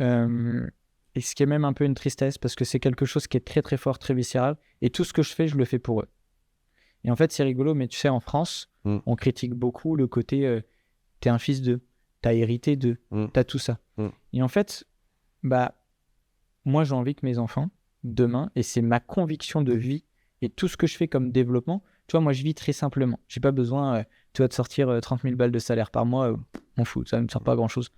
Et ce qui est même un peu une tristesse parce que c'est quelque chose qui est très très fort, très viscéral. Et tout ce que je fais, je le fais pour eux. Et en fait, c'est rigolo, mais tu sais, en France, on critique beaucoup le côté t'es un fils d'eux, t'as hérité d'eux, t'as tout ça. Et en fait, bah, moi, j'ai envie que mes enfants, demain, et c'est ma conviction de vie et tout ce que je fais comme développement, tu vois, moi, je vis très simplement. J'ai pas besoin, tu vois, de sortir 30 000 balles de salaire par mois, m'en fous, ça ne me sert pas à grand-chose.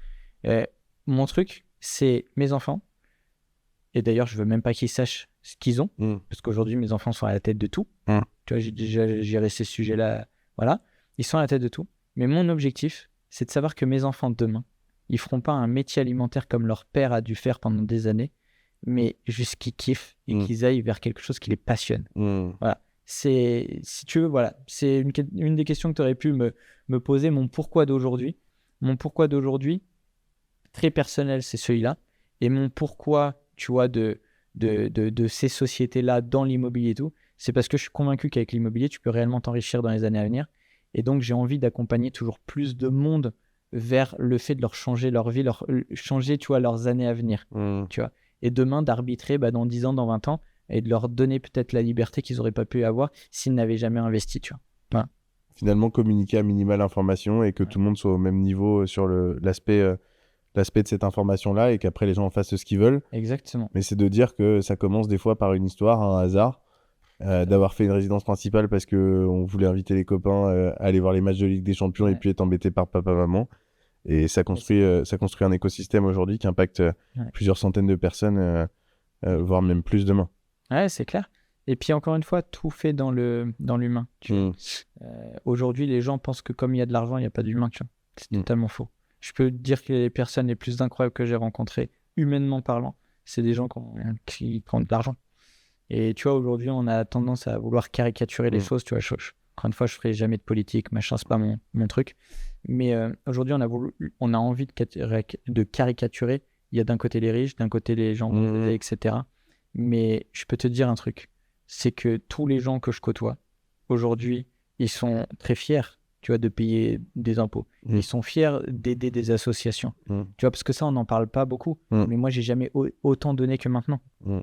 Mon truc, c'est mes enfants. Et d'ailleurs, je veux même pas qu'ils sachent ce qu'ils ont, parce qu'aujourd'hui, mes enfants sont à la tête de tout. Tu vois, j'ai déjà géré ces sujets-là. Voilà, ils sont à la tête de tout. Mais mon objectif, c'est de savoir que mes enfants, demain, ils feront pas un métier alimentaire comme leur père a dû faire pendant des années, mais juste qu'ils kiffent et qu'ils aillent vers quelque chose qui les passionne. Voilà. Si tu veux, voilà. C'est une des questions que tu aurais pu me poser, mon pourquoi d'aujourd'hui. Mon pourquoi d'aujourd'hui, très personnel, c'est celui-là. Et mon pourquoi, tu vois, de ces sociétés-là dans l'immobilier et tout, c'est parce que je suis convaincu qu'avec l'immobilier, tu peux réellement t'enrichir dans les années à venir. Et donc, j'ai envie d'accompagner toujours plus de monde vers le fait de leur changer leur vie, changer, tu vois, leurs années à venir. Tu vois. Et demain, d'arbitrer dans 10 ans, dans 20 ans, et de leur donner peut-être la liberté qu'ils n'auraient pas pu avoir s'ils n'avaient jamais investi, tu vois. Voilà. Finalement, communiquer à minima l'information et que tout le monde soit au même niveau sur l'aspect de cette information-là et qu'après les gens en fassent ce qu'ils veulent. Exactement. Mais c'est de dire que ça commence des fois par une histoire, un hasard, d'avoir fait une résidence principale parce qu'on voulait inviter les copains à aller voir les matchs de Ligue des Champions et puis être embêté par papa-maman. Et ça construit un écosystème aujourd'hui qui impacte plusieurs centaines de personnes, voire même plus demain. Ouais, c'est clair. Et puis encore une fois, tout fait dans l'humain. Aujourd'hui, les gens pensent que comme il y a de l'argent, il n'y a pas d'humain. C'est totalement faux. Je peux te dire que les personnes les plus incroyables que j'ai rencontrées, humainement parlant, c'est des gens qui ont de l'argent. Et tu vois, aujourd'hui, on a tendance à vouloir caricaturer les choses. Tu vois, encore une fois, je ne ferai jamais de politique, machin, c'est pas mon truc. Mais aujourd'hui, on a envie de caricaturer. Il y a d'un côté les riches, d'un côté les gens, etc. Mais je peux te dire un truc, c'est que tous les gens que je côtoie, aujourd'hui, ils sont très fiers, tu vois, de payer des impôts. Ils sont fiers d'aider des associations. Tu vois, parce que ça, on n'en parle pas beaucoup. Mais moi, j'ai jamais autant donné que maintenant.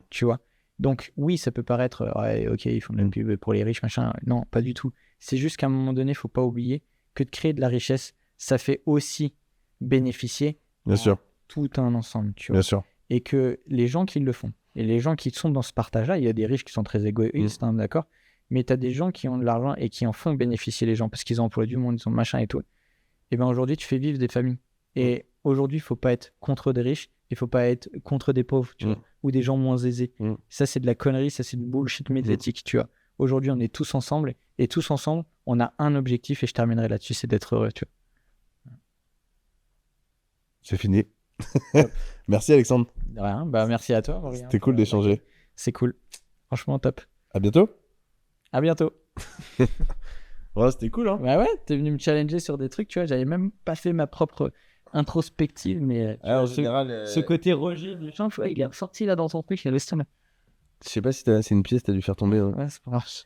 Tu vois. Donc, oui, ça peut paraître, ouais, ok, ils font de la pub pour les riches, machin. Non, pas du tout. C'est juste qu'à un moment donné, il ne faut pas oublier que de créer de la richesse, ça fait aussi bénéficier tout un ensemble. Tu vois. Bien sûr. Et que les gens qui le font, et les gens qui sont dans ce partage-là, il y a des riches qui sont très égoïstes, d'accord, mais tu as des gens qui ont de l'argent et qui en font bénéficier les gens parce qu'ils ont employé du monde, ils ont machin et tout. Et bien aujourd'hui, tu fais vivre des familles. Et aujourd'hui, il ne faut pas être contre des riches, il ne faut pas être contre des pauvres, tu vois, ou des gens moins aisés. Ça, c'est de la connerie, ça, c'est du bullshit médiatique, tu vois. Aujourd'hui, on est tous ensemble, et tous ensemble, on a un objectif, et je terminerai là-dessus, c'est d'être heureux, tu vois. C'est fini. Merci Alexandre. De rien, merci à toi. C'était cool d'échanger. C'est cool. Franchement, top. À bientôt. À bientôt. Ouais, c'était cool, hein. Bah ouais, t'es venu me challenger sur des trucs, tu vois. J'avais même pas fait ma propre introspective, mais en général, ce côté rejet du champ, il est ressorti là dans ton truc, il y a le stomac. Je sais pas si c'est une pièce, t'as dû faire tomber. Ouais, c'est pas grave.